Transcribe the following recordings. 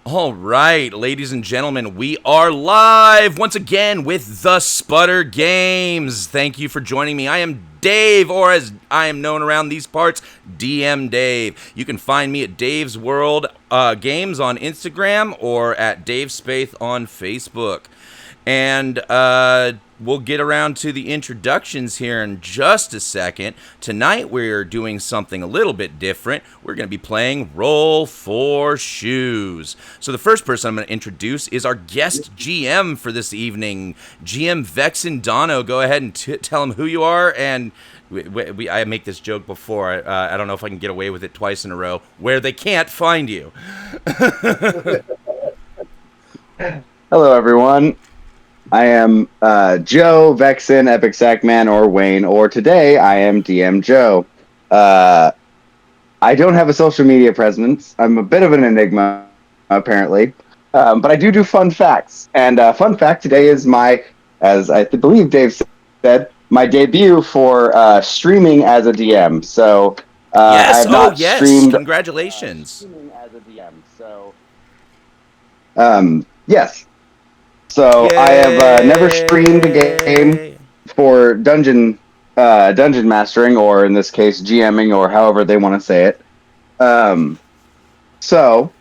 All right, ladies and gentlemen, we are live once again with the Sputter Games. Thank you for joining me. I am Dave, or as I am known around these parts, DM Dave. You can find me at Dave's World Games on Instagram or at Dave Spath on Facebook. And we'll get around to the introductions here in just a second. Tonight we're doing something a little bit different. We're going to be playing Roll for Shoes. So the first person I'm going to introduce is our guest GM for this evening, GM Vexindono. Go ahead and tell him who you are. And I make this joke before. I don't know if I can get away with it twice in a row, where they can't find you. Hello, everyone. I am Joe, Vexen, Epic Sackman, or Wayne, or today I am DM Joe. I don't have a social media presence. I'm a bit of an enigma, apparently. But I do fun facts. And fun fact today is as I believe Dave said, my debut for streaming as a DM. So yes, I have not streamed. Congratulations. Streaming as a DM. So yes. So Yay! I have never streamed a game for dungeon mastering, or in this case, GMing, or however they want to say it. So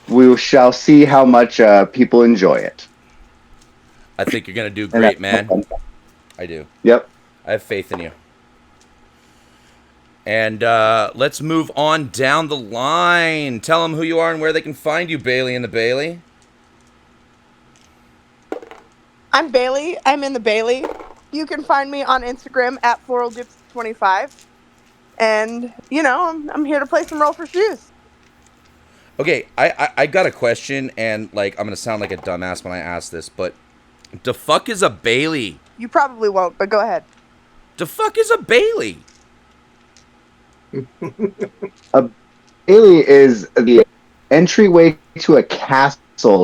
we shall see how much people enjoy it. I think you're going to do great, man. I do. Yep. I have faith in you. And let's move on down the line. Tell them who you are and where they can find you, Bailey in the Bailey. I'm Bailey. I'm in the Bailey. You can find me on Instagram at FloralDips25. And, I'm here to play some Roll for Shoes. Okay, I got a question, and, I'm going to sound like a dumbass when I ask this, but the fuck is a Bailey? You probably won't, but go ahead. The fuck is a Bailey? A Bailey is the entryway to a castle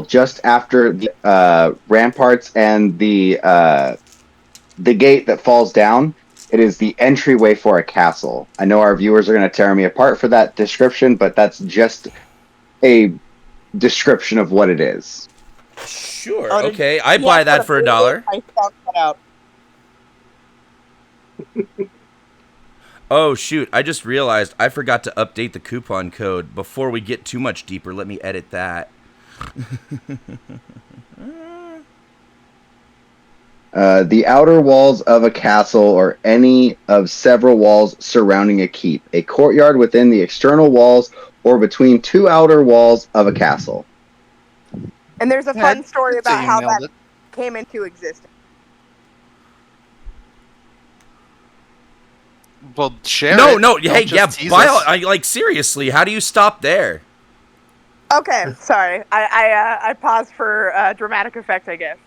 just after the ramparts and the gate that falls down. It is the entryway for a castle. I know our viewers are going to tear me apart for that description, but that's just a description of what it is. Sure. Okay, I buy that for $1. I found that out. Oh, shoot. I just realized I forgot to update the coupon code. Before we get too much deeper, let me edit that. The outer walls of a castle or any of several walls surrounding a keep. A courtyard within the external walls or between two outer walls of a castle. And there's a fun story about how that came into existence. Well, share No, it. no, hey, Don't yeah, just tease us. Seriously, how do you stop there? Okay, sorry. I paused for dramatic effect, I guess.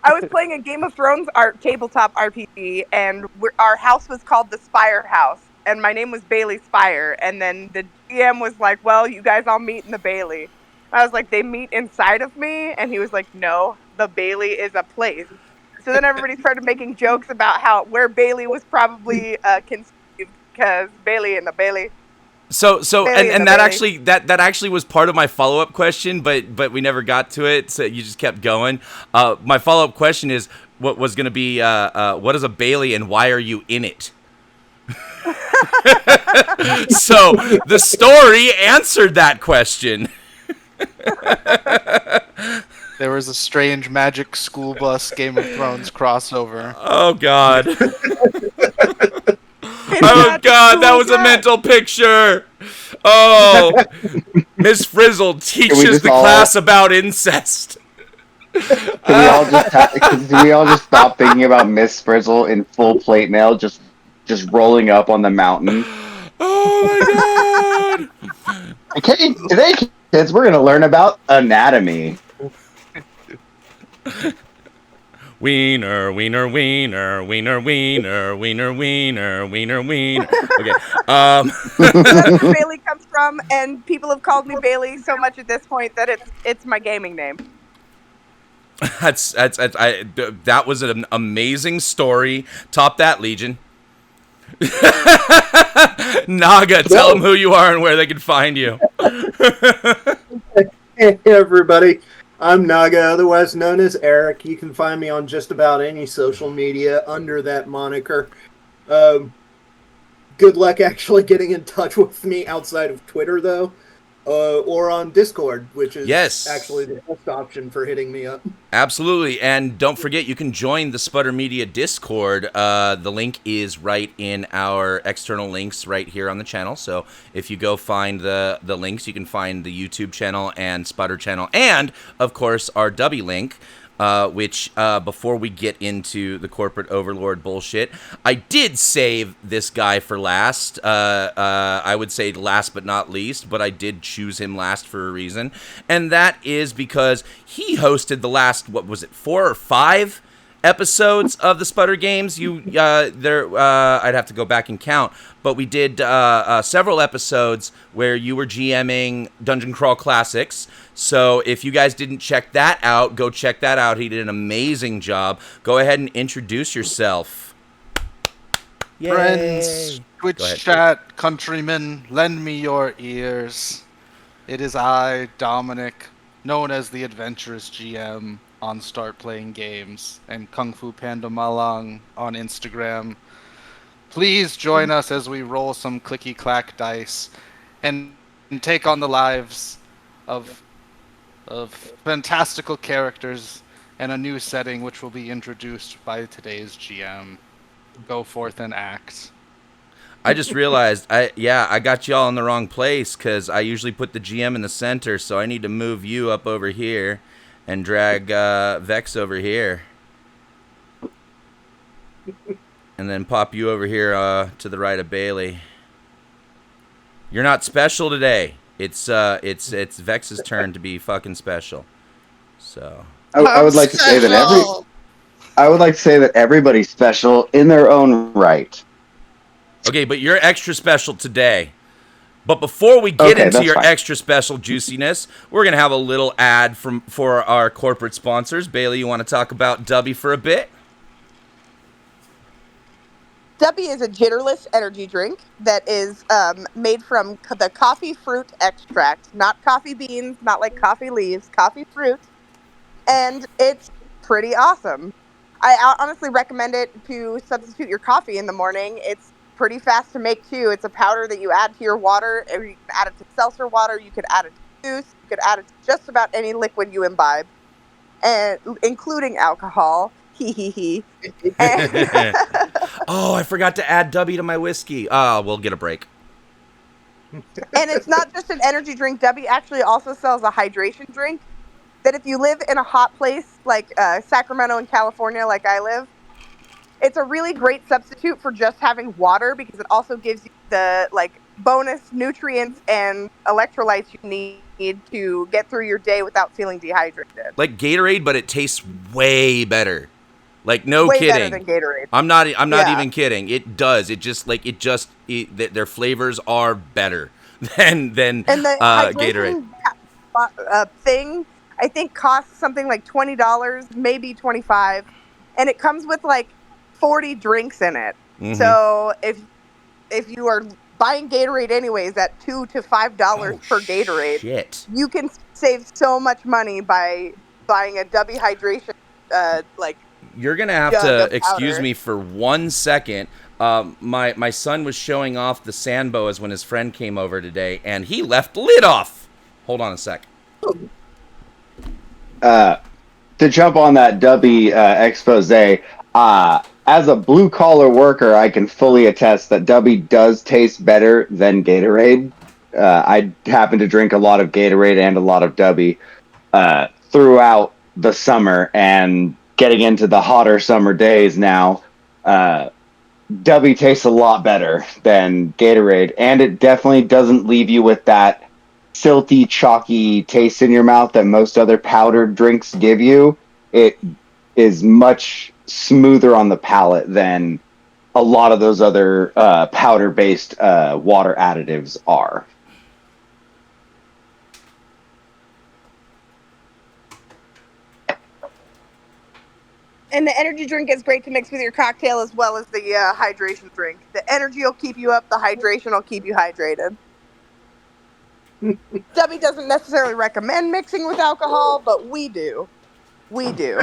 I was playing a Game of Thrones tabletop RPG, and our house was called the Spire House, and my name was Bailey Spire, and then the GM was like, well, you guys all meet in the Bailey. I was like, they meet inside of me? And he was like, no, the Bailey is a place. So then everybody started making jokes about where Bailey was probably conceived, because Bailey in the Bailey. So Bailey and that actually that actually was part of my follow-up question, but we never got to it, so you just kept going. My follow-up question is what was going to be what is a Bailey and why are you in it? So the story answered that question. There was a strange magic school bus Game of Thrones crossover. Oh God. Oh God, that was a mental picture. Oh, Miss Frizzle teaches the class about incest. Can we all just stop thinking about Miss Frizzle in full plate mail, just rolling up on the mountain? Oh my God. Okay, today, kids, we're gonna learn about anatomy. Wiener, wiener, wiener, wiener, wiener, wiener, wiener, wiener, wiener. Okay. That's where Bailey comes from, and people have called me Bailey so much at this point that it's my gaming name. That was an amazing story. Top that, Legion. Naga, tell them who you are and where they can find you. everybody. I'm Naga, otherwise known as Eric. You can find me on just about any social media under that moniker. Good luck actually getting in touch with me outside of Twitter, though, or on Discord, which is actually the best option for hitting me up. Absolutely. And don't forget, you can join the Sputter Media Discord. The link is right in our external links right here on the channel. So if you go find the links, you can find the YouTube channel and Sputter channel, and, of course, our Dubby link. Which, before we get into the corporate overlord bullshit, I did save this guy for last. I would say last but not least, but I did choose him last for a reason. And that is because he hosted the last, what was it, 4 or 5 episodes of the Sputter Games. I'd have to go back and count, but we did several episodes where you were GMing Dungeon Crawl Classics. So if you guys didn't check that out, go check that out. He did an amazing job. Go ahead and introduce yourself. Yay. Friends, Twitch chat, countrymen, lend me your ears. It is I, Dominic, known as the Adventurous GM on Start Playing Games, and Kung Fu Panda Malang on Instagram. Please join us as we roll some clicky-clack dice and take on the lives of fantastical characters and a new setting which will be introduced by today's GM. Go forth and act. I just realized, I got y'all in the wrong place, because I usually put the GM in the center, so I need to move you up over here and drag Vex over here. And then pop you over here to the right of Bailey. You're not special today. It's Vex's turn to be fucking special. So I would like to say that everybody's special in their own right. Okay, but you're extra special today. But before we get into your extra special juiciness, we're going to have a little ad for our corporate sponsors. Bailey, you want to talk about Dubby for a bit? Dubby is a jitterless energy drink that is made from the coffee fruit extract. Not coffee beans, not like coffee leaves, coffee fruit. And it's pretty awesome. I honestly recommend it to substitute your coffee in the morning. It's pretty fast to make too. It's a powder that you add to your water. You can add it to seltzer water. You could add it to juice. You could add it to just about any liquid you imbibe, and including alcohol. Oh, I forgot to add Dubby to my whiskey. We'll get a break. And it's not just an energy drink. Dubby actually also sells a hydration drink that if you live in a hot place like Sacramento in California, like I live, it's a really great substitute for just having water, because it also gives you the bonus nutrients and electrolytes you need to get through your day without feeling dehydrated. Like Gatorade, but it tastes way better. Like, no way kidding. Better than Gatorade. I'm not even kidding. It does. Their flavors are better than and the Gatorade. Thing I think costs something like $20, maybe $25, and it comes with like 40 drinks in it. Mm-hmm. So if you are buying Gatorade anyways at $2 to $5 per Gatorade, you can save so much money by buying a Dubby hydration You're gonna have to excuse me for 1 second. My son was showing off the sand boas when his friend came over today, and he left the lid off. Hold on a sec. To jump on that Dubby expose, as a blue collar worker, I can fully attest that Dubby does taste better than Gatorade. I happen to drink a lot of Gatorade and a lot of Dubby throughout the summer, and getting into the hotter summer days now, Dubby tastes a lot better than Gatorade, and it definitely doesn't leave you with that silty, chalky taste in your mouth that most other powdered drinks give you. It is much smoother on the palate than a lot of those other powder-based water additives are. And the energy drink is great to mix with your cocktail as well as the hydration drink. The energy will keep you up. The hydration will keep you hydrated. Debbie doesn't necessarily recommend mixing with alcohol, but we do. We do.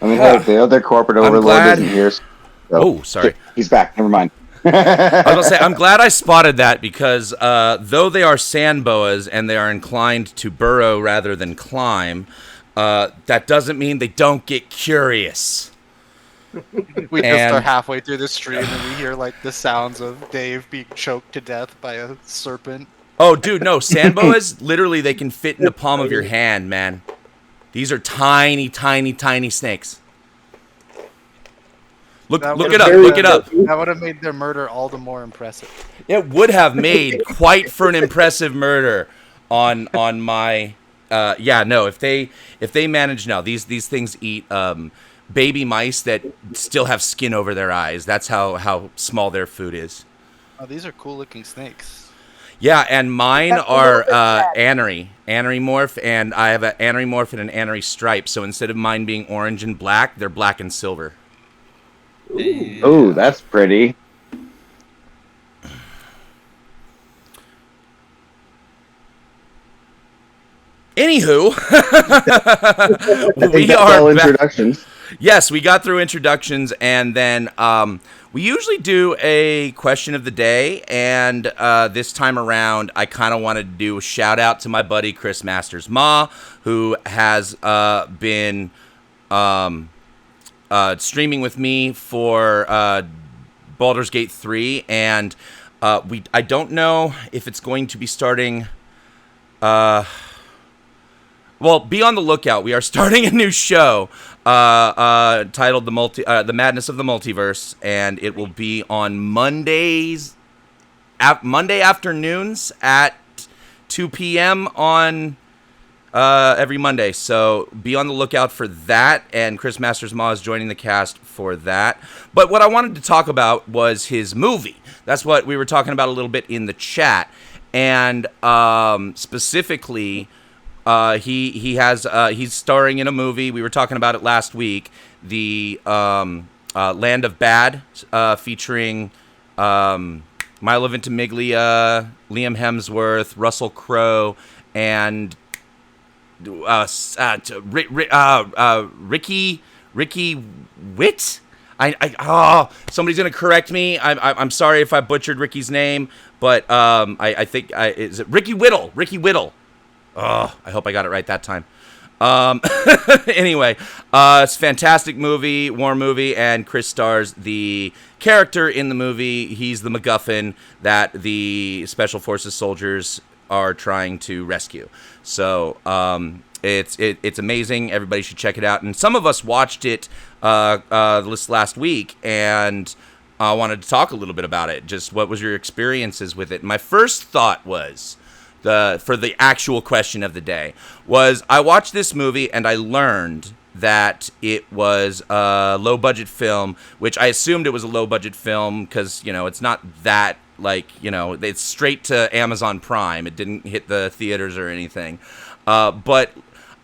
I mean, hey, the other corporate overlord isn't here. So. Oh, sorry. He's back. Never mind. I was going to say, I'm glad I spotted that because though they are sand boas and they are inclined to burrow rather than climb, that doesn't mean they don't get curious. We just are halfway through the stream and we hear like the sounds of Dave being choked to death by a serpent. Oh, dude, no. Sand boas, literally, they can fit in the palm of your hand, man. These are tiny, tiny, tiny snakes. Look it up. Look it up. That would have made their murder all the more impressive. It would have made quite for an impressive murder on my. If they manage these things eat baby mice that still have skin over their eyes. That's how small their food is. Oh, these are cool looking snakes. Yeah, and mine are anery morph, and I have an anery morph and an anery stripe. So instead of mine being orange and black, they're black and silver. Ooh, oh, that's pretty. Anywho, we are introductions. Yes, we got through introductions, and then we usually do a question of the day, and this time around, I kind of wanted to do a shout out to my buddy Chris Masters Ma, who has been streaming with me for Baldur's Gate 3, and I don't know if it's going to be starting. Well, be on the lookout. We are starting a new show titled The Madness of the Multiverse, and it will be on Monday afternoons at 2 p.m. on every Monday. So be on the lookout for that, and Chris Masters Ma is joining the cast for that. But what I wanted to talk about was his movie. That's what we were talking about a little bit in the chat, and specifically... he's starring in a movie. We were talking about it last week. The Land of Bad, featuring Milo Ventimiglia, Liam Hemsworth, Russell Crowe, and Ricky Witt. Somebody's gonna correct me. I'm sorry if I butchered Ricky's name, but I think is it Ricky Whittle? Ricky Whittle. Oh, I hope I got it right that time. Anyway, it's a fantastic movie, war movie, and Chris stars the character in the movie. He's the MacGuffin that the Special Forces soldiers are trying to rescue. So it's amazing. Everybody should check it out. And some of us watched it this last week, and I wanted to talk a little bit about it. Just what was your experiences with it? My first thought was... for the actual question of the day was I watched this movie and I learned that it was a low budget film, which I assumed it was a low budget film because, it's not that it's straight to Amazon Prime. It didn't hit the theaters or anything. But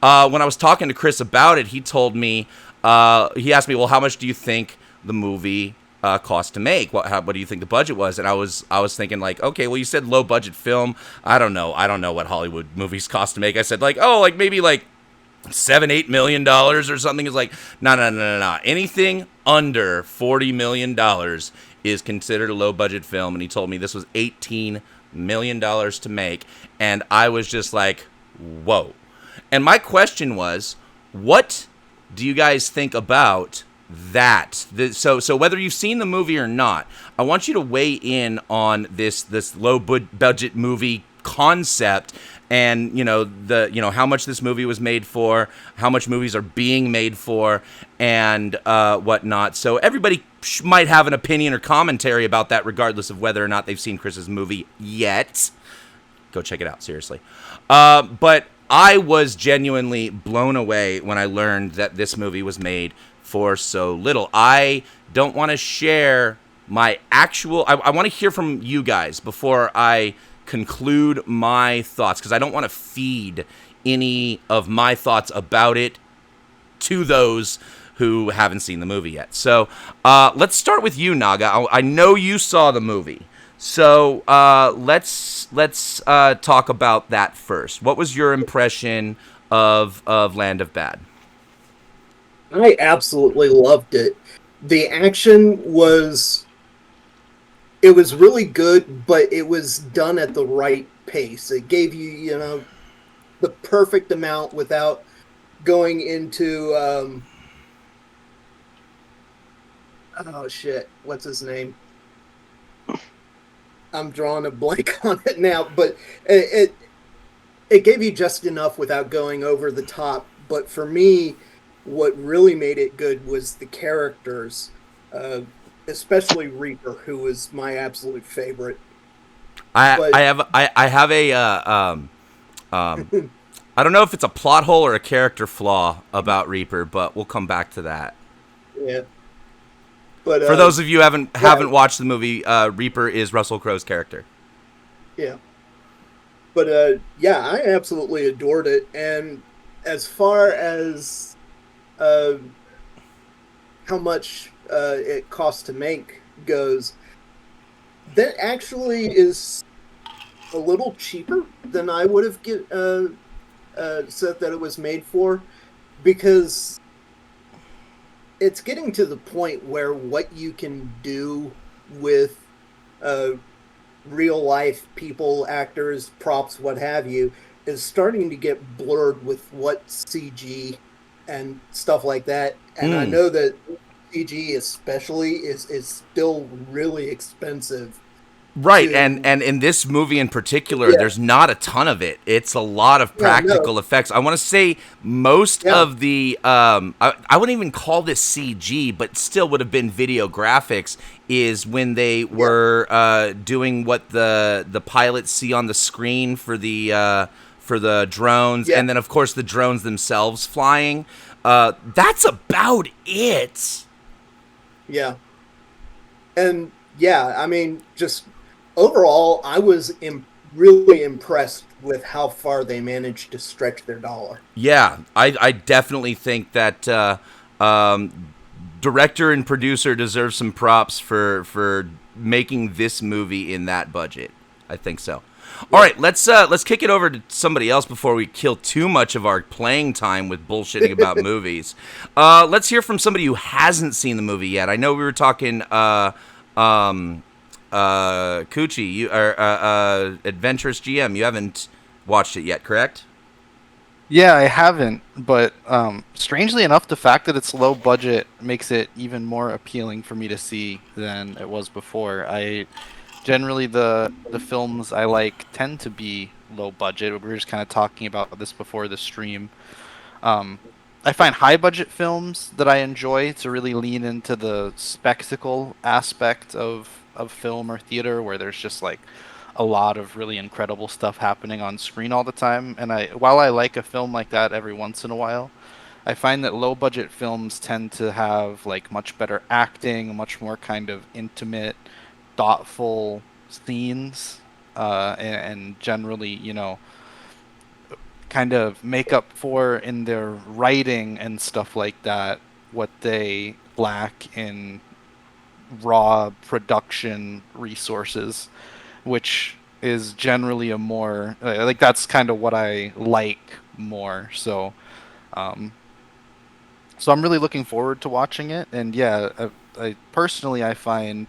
when I was talking to Chris about it, he told me, he asked me, well, how much do you think the movie cost to make? What do you think the budget was? And I was thinking okay, well, you said low budget film. I don't know what Hollywood movies cost to make. I said maybe $7-8 million or something. Is no. Anything under $40 million is considered a low budget film. And he told me this was $18 million to make, and I was just like, whoa. And my question was, what do you guys think about that? So whether you've seen the movie or not, I want you to weigh in on this low budget movie concept, and how much this movie was made for, how much movies are being made for, and whatnot. So everybody might have an opinion or commentary about that, regardless of whether or not they've seen Chris's movie yet. Go check it out, seriously. But I was genuinely blown away when I learned that this movie was made for so little. I don't want to share my actual... I want to hear from you guys before I conclude my thoughts, because I don't want to feed any of my thoughts about it to those who haven't seen the movie yet. So let's start with you, Naga. I know you saw the movie. So let's talk about that first. What was your impression of Land of Bad? I absolutely loved it. The action was really good, but it was done at the right pace. It gave you, the perfect amount without going into oh shit, what's his name? I'm drawing a blank on it now, but it gave you just enough without going over the top. But for me, what really made it good was the characters, especially Reaper, who was my absolute favorite. I have a I don't know if it's a plot hole or a character flaw about Reaper, but we'll come back to that. Yeah. But for those of you who haven't watched the movie, Reaper is Russell Crowe's character. Yeah. But yeah, I absolutely adored it. And as far as how much it costs to make goes, that actually is a little cheaper than I would have said that it was made for, because it's getting to the point where what you can do with real life people, actors, props, what have you, is starting to get blurred with what CG and stuff like that. And I know that CG especially is still really expensive. Right, and in this movie in particular, there's not a ton of it. It's a lot of practical effects. I want to say most of the, I wouldn't even call this CG, but still would have been video graphics, is when they were doing what the pilots see on the screen for the drones, and then, of course, the drones themselves flying. That's about it. Yeah. And, yeah, I mean, just... overall, I was really impressed with how far they managed to stretch their dollar. Yeah, I definitely think that director and producer deserve some props for making this movie in that budget. I think so. All right, let's kick it over to somebody else before we kill too much of our playing time with bullshitting about movies. Let's hear from somebody who hasn't seen the movie yet. I know we were talking... Coochie, you are Adventurous GM. You haven't watched it yet, correct? Yeah, I haven't, but strangely enough, the fact that it's low budget makes it even more appealing for me to see than it was before. I generally the films I like tend to be low budget. We were just kind of talking about this before the stream. I find high budget films that I enjoy to really lean into the spectacle aspect of film or theater, where there's just like a lot of really incredible stuff happening on screen all the time. And while I like a film like that every once in a while, I find that low budget films tend to have like much better acting, much more kind of intimate, thoughtful scenes, and generally, kind of make up for in their writing and stuff like that what they lack in raw production resources, which is generally a more like that's kind of what I like more. So I'm really looking forward to watching it. And yeah, I personally, I find,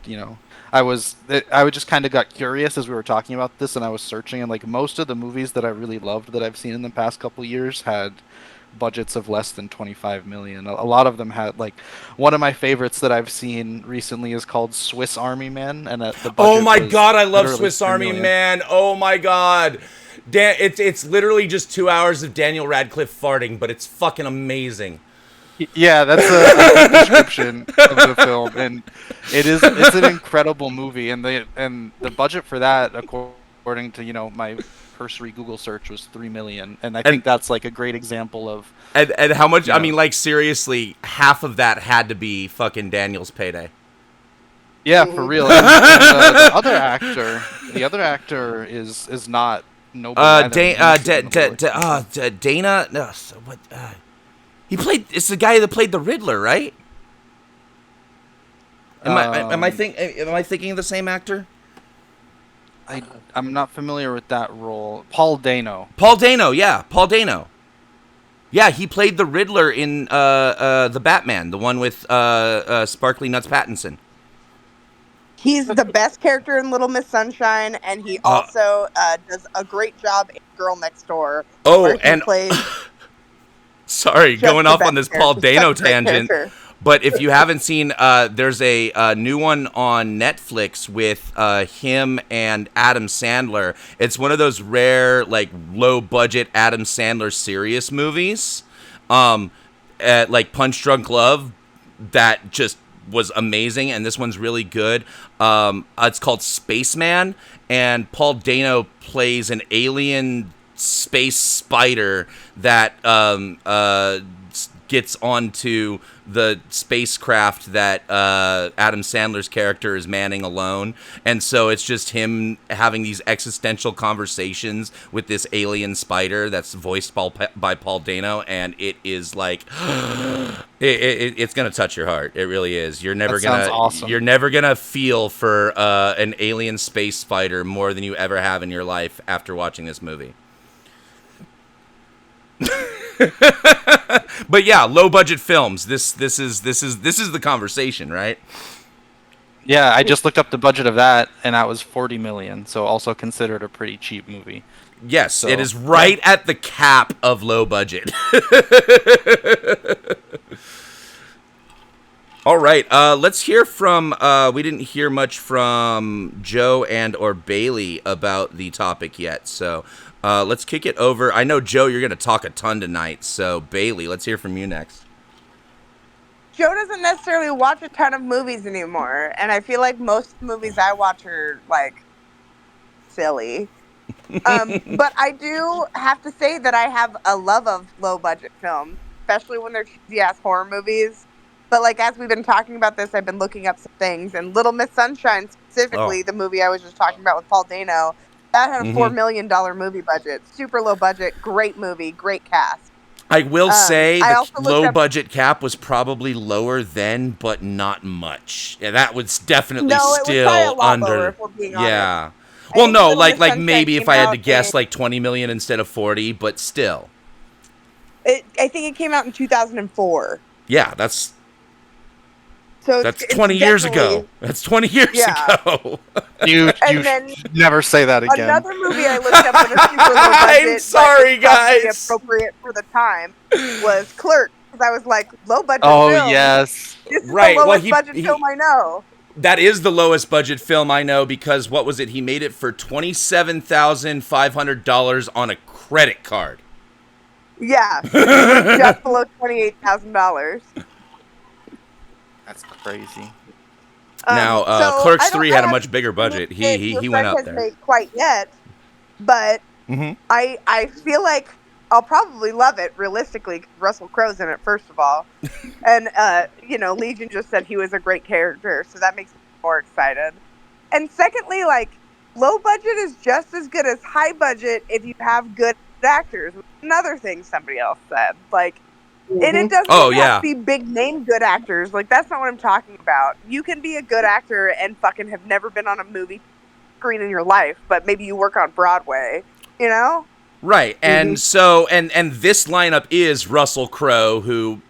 I would just kind of got curious as we were talking about this, and I was searching, and like most of the movies that I really loved that I've seen in the past couple years had budgets of less than 25 million. A lot of them had, like, one of my favorites that I've seen recently is called Swiss Army Man, and the budget oh my god, I love Swiss Army Man. Oh my god. It's literally just 2 hours of Daniel Radcliffe farting, but it's fucking amazing. Yeah, that's a good description of the film, and it's an incredible movie, and the budget for that, according to my cursory Google search, was $3 million, and I think that's like a great example of and how much. I mean, like, seriously, half of that had to be fucking Daniel's payday. Yeah, for real. And the other actor is not nobody. Dana. No, what? He played. It's the guy that played the Riddler, right? Am I thinking of the same actor? I'm not familiar with that role. Paul Dano. Paul Dano, yeah, Paul Dano. Yeah, he played the Riddler in the Batman, the one with Sparkly Nuts Pattinson. He's the best character in Little Miss Sunshine, and he also does a great job in Girl Next Door, where he and plays. Sorry, going off on this Paul Dano tangent. Character. But if you haven't seen, there's a new one on Netflix with him and Adam Sandler. It's one of those rare, like, low-budget Adam Sandler serious movies, like Punch Drunk Love, that just was amazing, and this one's really good. It's called Spaceman, and Paul Dano plays an alien space spider that gets onto the spacecraft that Adam Sandler's character is manning alone. And so it's just him having these existential conversations with this alien spider that's voiced by Paul Dano, and it is like it's gonna touch your heart. It really is. You're never gonna feel for an alien space spider more than you ever have in your life after watching this movie. But yeah, low budget films. This is the conversation, right? Yeah, I just looked up the budget of that, and that was $40 million. So also considered a pretty cheap movie. Yes, so, it is right at the cap of low budget. All right, let's hear from. We didn't hear much from Joe and or Bailey about the topic yet, so let's kick it over. I know, Joe, you're going to talk a ton tonight, so Bailey, let's hear from you next. Joe doesn't necessarily watch a ton of movies anymore, and I feel like most movies I watch are, like, silly. But I do have to say that I have a love of low-budget films, especially when they're cheesy-ass horror movies. But, like, as we've been talking about this, I've been looking up some things, and Little Miss Sunshine, specifically, the movie I was just talking about with Paul Dano, that had a $4 million movie budget. Super low budget, great movie, great cast. I will say the low-budget cap was probably lower then, but not much. Yeah, that was definitely still was a lot under. Lower, if we're being yeah. Honest. Well, no, like maybe if I had to guess, like 20 million instead of 40, but still. I think it came out in 2004. Yeah, that's 20 it's years ago. That's 20 years ago. You never say that again. Another movie I looked up with a super low budget, I'm sorry, guys. Appropriate for the time, was Clerks. Because I was like, low budget. Oh film. Yes. This is the lowest budget film I know. That is the lowest budget film I know, because what was it? He made it for $27,500 on a credit card. Yeah, just below $28,000. That's crazy. Now, Clerks 3 had a much bigger budget. He went up there. Made quite yet, but I feel like I'll probably love it realistically. Russell Crowe's in it, first of all, and Legion just said he was a great character, so that makes me more excited. And secondly, like, low budget is just as good as high budget if you have good actors. Another thing somebody else said, like. And it doesn't have to be big name good actors. Like, that's not what I'm talking about. You can be a good actor and fucking have never been on a movie screen in your life, but maybe you work on Broadway, you know? Right. And so, and this lineup is Russell Crowe, who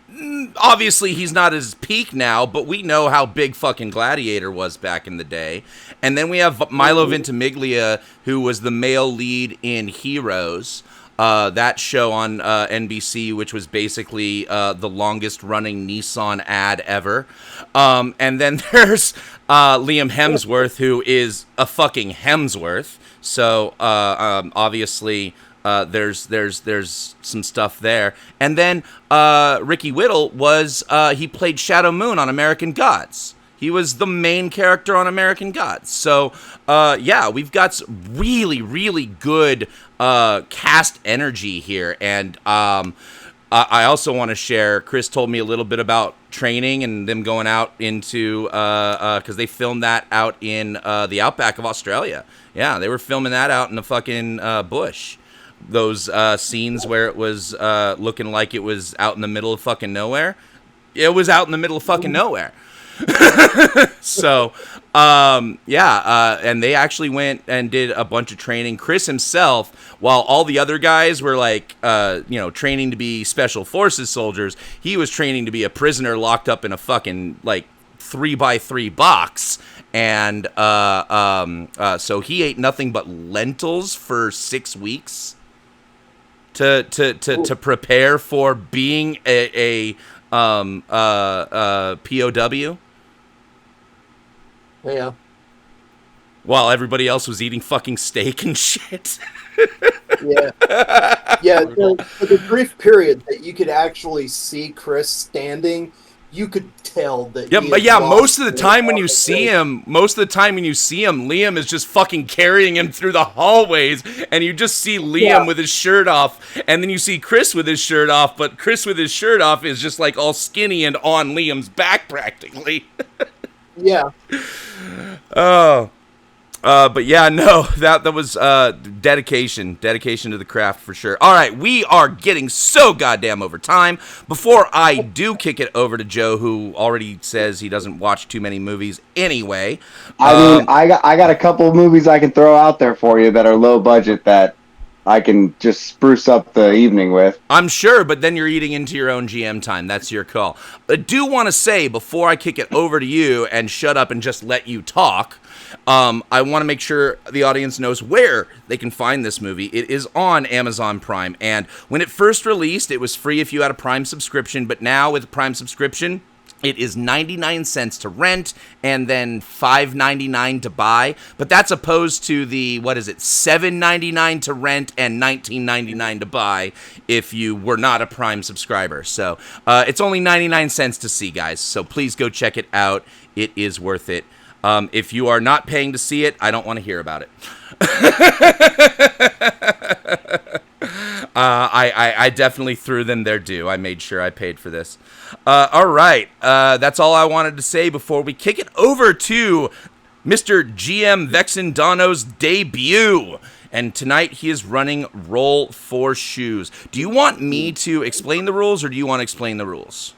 obviously he's not at his peak now, but we know how big fucking Gladiator was back in the day. And then we have Milo Ventimiglia, who was the male lead in Heroes. That show on NBC, which was basically the longest running Nissan ad ever. And then there's Liam Hemsworth, who is a fucking Hemsworth. So obviously there's some stuff there. And then Ricky Whittle he played Shadow Moon on American Gods. He was the main character on American Gods. So, we've got some really, really good cast energy here. And I also want to share, Chris told me a little bit about training and them going out into, because they filmed that out in the outback of Australia. Yeah, they were filming that out in the fucking bush. Those scenes where it was looking like it was out in the middle of fucking nowhere. It was out in the middle of fucking nowhere. So, and they actually went and did a bunch of training. Chris himself, while all the other guys were like, training to be special forces soldiers, he was training to be a prisoner locked up in a fucking like 3x3 box. And so he ate nothing but lentils for 6 weeks to prepare for being a POW. Yeah. While everybody else was eating fucking steak and shit. Yeah. Yeah. For the brief period that you could actually see Chris standing, you could tell that. Most of the time when you see him, Liam is just fucking carrying him through the hallways, and you just see Liam with his shirt off, and then you see Chris with his shirt off, but Chris with his shirt off is just like all skinny and on Liam's back practically. Yeah. Oh. But yeah, no, that was dedication to the craft for sure. All right, we are getting so goddamn over time. Before I do kick it over to Joe, who already says he doesn't watch too many movies anyway. I got a couple of movies I can throw out there for you that are low budget that I can just spruce up the evening with. I'm sure, but then you're eating into your own GM time. That's your call. I do want to say, before I kick it over to you and shut up and just let you talk, I want to make sure the audience knows where they can find this movie. It is on Amazon Prime, and when it first released, it was free if you had a Prime subscription, but now with a Prime subscription, it is 99 cents to rent and then $5.99 to buy. But that's opposed to the, $7.99 to rent and $19.99 to buy if you were not a Prime subscriber. So it's only 99 cents to see, guys. So please go check it out. It is worth it. If you are not paying to see it, I don't want to hear about it. I definitely threw them their due. I made sure I paid for this. All right. That's all I wanted to say before we kick it over to Mr. GM Vexindono's debut. And tonight he is running Roll for Shoes. Do you want me to explain the rules, or do you want to explain the rules?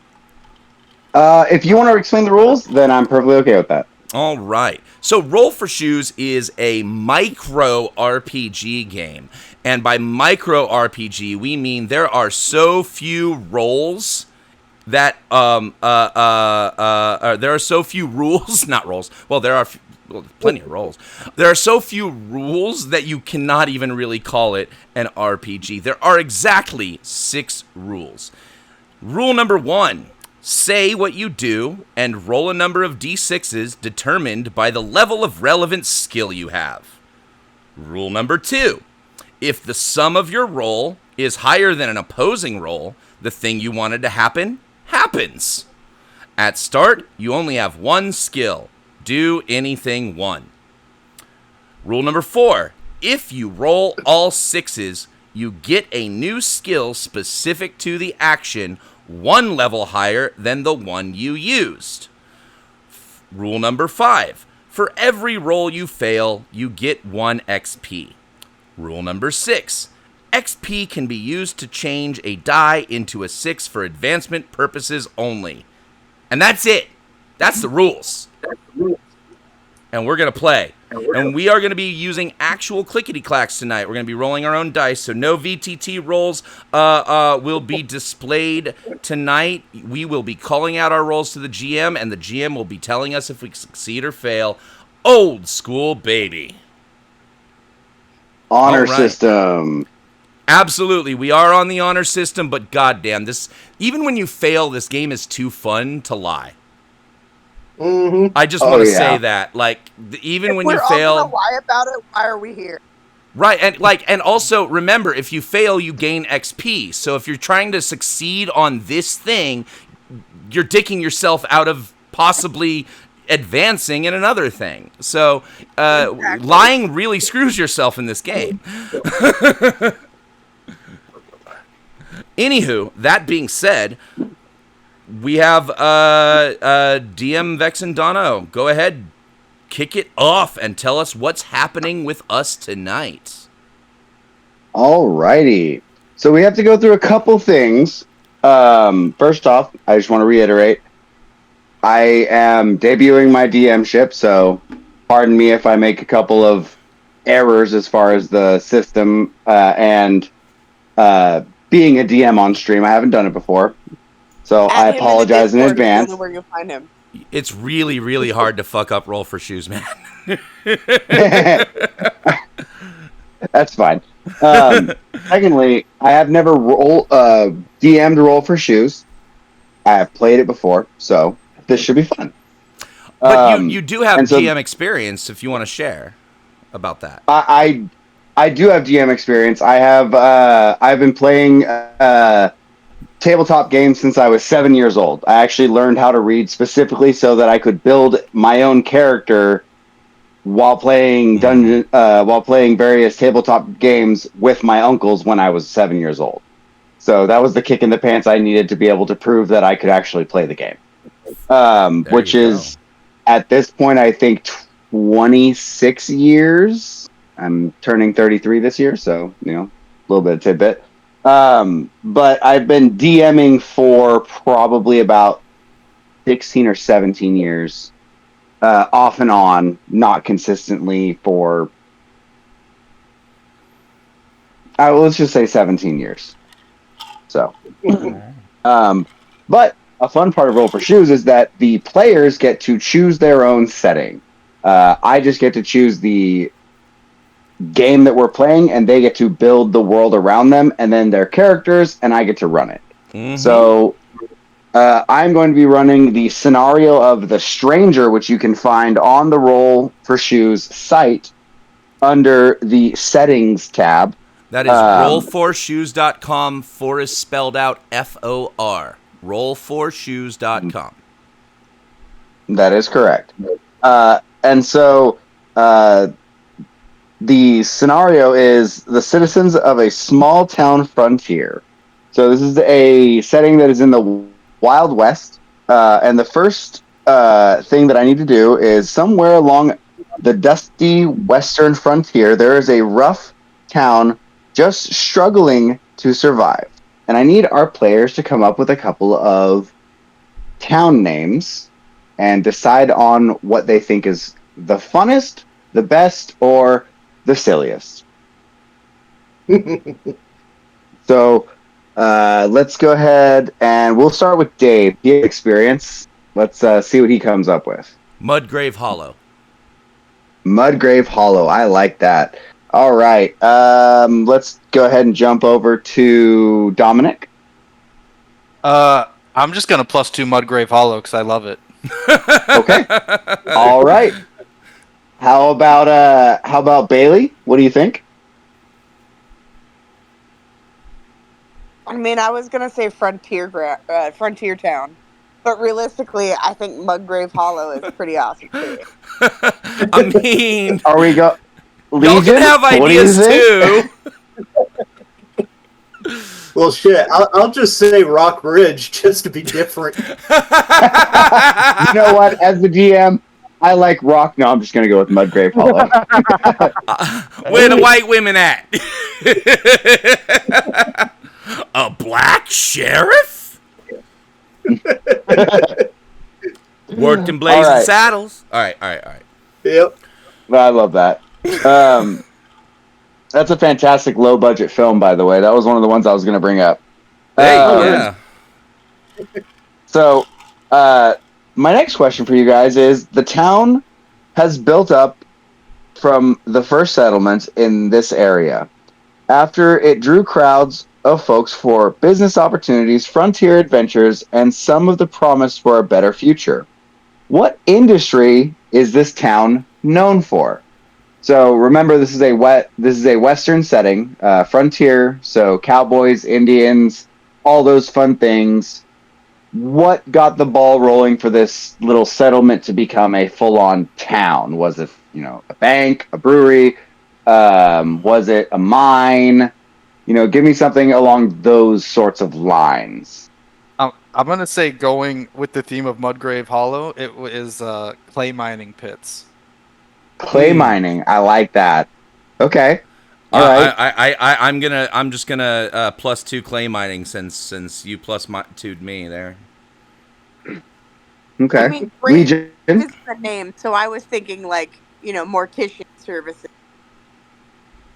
If you want to explain the rules, then I'm perfectly okay with that. All right. So Roll for Shoes is a micro RPG game. And by micro RPG, we mean there are so few rolls that there are so few rules, not rolls. Well, there are plenty of rolls. There are so few rules that you cannot even really call it an RPG. There are exactly 6 rules. Rule number 1. Say what you do and roll a number of d6s determined by the level of relevant skill you have. Rule number 2. If the sum of your roll is higher than an opposing roll, the thing you wanted to happen happens. At start, you only have 1 skill. Do anything 1. Rule number 4. If you roll all 6s, you get a new skill specific to the action 1 level higher than the one you used. Rule number 5. For every roll you fail, you get 1 XP. Rule number 6. XP can be used to change a die into a 6 for advancement purposes only. And that's it. That's the rules. And we're going to play. And we are going to be using actual clickety-clacks tonight. We're going to be rolling our own dice, so no VTT rolls will be displayed tonight. We will be calling out our rolls to the GM, and the GM will be telling us if we succeed or fail. Old school, baby. Honor system. Absolutely. We are on the honor system, but goddamn, this, even when you fail, this game is too fun to lie. Mm-hmm. I just want to say that, like, even when you fail, we're all gonna lie about it. Why are we here? Right, and also remember, if you fail, you gain XP. So if you're trying to succeed on this thing, you're dicking yourself out of possibly advancing in another thing. So exactly. Lying really screws yourself in this game. Anywho, that being said, we have DM Vexindono. Go ahead, kick it off, and tell us what's happening with us tonight. Alrighty. So we have to go through a couple things. First off, I just want to reiterate, I am debuting my DM ship, so pardon me if I make a couple of errors as far as the system and being a DM on stream. I haven't done it before, so I Add him in the apologize in Discord. It's the only advance. where you'll find him. It's really, really hard to fuck up Roll for Shoes, man. That's fine. Secondly, I have never DM'd Roll for Shoes. I have played it before, so this should be fun. But you do have and so GM experience if you want to share about that. I do have GM experience. I've been playing tabletop games since I was 7 years old. I actually learned how to read specifically so that I could build my own character while playing while playing various tabletop games with my uncles when I was 7 years old. So that was the kick in the pants I needed to be able to prove that I could actually play the game. Which is at this point, I think 26 years. I'm turning 33 this year, so a little bit of tidbit. But I've been DMing for probably about 16 or 17 years, off and on, not consistently for, let's just say 17 years. So, but a fun part of Roll for Shoes is that the players get to choose their own setting. I just get to choose the game that we're playing, and they get to build the world around them, and then their characters, and I get to run it. Mm-hmm. So I'm going to be running the scenario of The Stranger, which you can find on the Roll for Shoes site under the Settings tab. That is rollforshoes.com. For is spelled out FOR. Rollforshoes.com. That is correct. And so the scenario is the citizens of a small town frontier. So this is a setting that is in the Wild West. And the first thing that I need to do is somewhere along the dusty western frontier, there is a rough town just struggling to survive. And I need our players to come up with a couple of town names and decide on what they think is the funnest, the best, or the silliest. So let's go ahead and we'll start with Dave. He has experience. Let's see what he comes up with. Mudgrave Hollow. Mudgrave Hollow. I like that. All right. Let's go ahead and jump over to Dominic. I'm just gonna +2 Mudgrave Hollow because I love it. Okay. All right. How about Bailey? What do you think? I mean, I was gonna say Frontier Town, but realistically, I think Mudgrave Hollow is pretty awesome too. I mean, are we go? Legion? Y'all can have ideas too. Well, shit. I'll just say Rock Ridge just to be different. You know what? As the GM, I like Rock. No, I'm just gonna go with Mudgrave Hollow. Where the white women at? A black sheriff? Worked in blazing saddles. All right. Yep. I love that. That's a fantastic low-budget film, by the way. That was one of the ones I was going to bring up. Yeah. So, my next question for you guys is, the town has built up from the first settlement in this area. After it drew crowds of folks for business opportunities, frontier adventures, and some of the promise for a better future. What industry is this town known for? So remember, this is a Western setting, frontier. So cowboys, Indians, all those fun things. What got the ball rolling for this little settlement to become a full-on town? Was it, a bank, a brewery? Was it a mine? Give me something along those sorts of lines. I'm going to say, going with the theme of Mudgrave Hollow, it is clay mining pits. Clay mining. I like that. Okay. All right. I'm just gonna +2 clay mining since you +2'd me there. Okay. I mean, brave Legion. is the name, so I was thinking like, mortician services.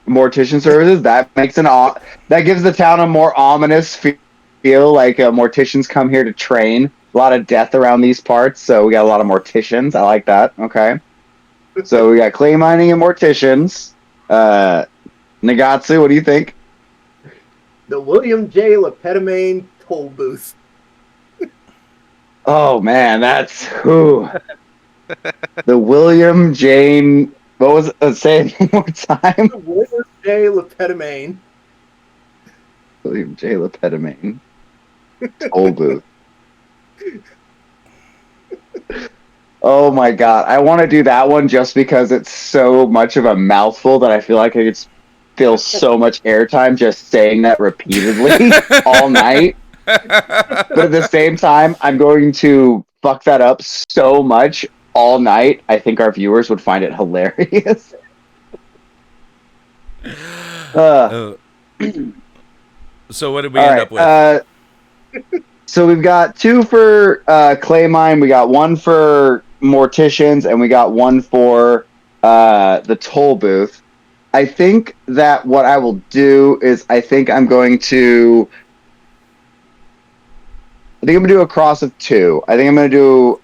Mortician services. That makes that gives the town a more ominous feel. Like morticians come here to train. A lot of death around these parts, so we got a lot of morticians. I like that. Okay. So we got clay mining and morticians. Nagatsu, what do you think? The William J. Lepetamain toll booth. Oh man, that's who. The William Jane. What was it? Say it one more time. The William J. Lepetamain. William J. Lepetamain. Toll booth. Oh my god, I want to do that one just because it's so much of a mouthful that I feel like I could fill so much airtime just saying that repeatedly all night. But at the same time, I'm going to fuck that up so much all night. I think our viewers would find it hilarious. So what did we end up with? So we've got 2 for clay mine, we got 1 for morticians, and we got 1 for the toll booth. I think that what I will do is I think I'm going to do a cross of 2. I think I'm going to do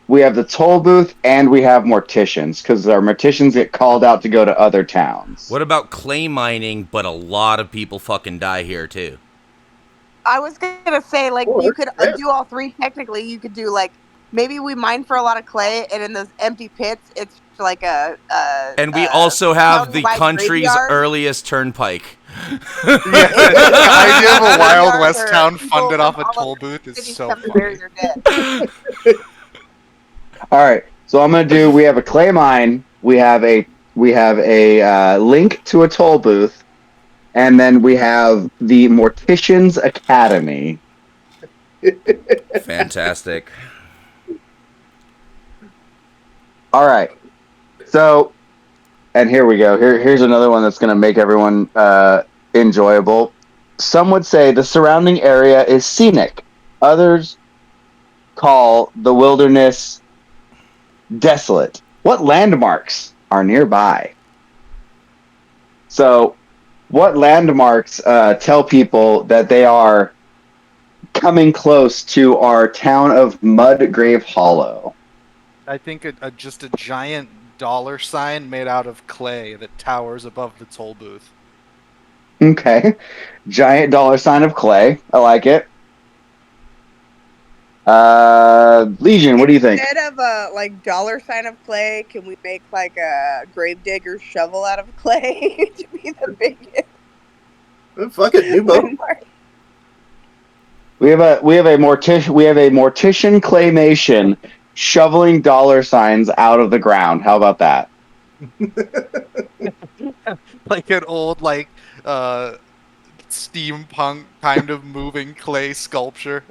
we have the toll booth and we have morticians because our morticians get called out to go to other towns. What about clay mining, but a lot of people fucking die here too? I was gonna say, like, you could do all 3 technically. You could do, like, maybe we mine for a lot of clay, and in those empty pits, it's like and we also have the country's graveyard. Earliest turnpike. Yeah, the idea of a Wild West town funded off a toll booth is so funny. All right, so I'm gonna do. We have a clay mine. We have a link to a toll booth, and then we have the Morticians Academy. Fantastic. All right, so, and here we go. Here's another one that's gonna make everyone enjoyable. Some would say the surrounding area is scenic. Others call the wilderness desolate. What landmarks are nearby? So, what landmarks tell people that they are coming close to our town of Mudgrave Hollow? I think just a giant dollar sign made out of clay that towers above the toll booth. Okay. Giant dollar sign of clay. I like it. Legion, what do you think? Instead of a dollar sign of clay, can we make like a gravedigger shovel out of clay to be the biggest? Fuck it, new boat. We have a mortician claymation shoveling dollar signs out of the ground. How about that? Like an old steampunk kind of moving clay sculpture.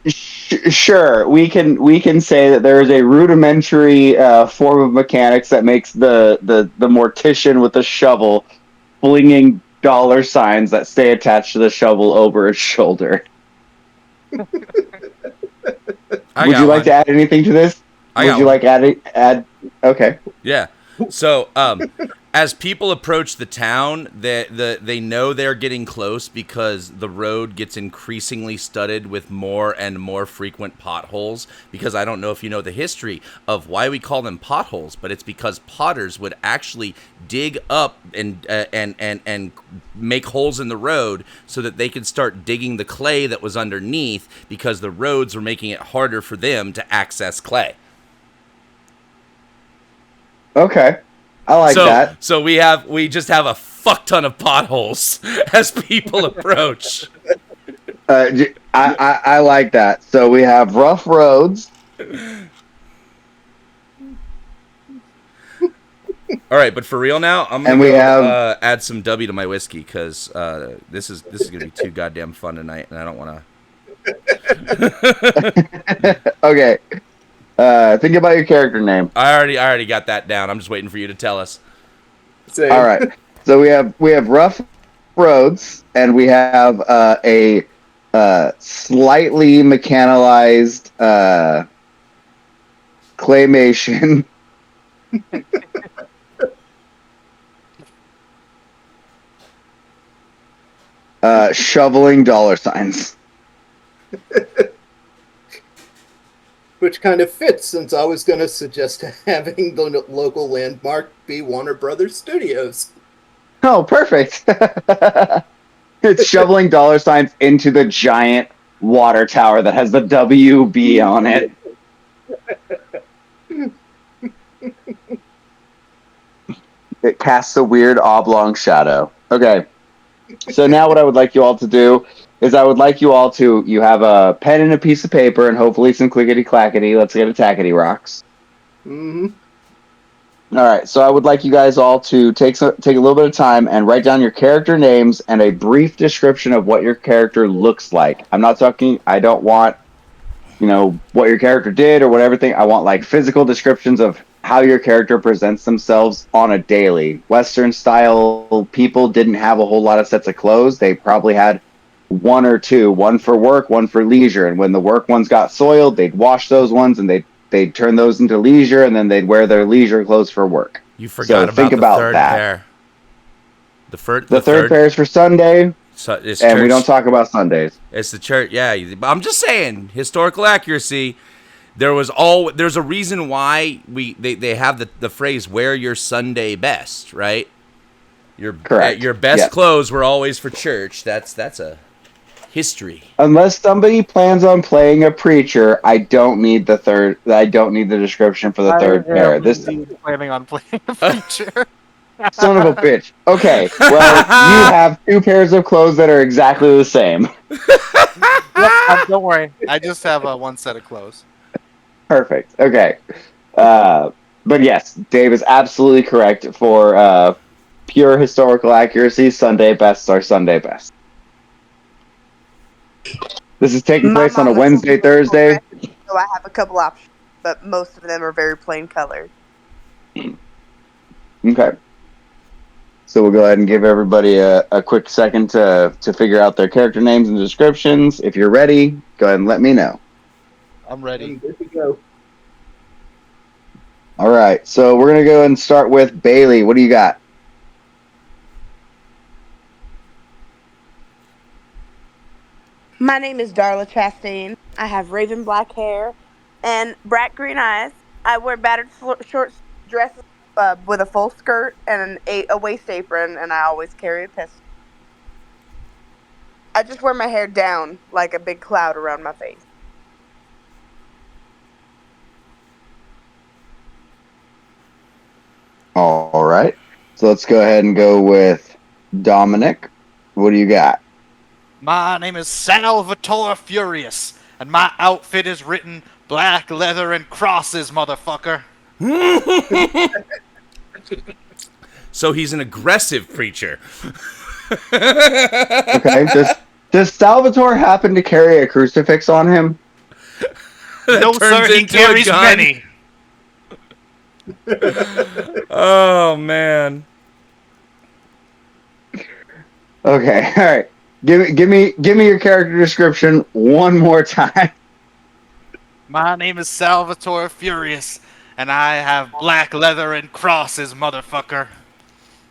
Sure, we can say that there is a rudimentary form of mechanics that makes the mortician with the shovel flinging dollar signs that stay attached to the shovel over his shoulder. Would you like to add anything to this? Add? Okay. Yeah. So, as people approach the town, they know they're getting close because the road gets increasingly studded with more and more frequent potholes. Because I don't know if you know the history of why we call them potholes, but it's because potters would actually dig up and make holes in the road so that they could start digging the clay that was underneath because the roads were making it harder for them to access clay. Okay. I like that. So we just have a fuck ton of potholes as people approach. I like that. So we have rough roads. All right, but for real now, I'm gonna add some W to my whiskey because this is gonna be too goddamn fun tonight, and I don't want to. Okay. Think about your character name. I already got that down. I'm just waiting for you to tell us. Same. All right. So we have rough roads, and we have a slightly mechanized claymation. Shoveling dollar signs. Which kind of fits, since I was going to suggest having the local landmark be Warner Brothers Studios. Oh, perfect. It's shoveling dollar signs into the giant water tower that has the WB on it. It casts a weird oblong shadow. Okay. So now what I would like you all to do is I would like you all to, you have a pen and a piece of paper and hopefully some clickety-clackety. Let's get a tackety rocks. Mm-hmm. All right. So I would like you guys all to take a little bit of time and write down your character names and a brief description of what your character looks like. I'm not talking, I don't want, what your character did or whatever thing. I want like physical descriptions of how your character presents themselves on a daily. Western style people didn't have a whole lot of sets of clothes. They probably had one or two, one for work, one for leisure. And when the work ones got soiled, they'd wash those ones and they'd turn those into leisure, and then they'd wear their leisure clothes for work. You forgot think about the third that. pair. The third pair is for Sunday. So it's and church. We don't talk about Sundays. It's the church. Yeah, I'm just saying historical accuracy. There's a reason why they have the phrase "wear your Sunday best," right? Correct. Your best clothes were always for church. That's a history. Unless somebody plans on playing a preacher, I don't need the description for the third pair. This planning on playing a preacher. Son of a bitch. Okay, well, you have two pairs of clothes that are exactly the same. Don't worry. I just have one set of clothes. Perfect. Okay. But yes, Dave is absolutely correct. For pure historical accuracy, Sunday bests are Sunday best. This is taking place on a Wednesday, Thursday. So I have a couple options, but most of them are very plain colored. Okay. So we'll go ahead and give everybody a quick second to figure out their character names and descriptions. If you're ready, go ahead and let me know. I'm ready. I'm good to go. All right. So we're going to go and start with Bailey. What do you got? My name is Darla Chastain. I have raven black hair and bright green eyes. I wear battered short dresses with a full skirt and a waist apron, and I always carry a pistol. I just wear my hair down like a big cloud around my face. All right. So let's go ahead and go with Dominic. What do you got? My name is Salvatore Furious, and my outfit is written black leather and crosses, motherfucker. So he's an aggressive preacher. Okay. Does Salvatore happen to carry a crucifix on him? No, sir, he carries many. Oh, man. Okay. All right. Give me your character description one more time. My name is Salvatore Furious, and I have black leather and crosses, motherfucker.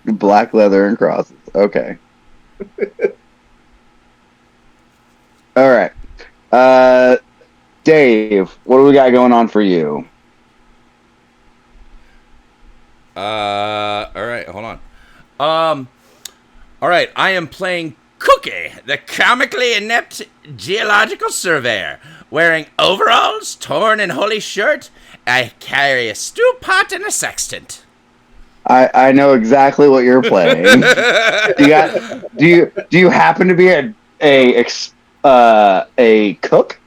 Black leather and crosses. Okay. All right. Dave, what do we got going on for you? All right, hold on. All right, I am playing Cookie, the comically inept geological surveyor. Wearing overalls, torn and holey shirt, I carry a stew pot and a sextant. I know exactly what you're playing. Do you happen to be a cook?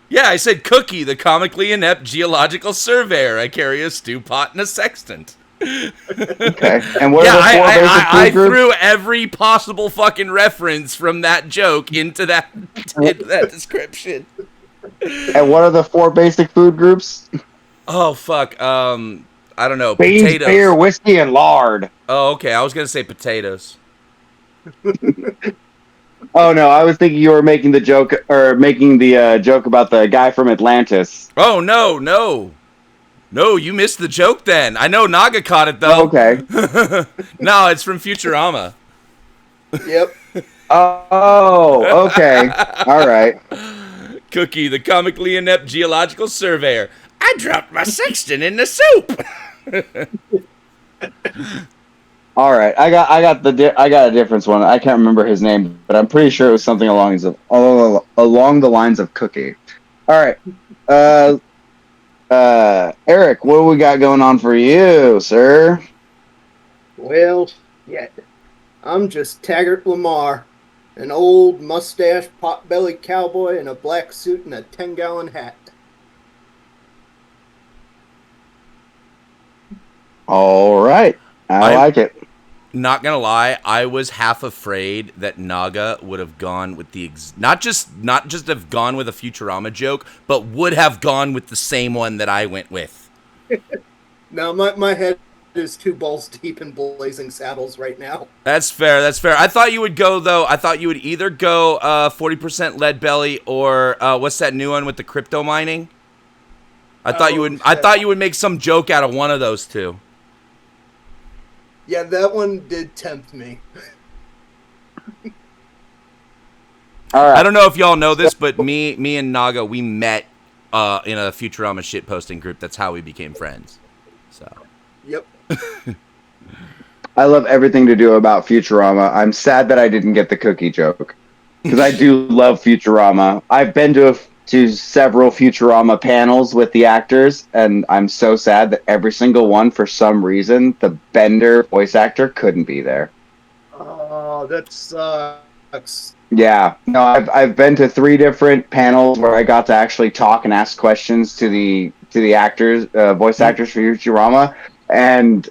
Yeah, I said Cookie, the comically inept geological surveyor. I carry a stew pot and a sextant. Okay. And what are the four basic food I groups? threw every possible fucking reference from that joke into that description. And what are the four basic food groups? Oh fuck. I don't know. Beans, Potatoes. beer, whiskey, and lard. Oh, okay. I was gonna say potatoes. Oh no, I was thinking you were making the joke joke about the guy from Atlantis. Oh no, you missed the joke. Then I know Naga caught it Oh, though. okay. No, it's from Futurama. Yep. Oh, okay. All right. Cookie, the comically inept geological surveyor. I dropped my sextant in the soup. All right. I got a different one. I can't remember his name, but I'm pretty sure it was something along the lines of Cookie. All right. Eric, what do we got going on for you, sir? Well, yeah. I'm just Taggart Lamar, an old mustache pot-bellied cowboy in a black suit and a 10-gallon hat. All right. I like it. Not gonna lie, I was half afraid that Naga would have gone with not just have gone with a Futurama joke, but would have gone with the same one that I went with. Now, my head is 2 balls deep in Blazing Saddles right now. That's fair. I thought you would go though. I thought you would either go 40% lead belly or what's that new one with the crypto mining? I thought you would make some joke out of one of those two. Yeah, that one did tempt me. All right. I don't know if y'all know this, but me and Naga, we met in a Futurama shitposting group. That's how we became friends. So. Yep. I love everything to do about Futurama. I'm sad that I didn't get the cookie joke because I do love Futurama. I've been to several Futurama panels with the actors, and I'm so sad that every single one, for some reason, the Bender voice actor couldn't be there. Oh, that sucks. Yeah, no, I've been to 3 different panels where I got to actually talk and ask questions to the actors, voice actors for Futurama, and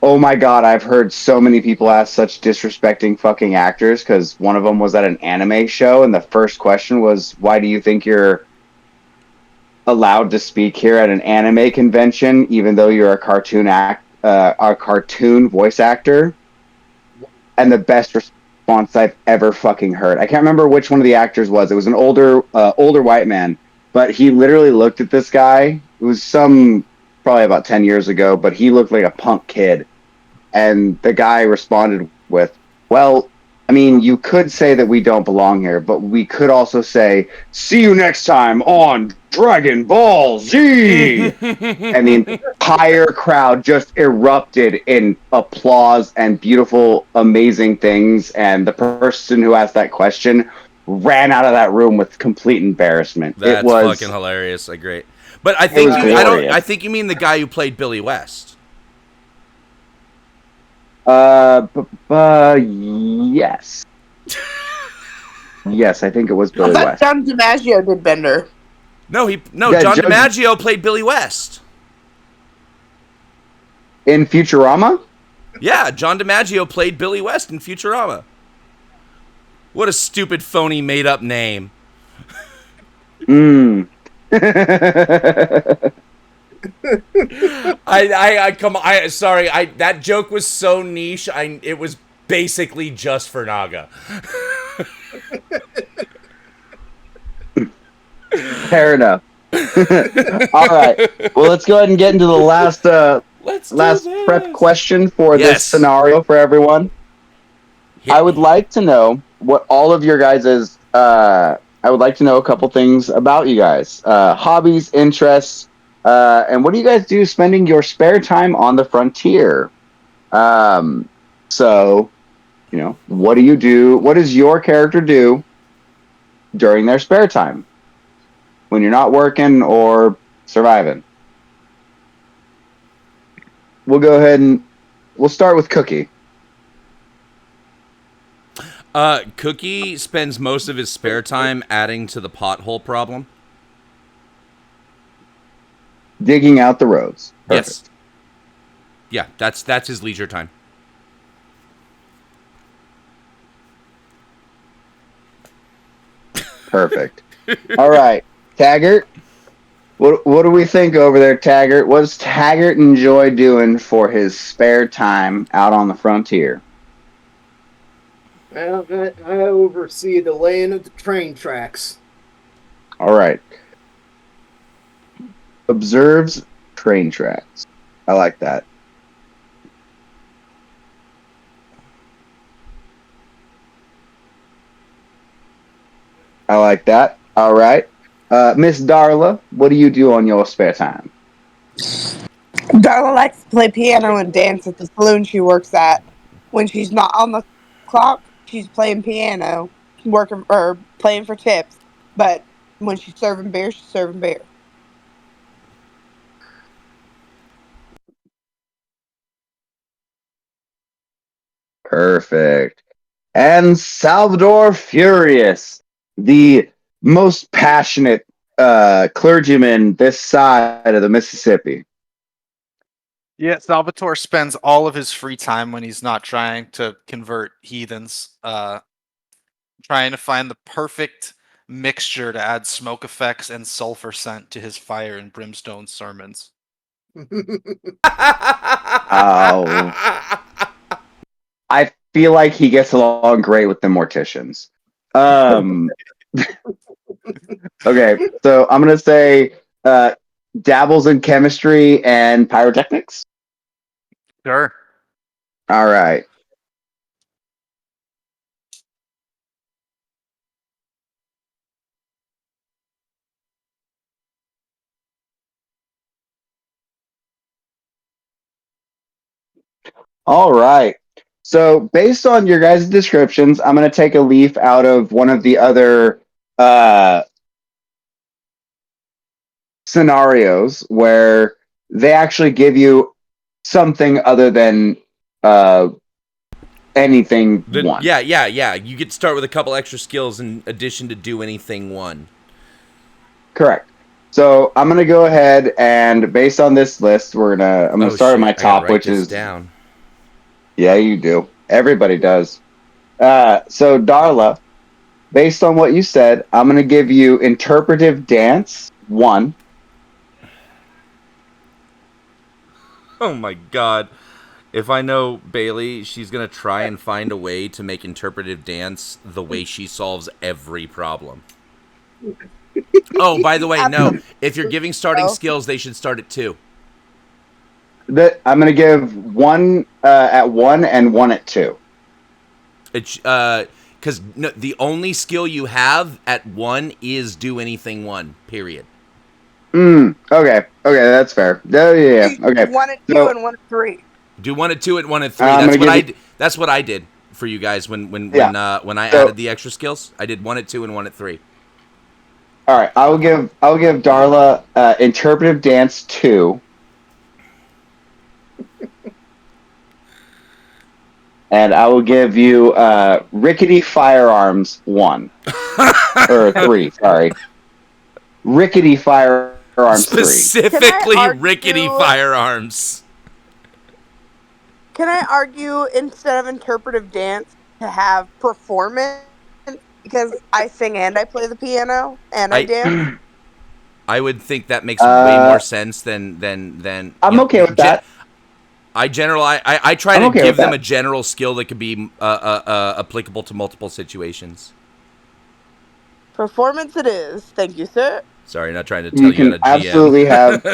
oh my god, I've heard so many people ask such disrespecting fucking actors, because one of them was at an anime show, and the first question was, why do you think you're allowed to speak here at an anime convention, even though you're a cartoon voice actor? And the best response I've ever fucking heard. I can't remember which one of the actors was. It was an older white man, but he literally looked at this guy. It was probably about 10 years ago, but he looked like a punk kid. And the guy responded with, well, I mean, you could say that we don't belong here, but we could also say, see you next time on Dragon Ball Z! And the entire crowd just erupted in applause and beautiful, amazing things. And the person who asked that question ran out of that room with complete embarrassment. That's it was fucking hilarious. Great. But I think you mean the guy who played Billy West. Yes. Yes, I think it was Billy I thought West. John DiMaggio did Bender. John John DiMaggio played Billy West. In Futurama? Yeah, John DiMaggio played Billy West in Futurama. What a stupid, phony, made-up name. That joke was so niche. It was basically just for Naga. Fair enough. All right. Well, let's go ahead and get into the last prep question for this scenario for everyone. I would like to know what all of your guys' I would like to know a couple things about you guys. Hobbies, interests, and what do you guys do spending your spare time on the frontier? So, what do you do? What does your character do during their spare time when you're not working or surviving? We'll go ahead and we'll start with Cookie. Cookie spends most of his spare time adding to the pothole problem. Digging out the roads. Perfect. Yes. Yeah, that's his leisure time. Perfect. All right, Taggart. What do we think over there, Taggart? What does Taggart enjoy doing for his spare time out on the frontier? I oversee the laying of the train tracks. All right. Observes train tracks. I like that. I like that. All right. Miss Darla, what do you do on your spare time? Darla likes to play piano and dance at the saloon she works at. When she's not on the clock, she's playing piano, working or playing for tips. But when she's serving beer, she's serving beer. Perfect. And Salvador Furious, the most passionate clergyman this side of the Mississippi. Yeah, Salvatore spends all of his free time when he's not trying to convert heathens, trying to find the perfect mixture to add smoke effects and sulfur scent to his fire and brimstone sermons. Oh, I feel like he gets along great with the morticians. Okay, so I'm gonna say dabbles in chemistry and pyrotechnics. Sure. All right. All right. So, based on your guys' descriptions, I'm going to take a leaf out of one of the other scenarios where they actually give you something other than anything one. Yeah. You get to start with a couple extra skills in addition to do anything one. Correct. So I'm gonna go ahead and based on this list, I'm gonna start at my top, which is down. Yeah, you do. Everybody does. So Darla, based on what you said, I'm gonna give you interpretive dance 1. Oh my god. If I know Bailey, she's going to try and find a way to make interpretive dance the way she solves every problem. Oh, by the way, no. If you're giving starting skills, they should start at 2. I'm going to give 1 at 1 and 1 at 2. It's because the only skill you have at 1 is do anything 1. Period. Okay, that's fair. Yeah. Okay. 1 at 2 and 1 at 3. Do 1 at 2 and 1 at 3. That's what I did for you guys when I added the extra skills. I did 1 at 2 and 1 at 3. All right, I'll give Darla interpretive dance 2. And I will give you rickety firearms 1. Or 3, sorry. Rickety firearms 3. Specifically rickety firearms. Can I argue instead of interpretive dance to have performance? Because I sing and I play the piano and I dance. I would think that makes way more sense than I'm okay with that. I try to give them a general skill that could be applicable to multiple situations. Performance it is. Thank you, sir. Sorry, not trying to tell you how to GM. Absolutely have.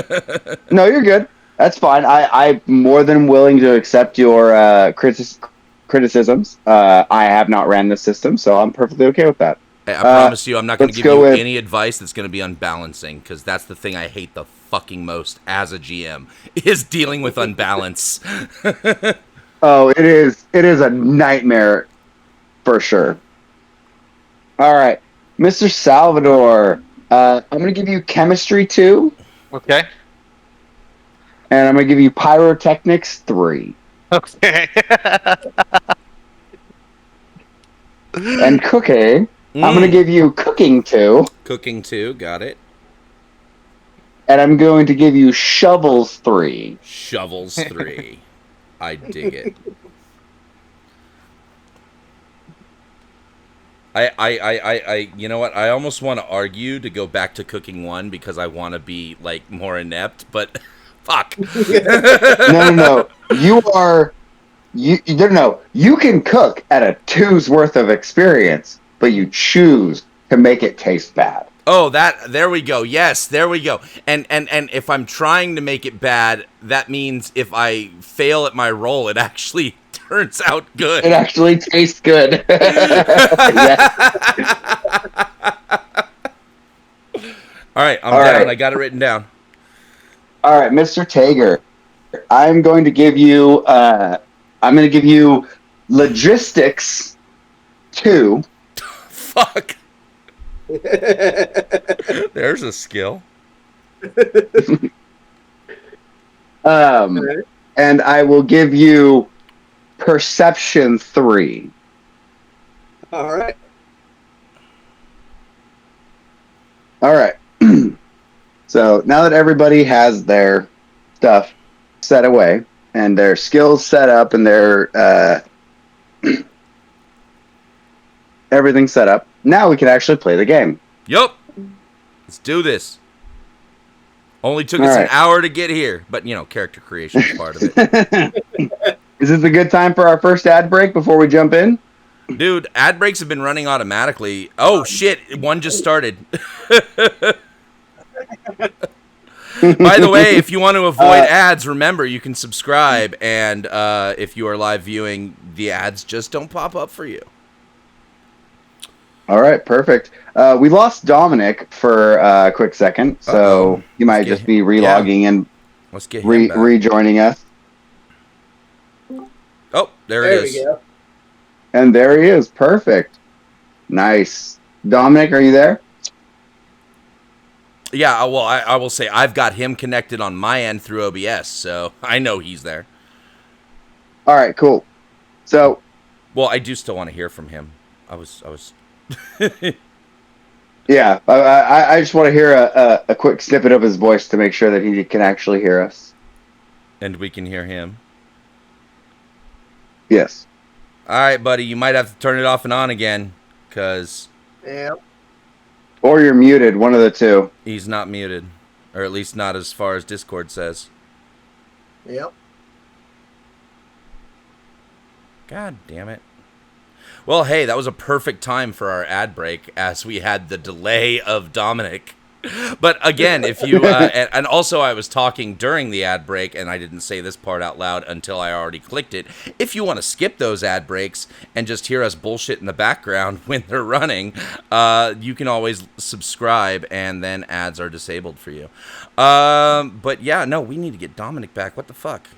No, you're good. That's fine. I'm more than willing to accept your criticisms. I have not ran this system, so I'm perfectly okay with that. I promise you, I'm not going to give you any advice that's going to be unbalancing, because that's the thing I hate the fucking most as a GM, is dealing with unbalance. Oh, it is a nightmare for sure. All right, Mr. Salvador, I'm going to give you chemistry 2. Okay. And I'm going to give you pyrotechnics 3. Okay. And cooking, I'm going to give you cooking 2. Cooking 2, got it. And I'm going to give you shovels 3. Shovels 3. I dig it. I you know what? I almost want to argue to go back to cooking 1 because I want to be like more inept, but fuck. No. You are You can cook at a 2's worth of experience, but you choose to make it taste bad. Oh, there we go. Yes, there we go. And if I'm trying to make it bad, that means if I fail at my roll, it actually turns out good. It actually tastes good. All right, I'm down. Right. I got it written down. All right, Mr. Tager, I'm going to give you logistics 2. Fuck. There's a skill. And I will give you perception 3. All right. All right. So now that everybody has their stuff set away and their skills set up and their everything set up, now we can actually play the game. Yup. Let's do this. Only took us an hour to get here, but character creation is part of it. Is this a good time for our first ad break before we jump in? Dude, ad breaks have been running automatically. Oh shit, one just started. By the way, if you want to avoid ads, remember you can subscribe, and if you are live viewing, the ads just don't pop up for you. All right, perfect. We lost Dominic for a quick second, so he might just be relogging and rejoining us. Oh, there it is. We go. And there he is. Perfect. Nice. Dominic, are you there? Yeah, well, I will say I've got him connected on my end through OBS, so I know he's there. All right, cool. So, well, I do still want to hear from him. I was. Yeah, I just want to hear a quick snippet of his voice to make sure that he can actually hear us. And we can hear him. Yes. All right, buddy, you might have to turn it off and on again, because... Yeah. Or you're muted, one of the two. He's not muted, or at least not as far as Discord says. Yep. God damn it. Well, hey, that was a perfect time for our ad break, as we had the delay of Dominic. But again, if you and also I was talking during the ad break, and I didn't say this part out loud until I already clicked it. If you want to skip those ad breaks and just hear us bullshit in the background when they're running, you can always subscribe, and then ads are disabled for you. But yeah, no, we need to get Dominic back. What the fuck?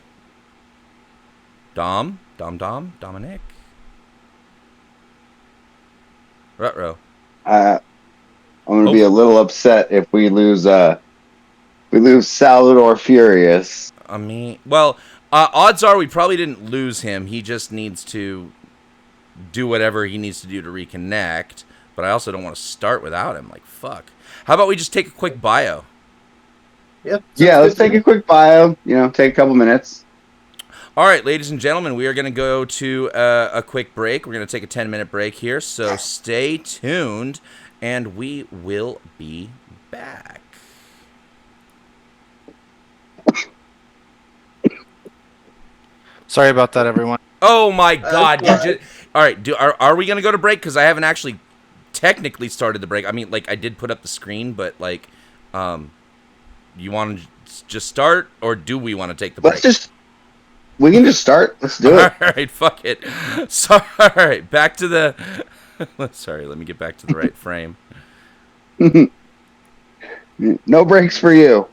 Dominic. Ruh-roh. I'm gonna be a little upset if we lose Salvador Furious. I mean, well, odds are we probably didn't lose him. He just needs to do whatever he needs to do to reconnect. But I also don't want to start without him. Like, fuck. How about we just take a quick bio? Yep. Yeah, let's take a quick bio. Take a couple minutes. All right, ladies and gentlemen, we are going to go to a quick break. We're going to take a 10-minute break here, so stay tuned, and we will be back. Sorry about that, everyone. Oh my God! All right, are we going to go to break? Because I haven't actually technically started the break. I mean, like, I did put up the screen, but like, you want to just start, or do we want to take the break? We can just start. Let's do it. All right, fuck it. So, all right, back to the... Sorry, let me get back to the right frame. No breaks for you.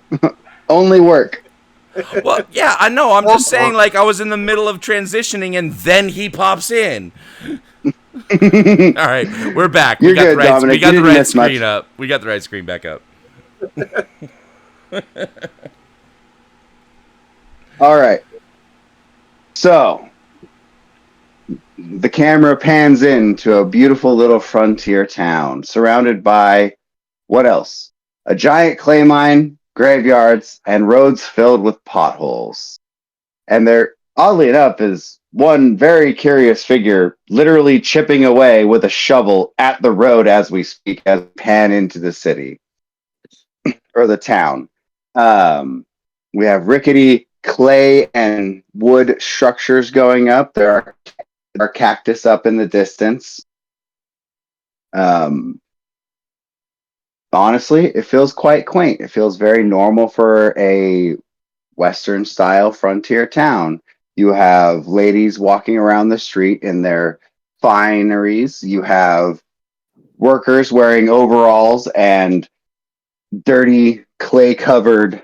Only work. Well, yeah, I know. I'm just saying, like, I was in the middle of transitioning, and then he pops in. All right, we're back. You're good, Dominic. We got the right screen up. We got the right screen back up. All right. So, the camera pans into a beautiful little frontier town, surrounded by, what else? A giant clay mine, graveyards, and roads filled with potholes. And there, oddly enough, is one very curious figure literally chipping away with a shovel at the road as we speak, as we pan into the city, or the town. We have rickety clay and wood structures going up. There are cactus up in the distance. Honestly, it feels quite quaint. It feels very normal for a Western style frontier town. You have ladies walking around the street in their fineries. You have workers wearing overalls and dirty clay covered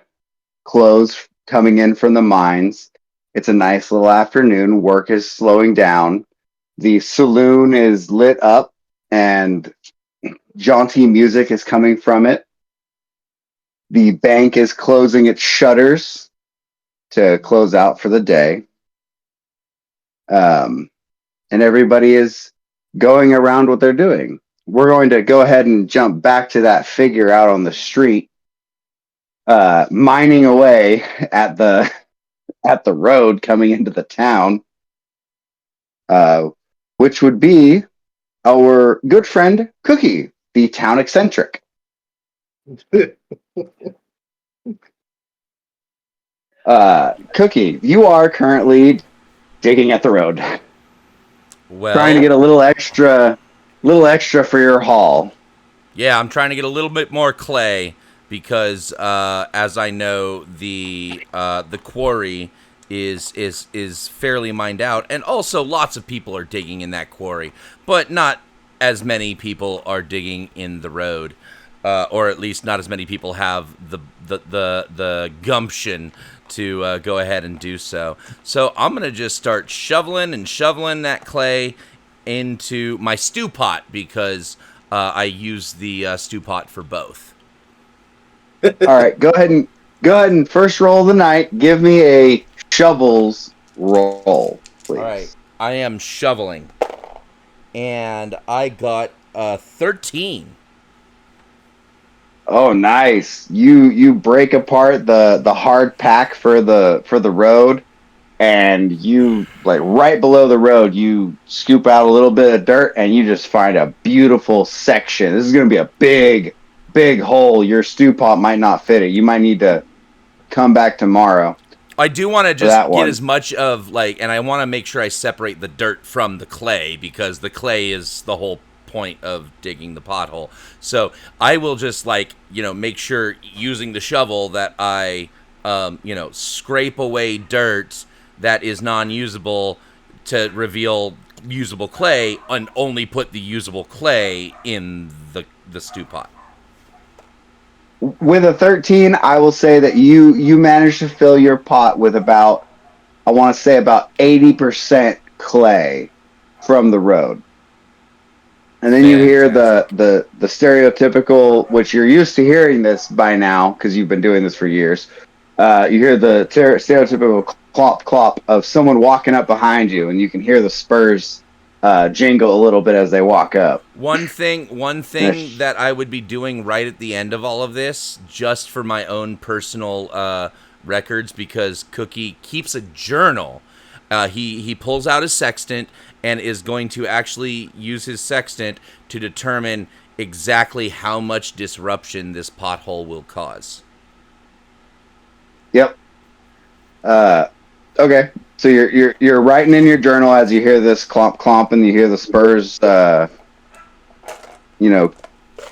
clothes coming in from the mines. It's a nice little afternoon. Work is slowing down. The saloon is lit up and jaunty music is coming from it. The bank is closing its shutters to close out for the day. And everybody is going around what they're doing. We're going to go ahead and jump back to that figure out on the street, mining away at the road coming into the town, which would be our good friend Cookie, the town eccentric. Cookie, you are currently digging at the road, trying to get a little extra for your haul. Yeah, I'm trying to get a little bit more clay because, as I know, the quarry is fairly mined out, and also lots of people are digging in that quarry, but not as many people are digging in the road, or at least not as many people have the gumption to go ahead and do so. So I'm gonna just start shoveling that clay into my stew pot because I use the stew pot for both. All right, go ahead and first roll of the night. Give me a shovels roll, please. All right, I am shoveling, and I got 13. Oh, nice! You break apart the hard pack for the road, and you, like, right below the road, you scoop out a little bit of dirt, and you just find a beautiful section. This is going to be a big hole. Your stew pot might not fit it. You might need to come back tomorrow. I do want to just get as much of, like, and I want to make sure I separate the dirt from the clay, because the clay is the whole point of digging the pothole. So I will just, like, make sure using the shovel that I, scrape away dirt that is non-usable to reveal usable clay, and only put the usable clay in the stew pot. With a 13, I will say that you managed to fill your pot with about 80% clay from the road. And then you hear the stereotypical, which you're used to hearing this by now because you've been doing this for years. You hear the stereotypical clop clop of someone walking up behind you, and you can hear the spurs jingle a little bit as they walk up. One thing that I would be doing right at the end of all of this, just for my own personal records, because Cookie keeps a journal. He pulls out his sextant and is going to actually use his sextant to determine exactly how much disruption this pothole will cause. Yep. Okay. So you're writing in your journal as you hear this clomp clomp, and you hear the spurs,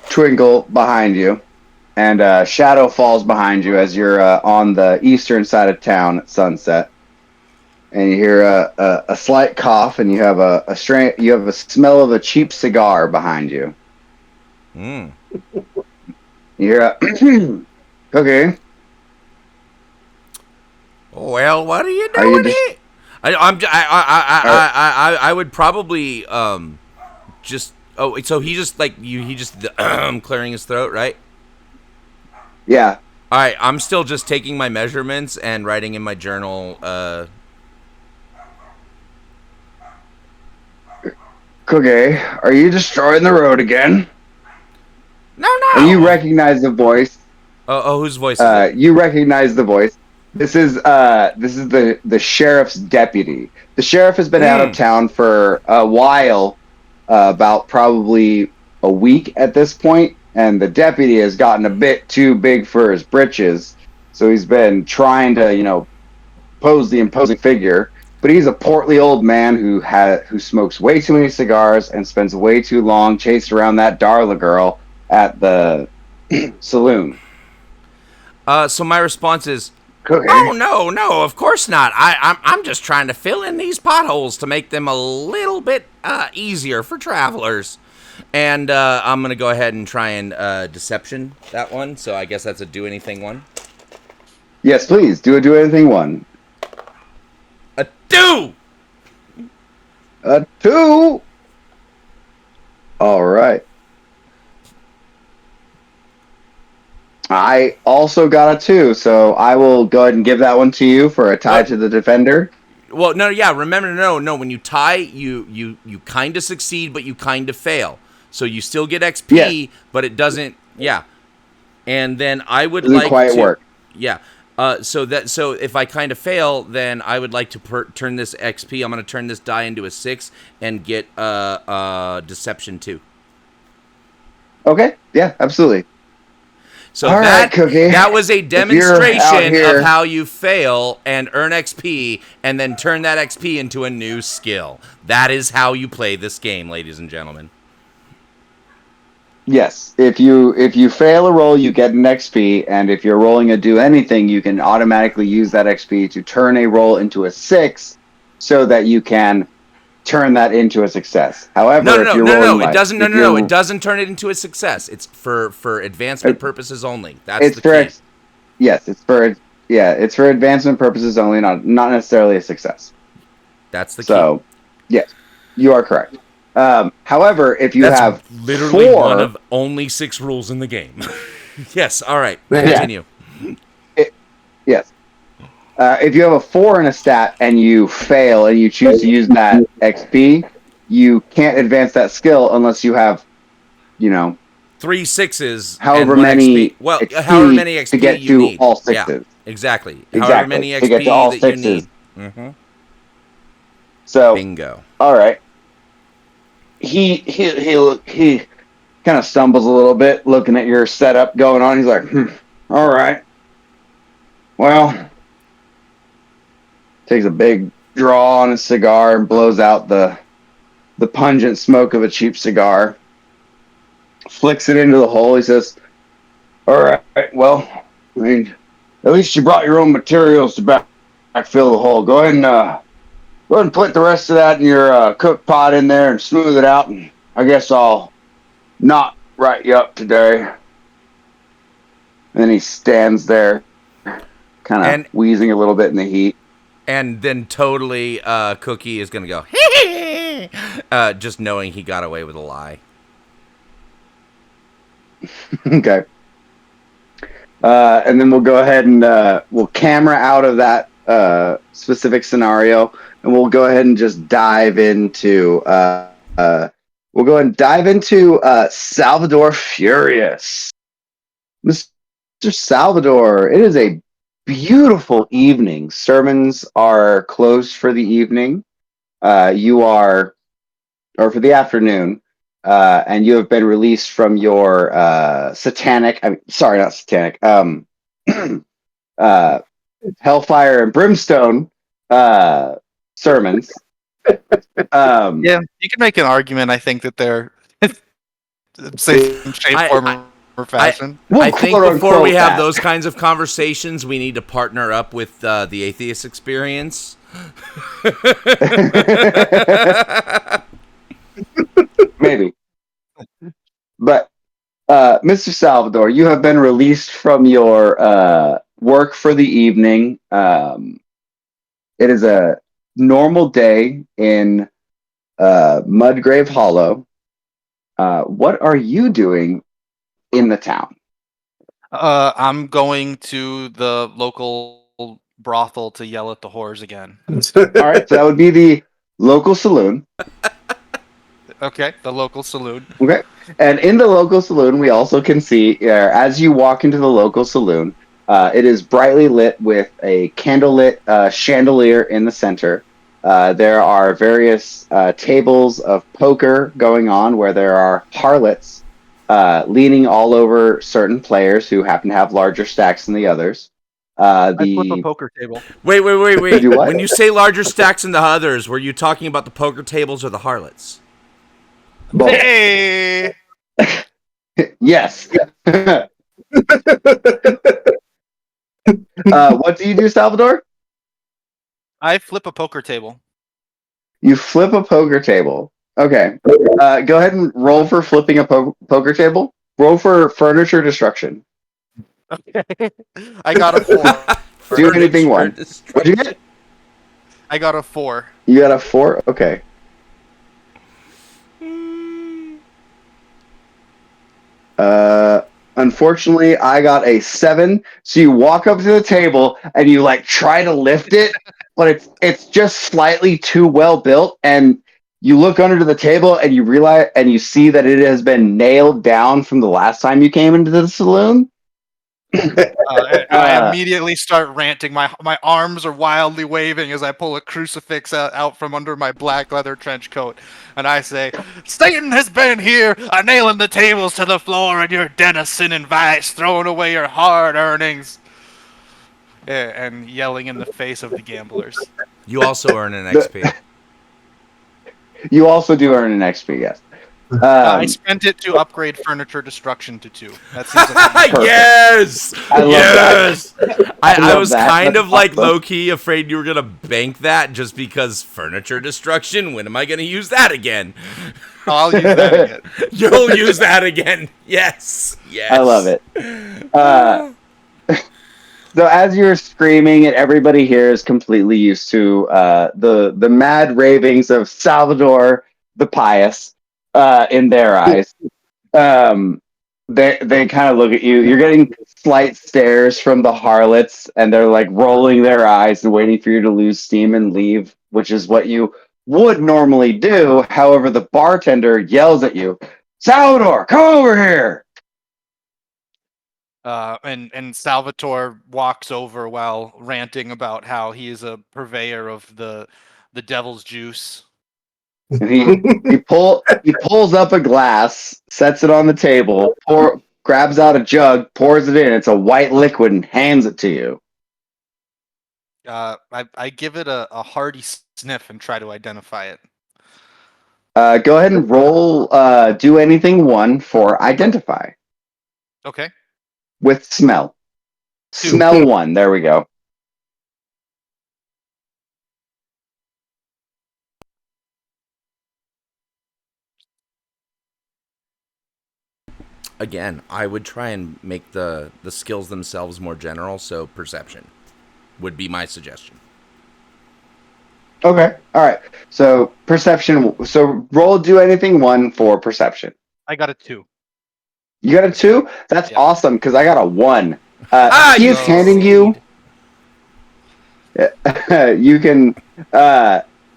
twinkle behind you, and shadow falls behind you as you're on the eastern side of town at sunset, and you hear a slight cough, and you have a smell of a cheap cigar behind you. Mm. You hear okay. Well, what are you doing here? I would probably just. Oh, so he just clearing his throat, right? Yeah. All right, I'm still just taking my measurements and writing in my journal. Okay, are you destroying the road again? No. And you recognize the voice. Oh, whose voice is it? You recognize the voice. This is the sheriff's deputy. The sheriff has been out of town for a while, about probably a week at this point, and the deputy has gotten a bit too big for his britches. So he's been trying to, pose the imposing figure, but he's a portly old man who smokes way too many cigars and spends way too long chased around that Darla girl at the saloon. So my response is, Cookie. oh no, of course not. I'm just trying to fill in these potholes to make them a little bit easier for travelers. And I'm gonna go ahead and try and deception that one. So I guess that's a do anything one. Yes, please do anything one. A 2. A 2. All right. I also got a 2, so I will go ahead and give that one to you for a tie to the defender. Well, no, yeah. Remember, no. When you tie, you kind of succeed, but you kind of fail. So you still get XP, but it doesn't. Yeah. And then I would doesn't like quite to work. Yeah. So if I kind of fail, then I would like to turn this XP. I'm going to turn this die into a 6 and get deception 2. Okay. Yeah, absolutely. So all right, Cookie. That was a demonstration of how you fail and earn XP and then turn that XP into a new skill. That is how you play this game, ladies and gentlemen. Yes. If you fail a roll, you get an XP, and if you're rolling a do anything, you can automatically use that XP to turn a roll into a 6 so that you can turn that into a success. However, if you're rolling it doesn't. It doesn't turn it into a success. It's for advancement purposes only. That's the key. It's for advancement purposes only, not necessarily a success. That's the key. So, yes, you are correct. However, if you have literally 4, one of only 6 rules in the game. Yes. All right. Continue. Yes. If you have a 4 in a stat and you fail and you choose to use that XP, you can't advance that skill unless you have, 3 6s. However and many. XP. Well, however many XP to get you to need. all 6s. Yeah, exactly. Exactly. However many XP to get to all that 6s. you need. Mm-hmm. So. Bingo. All right. He kind of stumbles a little bit looking at your setup going on. He's like, all right. Well, takes a big draw on his cigar and blows out the pungent smoke of a cheap cigar. Flicks it into the hole. He says, all right, well, I mean, at least you brought your own materials to backfill the hole. Go ahead and put the rest of that in your cook pot in there and smooth it out, and I guess I'll not write you up today. And then he stands there, kind of wheezing a little bit in the heat. And then totally Cookie is going to go, just knowing he got away with a lie. Okay. And then we'll go ahead and we'll camera out of that specific scenario, and we'll go ahead and just dive into Salvador Furious. Mr. Salvador, it is a beautiful evening. Sermons are closed for the evening. For the afternoon. And you have been released from your Hellfire and Brimstone sermons. Yeah, you can make an argument. I think that they're same shape, form, or fashion. I think before we have those kinds of conversations, we need to partner up with the Atheist Experience. Maybe. But, Mr. Salvador, you have been released from your work for the evening. It is a normal day in Mudgrave Hollow. What are you doing in the town? I'm going to the local brothel to yell at the whores again. All right, so that would be the local saloon. Okay, the local saloon. Okay, and in the local saloon, we also can see, as you walk into the local saloon, it is brightly lit with a candlelit chandelier in the center. There are various tables of poker going on where there are harlots leaning all over certain players who happen to have larger stacks than the others. I flip a poker table. Wait. Do what? When you say larger stacks than the others, were you talking about the poker tables or the harlots? Both. Hey! Yes. What do you do, Salvador? I flip a poker table. You flip a poker table. Okay. Go ahead and roll for flipping a poker table. Roll for furniture destruction. Okay. I got a 4. Do anything one. What'd you get? I got a 4. You got a 4? Okay. Unfortunately, I got a 7. So you walk up to the table and you like try to lift it, but it's just slightly too well built. And you look under the table and you realize and you see that it has been nailed down from the last time you came into the saloon. I immediately start ranting. My arms are wildly waving as I pull a crucifix out from under my black leather trench coat, and I say, "Satan has been here, nailing the tables to the floor in your den of sin and vice, throwing away your hard earnings," and yelling in the face of the gamblers. You also earn an XP. You also do earn an XP, yes. I spent it to upgrade furniture destruction to 2. That seems like Yes! I love that. I was that. kind That's of like awesome. low-key afraid you were going to bank that just because furniture destruction. When am I going to use that again? I'll use that again. You'll use that again. Yes. I love it. So as you're screaming, and everybody here is completely used to the mad ravings of Salvador the Pious in their eyes. They kind of look at you. You're getting slight stares from the harlots, and they're like rolling their eyes and waiting for you to lose steam and leave, which is what you would normally do. However, the bartender yells at you, "Salvador, come over here!" And Salvatore walks over while ranting about how he is a purveyor of the devil's juice. And he pulls up a glass, sets it on the table, grabs out a jug, pours it in. It's a white liquid, and hands it to you. I give it a hearty sniff and try to identify it. Go ahead and roll. Do anything 1 for identify Okay. with smell. 2. Smell 1. There we go. Again, I would try and make the skills themselves more general, so perception would be my suggestion. Okay. All right. So perception. So roll. Do anything 1 for perception. I got a 2. You got a 2. That's Yeah. awesome because I got a 1. He you is handing you. You can.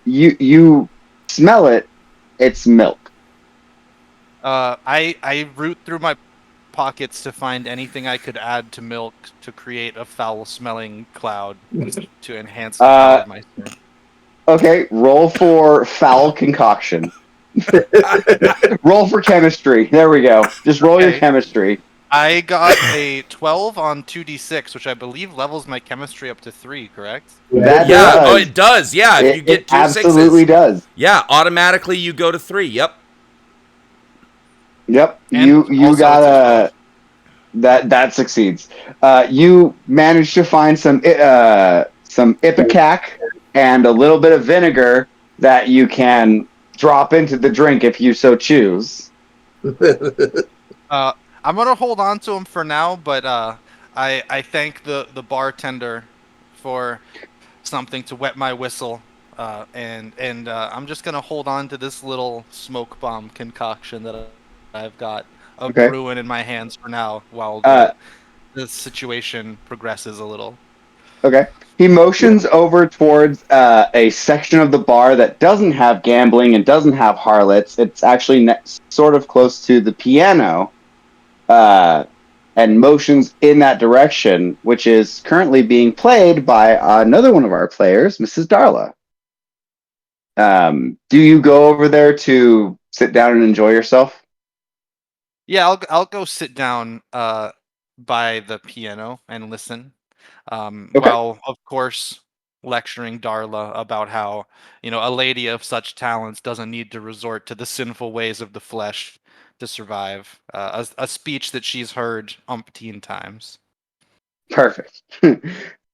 You smell it. It's milk. I root through my pockets to find anything I could add to milk to create a foul-smelling cloud to enhance the power of my skin. Okay, roll for foul concoction. Roll for chemistry. There we go. Just roll your Okay. chemistry. I got a 12 on 2d6, which I believe levels my chemistry up to 3, correct? That Yeah, does. it does. Yeah, if you get 2 absolutely 6s. does. Yeah, automatically you go to 3. Yep. Yep. And You also got it's a that succeeds. You managed to find some ipecac and a little bit of vinegar that you can drop into the drink if you so choose. I'm gonna hold on to him for now, but I thank the bartender for something to wet my whistle, and I'm just gonna hold on to this little smoke bomb concoction that I've got brewing in my hands for now while the situation progresses a little. Okay. He motions over towards a section of the bar that doesn't have gambling and doesn't have harlots. It's actually sort of close to the piano, and motions in that direction, which is currently being played by another one of our players, Mrs. Darla. Do you go over there to sit down and enjoy yourself? Yeah, I'll go sit down by the piano and listen. While, of course, lecturing Darla about how, a lady of such talents doesn't need to resort to the sinful ways of the flesh to survive. A speech that she's heard umpteen times. Perfect.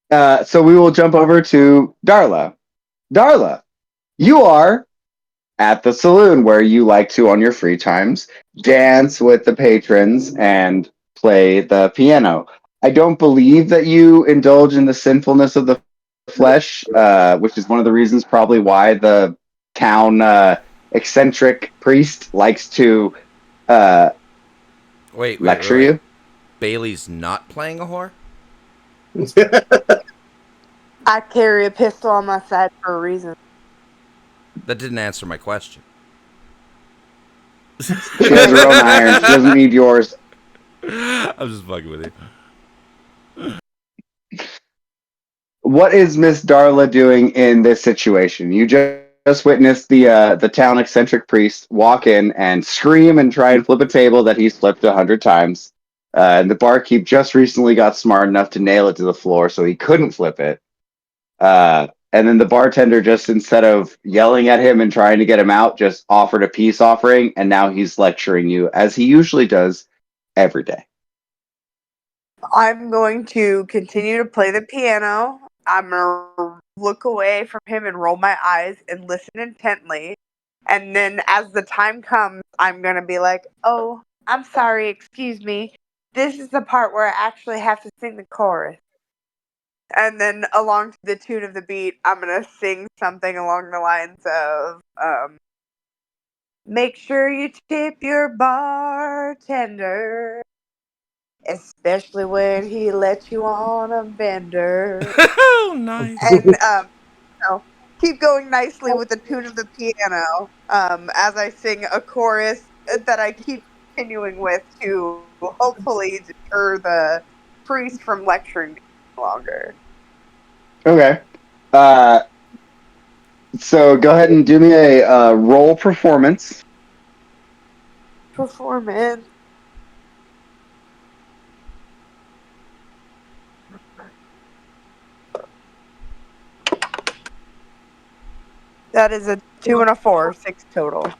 So we will jump over to Darla. Darla, you are at the saloon where you like to, on your free times, dance with the patrons and play the piano. I don't believe that you indulge in the sinfulness of the flesh, which is one of the reasons probably why the town eccentric priest likes to lecture Wait. you. Bailey's not playing a whore? I carry a pistol on my side for a reason. That didn't answer my question. She has her own iron. She doesn't need yours. I'm just fucking with you. What is Miss Darla doing in this situation? You just witnessed the town eccentric priest walk in and scream and try and flip a table that he's flipped 100 times. And the barkeep just recently got smart enough to nail it to the floor, so he couldn't flip it. And then the bartender just, instead of yelling at him and trying to get him out, just offered a peace offering, and now he's lecturing you as he usually does every day. I'm going to continue to play the piano. I'm going to look away from him and roll my eyes and listen intently. And then as the time comes, I'm going to be like, oh, I'm sorry, excuse me. This is the part where I actually have to sing the chorus. And then along to the tune of the beat, I'm going to sing something along the lines of, make sure you tip your bartender, especially when he lets you on a bender. Oh, nice. And keep going nicely with the tune of the piano as I sing a chorus that I keep continuing with to hopefully deter the priest from lecturing me longer. Okay. So go ahead and do me a roll performance. Performance. That is a 2 and a 4, 6 total.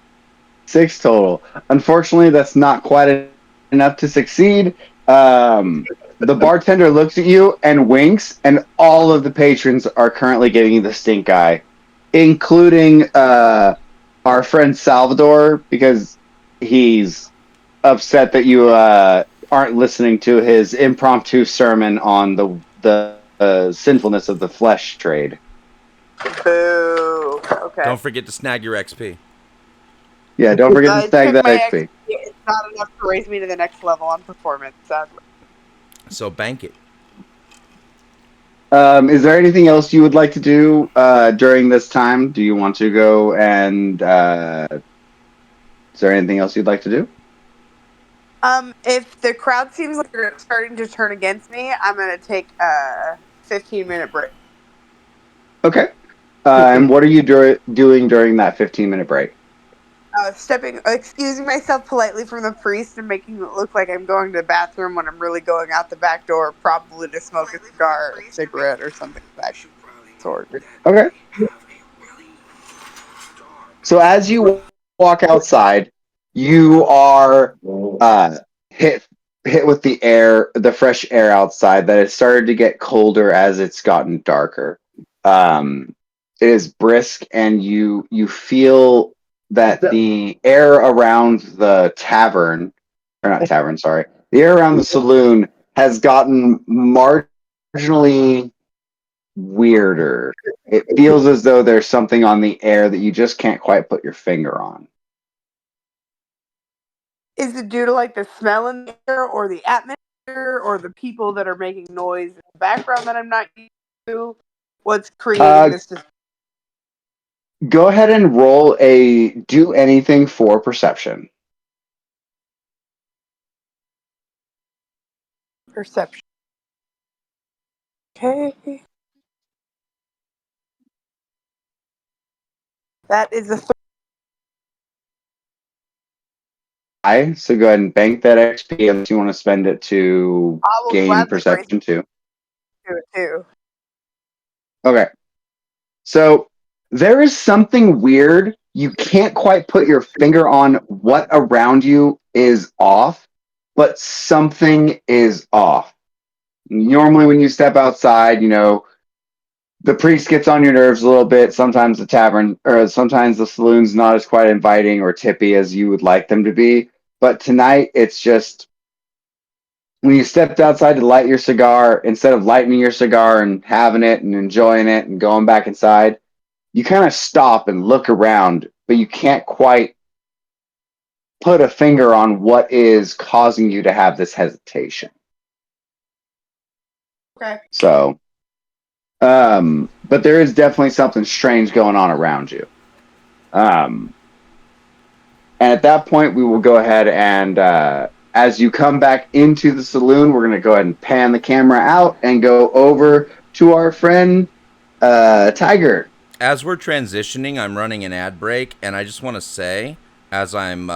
6 total. Unfortunately, that's not quite enough to succeed. The bartender looks at you and winks, and all of the patrons are currently getting the stink eye, including our friend Salvador, because he's upset that you aren't listening to his impromptu sermon on the sinfulness of the flesh trade. Boo. Okay. Don't forget to snag your XP. Yeah, don't forget to I snag took that my XP. It's not enough to raise me to the next level on performance, sadly. So bank it. Is there anything else you would like to do during this time? Do you want to go and is there anything else you'd like to do? If the crowd seems like they're starting to turn against me, I'm gonna take a 15-minute break. Okay. And what are you doing during that 15-minute break? Excusing myself politely from the priest and making it look like I'm going to the bathroom when I'm really going out the back door, probably to smoke a cigar, or a cigarette, or something of that sort. Okay. So as you walk outside, you are hit with the fresh air outside that has started to get colder as it's gotten darker. It is brisk, and you feel that the air around the tavern, or not tavern, sorry, the air around the saloon has gotten marginally weirder. It feels as though there's something on the air that you just can't quite put your finger on. Is it due to like the smell in the air, or the atmosphere, or the people that are making noise in the background that I'm not used to? What's creating this? Go ahead and roll a do anything for perception. Perception. Okay. That is a So go ahead and bank that XP unless you want to spend it to I will gain gladly raise. perception too. to it too. Okay. So there is something weird. You can't quite put your finger on what around you is off, but something is off. Normally, when you step outside, the priest gets on your nerves a little bit. Sometimes the tavern or sometimes the saloon's not as quite inviting or tippy as you would like them to be. But tonight, it's just when you stepped outside to light your cigar, instead of lighting your cigar and having it and enjoying it and going back inside, you kind of stop and look around, but you can't quite put a finger on what is causing you to have this hesitation. Okay. So, but there is definitely something strange going on around you. And at that point, we will go ahead and, as you come back into the saloon, we're going to go ahead and pan the camera out and go over to our friend, Tiger. As we're transitioning, I'm running an ad break, and I just want to say, as I'm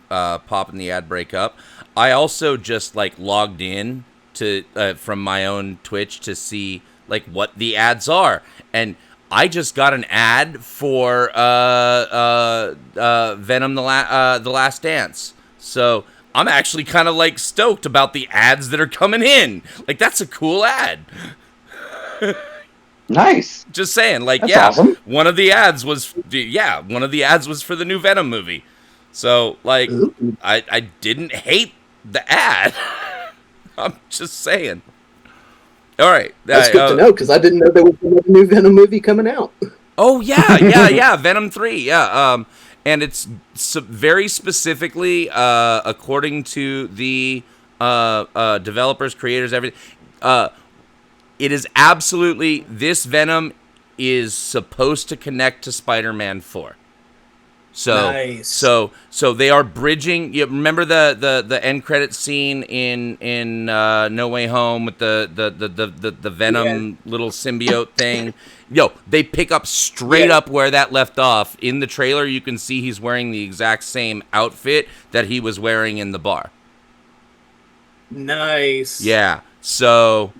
popping the ad break up, I also just logged in to from my own Twitch to see what the ads are, and I just got an ad for Venom the Last Dance. So I'm actually kind of stoked about the ads that are coming in. That's a cool ad. Nice. Just saying, That's awesome. one of the ads was for the new Venom movie. So I didn't hate the ad. I'm just saying. All right. That's good to know, because I didn't know there was a new Venom movie coming out. Oh, yeah. Venom 3, yeah. And it's very specifically, according to the developers, creators, everything, it is absolutely, this Venom is supposed to connect to Spider-Man 4. So, nice. so they are bridging. You remember the end credit scene in No Way Home with the Venom little symbiote thing. Yo, they pick up straight up where that left off in the trailer. You can see he's wearing the exact same outfit that he was wearing in the bar. Nice. Yeah. So.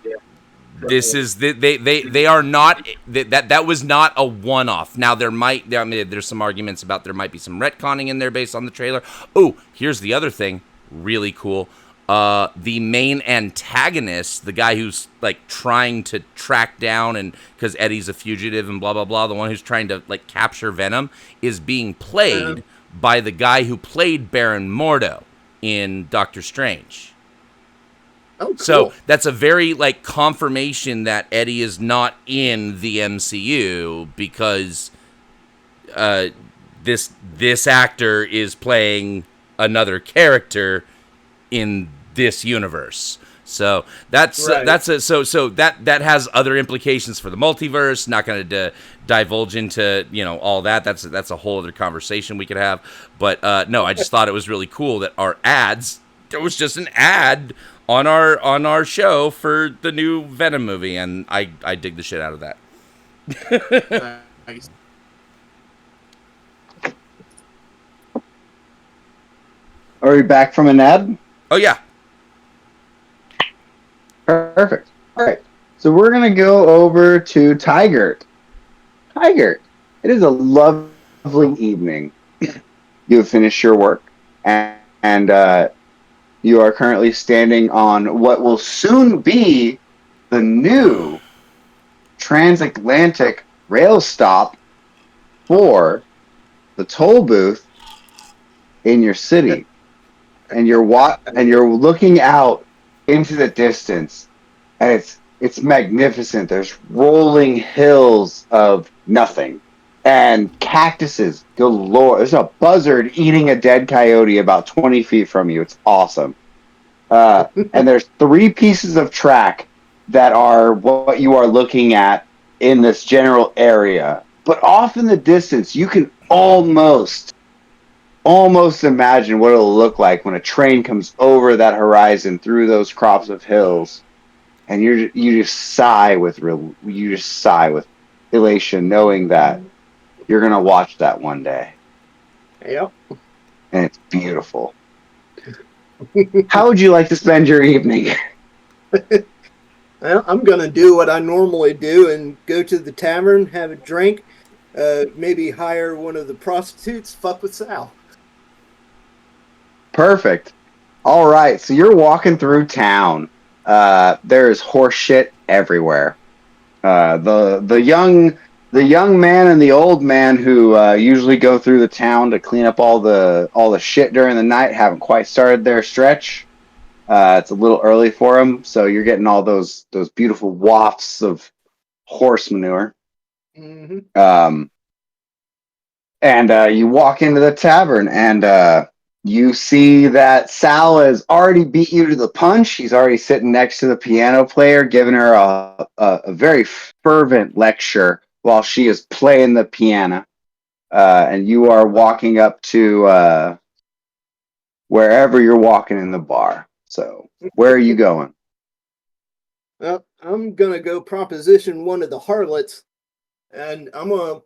This is they are not that was not a one-off. Now there's some arguments about there might be some retconning in there based on the trailer. Oh, here's the other thing, really cool. The main antagonist, the guy who's trying to track down, and because Eddie's a fugitive and blah blah blah, the one who's trying to capture Venom is being played by the guy who played Baron Mordo in Doctor Strange. Oh, cool. So that's a very confirmation that Eddie is not in the MCU because this actor is playing another character in this universe. So that has other implications for the multiverse. Not going to divulge into all that. That's a whole other conversation we could have. But no, I just thought it was really cool that our ads. There was just an ad on our show for the new Venom movie, and I dig the shit out of that. Nice. Are we back from an ad? Oh yeah. Perfect. All right. So we're going to go over to Tigert. Tigert, it is a lovely evening. You have finished your work, and you are currently standing on what will soon be the new transatlantic rail stop for the toll booth in your city. And you're looking out into the distance, and it's magnificent. There's rolling hills of nothing and cactuses galore. There's a buzzard eating a dead coyote about 20 feet from you. It's awesome. And there's 3 pieces of track that are what you are looking at in this general area. But off in the distance, you can almost imagine what it'll look like when a train comes over that horizon through those crops of hills, and you just sigh with elation, knowing that you're gonna watch that one day. Yep. And it's beautiful. How would you like to spend your evening? Well, I'm gonna do what I normally do and go to the tavern, have a drink, maybe hire one of the prostitutes, fuck with Sal. Perfect. All right, so you're walking through town. There's horse shit everywhere. The young man and the old man who usually go through the town to clean up all the shit during the night haven't quite started their stretch. It's a little early for them, so you're getting all those beautiful wafts of horse manure. Mm-hmm. Um, and you walk into the tavern, and you see that Sal has already beat you to the punch. He's already sitting next to the piano player, giving her a very fervent lecture while she is playing the piano. And you are walking up to wherever you're walking in the bar. So, where are you going? Well, I'm gonna go proposition one of the harlots, and I'm gonna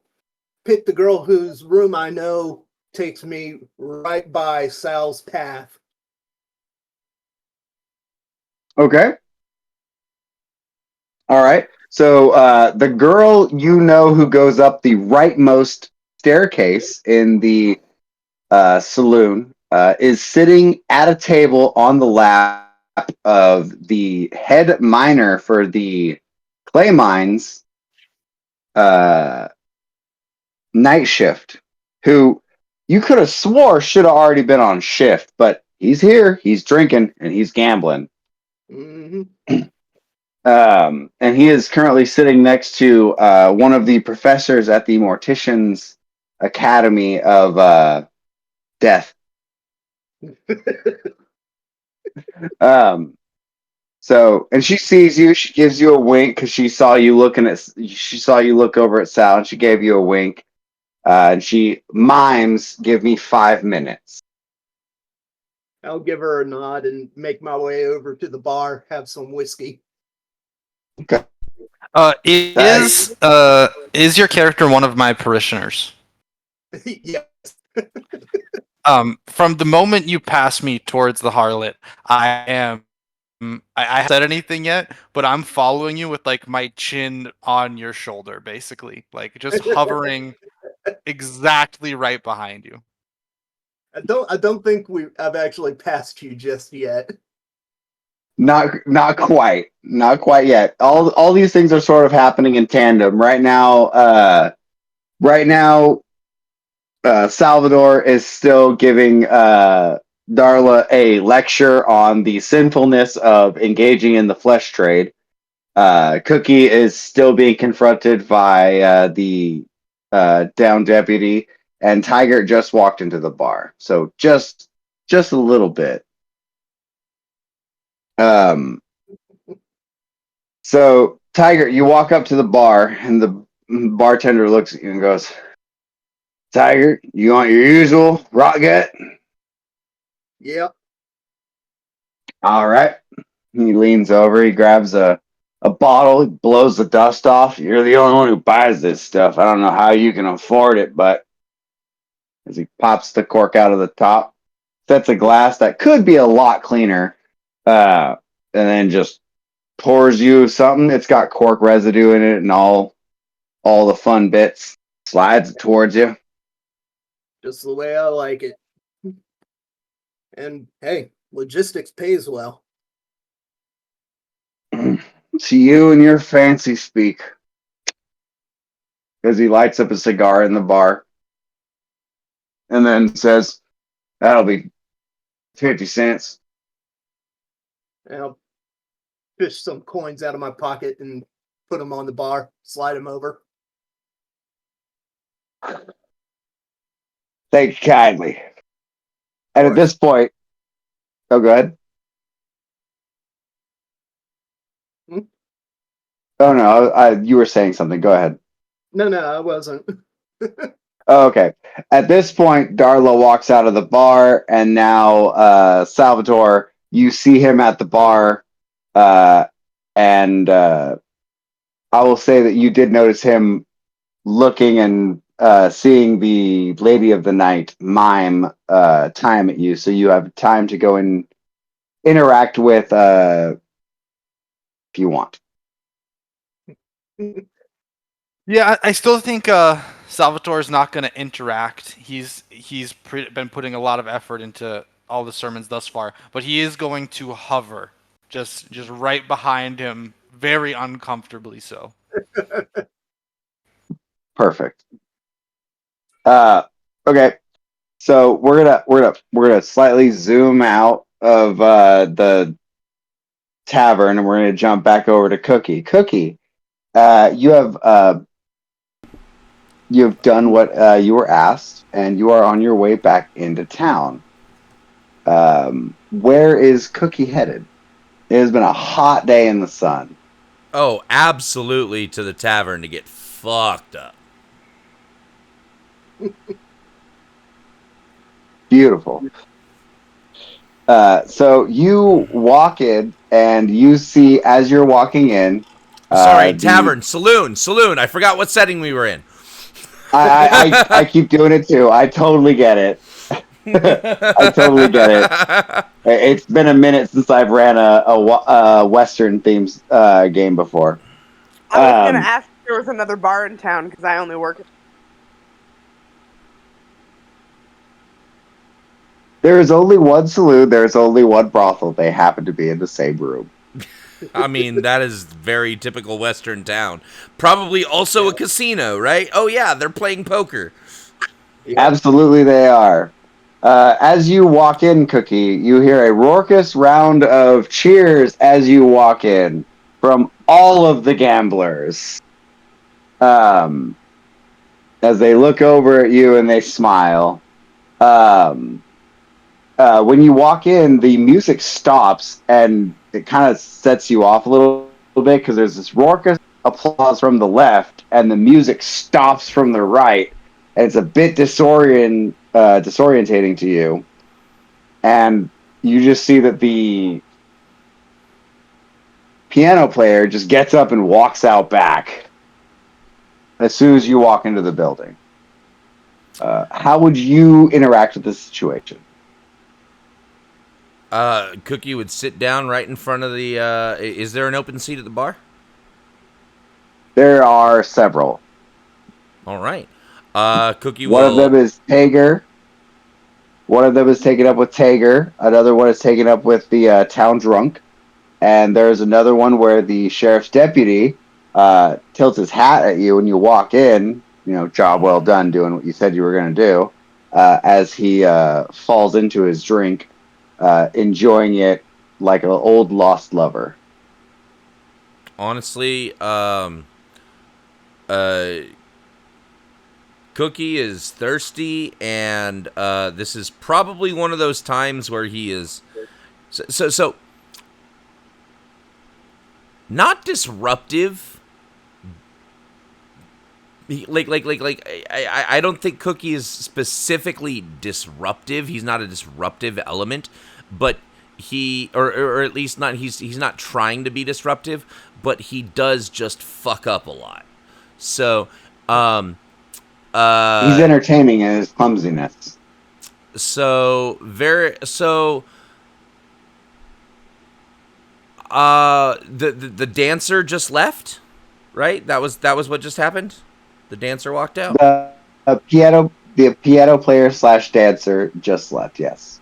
pick the girl whose room I know takes me right by Sal's path. Okay. All right. So the girl you know who goes up the rightmost staircase in the saloon is sitting at a table on the lap of the head miner for the clay mines uh, night shift, who you could have swore should have already been on shift, but he's here, he's drinking, and he's gambling. Mm-hmm. And he is currently sitting next to one of the professors at the Mortician's Academy of Death. Um, and she sees you. She gives you a wink because she saw you looking at. She saw you look over at Sal, and she gave you a wink. And she mimes, "Give me 5 minutes." I'll give her a nod and make my way over to the bar, have some whiskey. Okay. Is your character one of my parishioners? Yeah. From the moment you pass me towards the harlot, I am. I haven't said anything yet, but I'm following you with like my chin on your shoulder, basically, like just hovering exactly right behind you. I don't think I've actually passed you just yet. Not quite, not quite yet. All these things are sort of happening in tandem right now. Right now, Salvador is still giving Darla a lecture on the sinfulness of engaging in the flesh trade. Cookie is still being confronted by the down deputy, and Tiger just walked into the bar. So just a little bit. Um, so Tiger, you walk up to the bar, and the bartender looks at you and goes, "Tiger, you want your usual rock gut?" Yep. All right. He leans over, he grabs a bottle, he blows the dust off. You're the only one who buys this stuff. I don't know how you can afford it, but as he pops the cork out of the top, sets a glass that could be a lot cleaner, and then just pours you something. It's got cork residue in it and all the fun bits. Slides it towards you. Just the way I like it. And hey, logistics pays well. To you and your fancy speak. As he lights up a cigar in the bar and then says, "That'll be 50 cents. And I'll fish some coins out of my pocket and put them on the bar, slide them over. Thank you kindly." And at this point, oh, go ahead. Hmm? Oh, no, you were saying something. Go ahead. No, I wasn't. Oh, okay. At this point, Darla walks out of the bar, and now Salvatore, you see him at the bar, uh, and I will say that you did notice him looking and seeing the Lady of the Night mime time at you, so you have time to go and interact with if you want. Yeah, I still think Salvatore's not going to interact. He's been putting a lot of effort into all the sermons thus far, but he is going to hover, just right behind him, very uncomfortably so. Perfect. Okay. So we're gonna slightly zoom out of the tavern, and we're gonna jump back over to Cookie. Cookie, you have done what you were asked, and you are on your way back into town. Where is Cookie headed? It has been a hot day in the sun. Oh, absolutely to the tavern to get fucked up. Beautiful. So you walk in, and you see as you're walking in. Sorry, tavern, saloon. I forgot what setting we were in. I keep doing it too. I totally get it. I totally get it. It's been a minute since I've ran a Western themes game before. I was gonna ask if there was another bar in town because I only work. There is only one saloon. There's only one brothel. They happen to be in the same room. I mean, that is very typical Western town. Probably also a casino, right? Oh yeah, they're playing poker. Yeah. Absolutely, they are. As you walk in, Cookie, you hear a raucous round of cheers as you walk in from all of the gamblers. As they look over at you and they smile. When you walk in, the music stops and it kind of sets you off a little bit because there's this raucous applause from the left and the music stops from the right. And it's a bit disorientating to you. And you just see that the piano player just gets up and walks out back as soon as you walk into the building. How would you interact with this situation? Cookie would sit down right in front of the. Is there an open seat at the bar? There are several. All right. Cookie One will. of them is Tager. One of them is taken up with Tager. Another one is taken up with the town drunk. And there's another one where the sheriff's deputy tilts his hat at you when you walk in. You know, job well done doing what you said you were going to do. As he falls into his drink, enjoying it like an old lost lover. Honestly, Cookie is thirsty, and this is probably one of those times where he is so not disruptive. I don't think Cookie is specifically disruptive. He's not a disruptive element, but he or at least not he's not trying to be disruptive, but he does just fuck up a lot. So he's entertaining in his clumsiness. The dancer just left, right? That was what just happened. The dancer walked out. The piano player / dancer just left. Yes.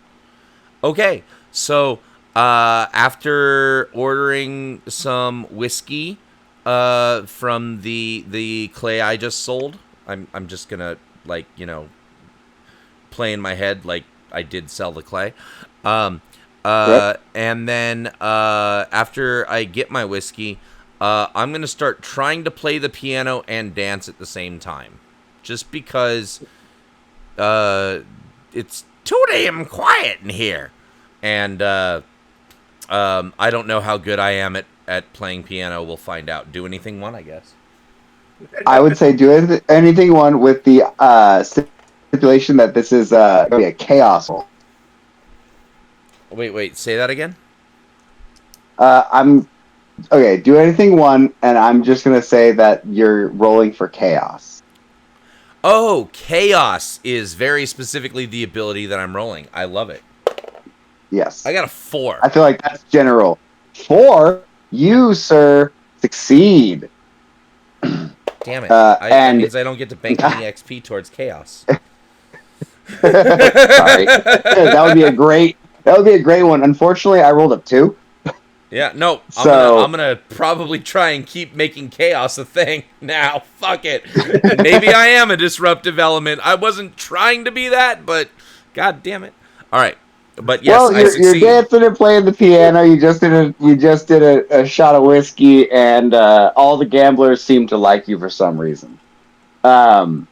Okay, so after ordering some whiskey from the clay I just sold, I'm just gonna play in my head like I did sell the clay. And then after I get my whiskey, I'm going to start trying to play the piano and dance at the same time. Just because it's too damn quiet in here. And I don't know how good I am at playing piano. We'll find out. Do anything one, I guess. I would say do anything one with the stipulation that this is going to be a chaos roll. Wait. Say that again? Okay, do anything one, and I'm just going to say that you're rolling for chaos. Oh, chaos is very specifically the ability that I'm rolling. I love it. Yes. I got a 4. I feel like that's general. 4? You, sir, succeed. Damn it! That And means I don't get to bank any XP towards chaos. sorry, that would be a great one. Unfortunately, I rolled a 2. Yeah, no, I'm So gonna probably try and keep making chaos a thing now. Fuck it. And maybe I am a disruptive element. I wasn't trying to be that, but god damn it. All right. But yes, well, I you're succeed. dancing and playing the piano. You just did a shot of whiskey, and all the gamblers seem to like you for some reason. Um,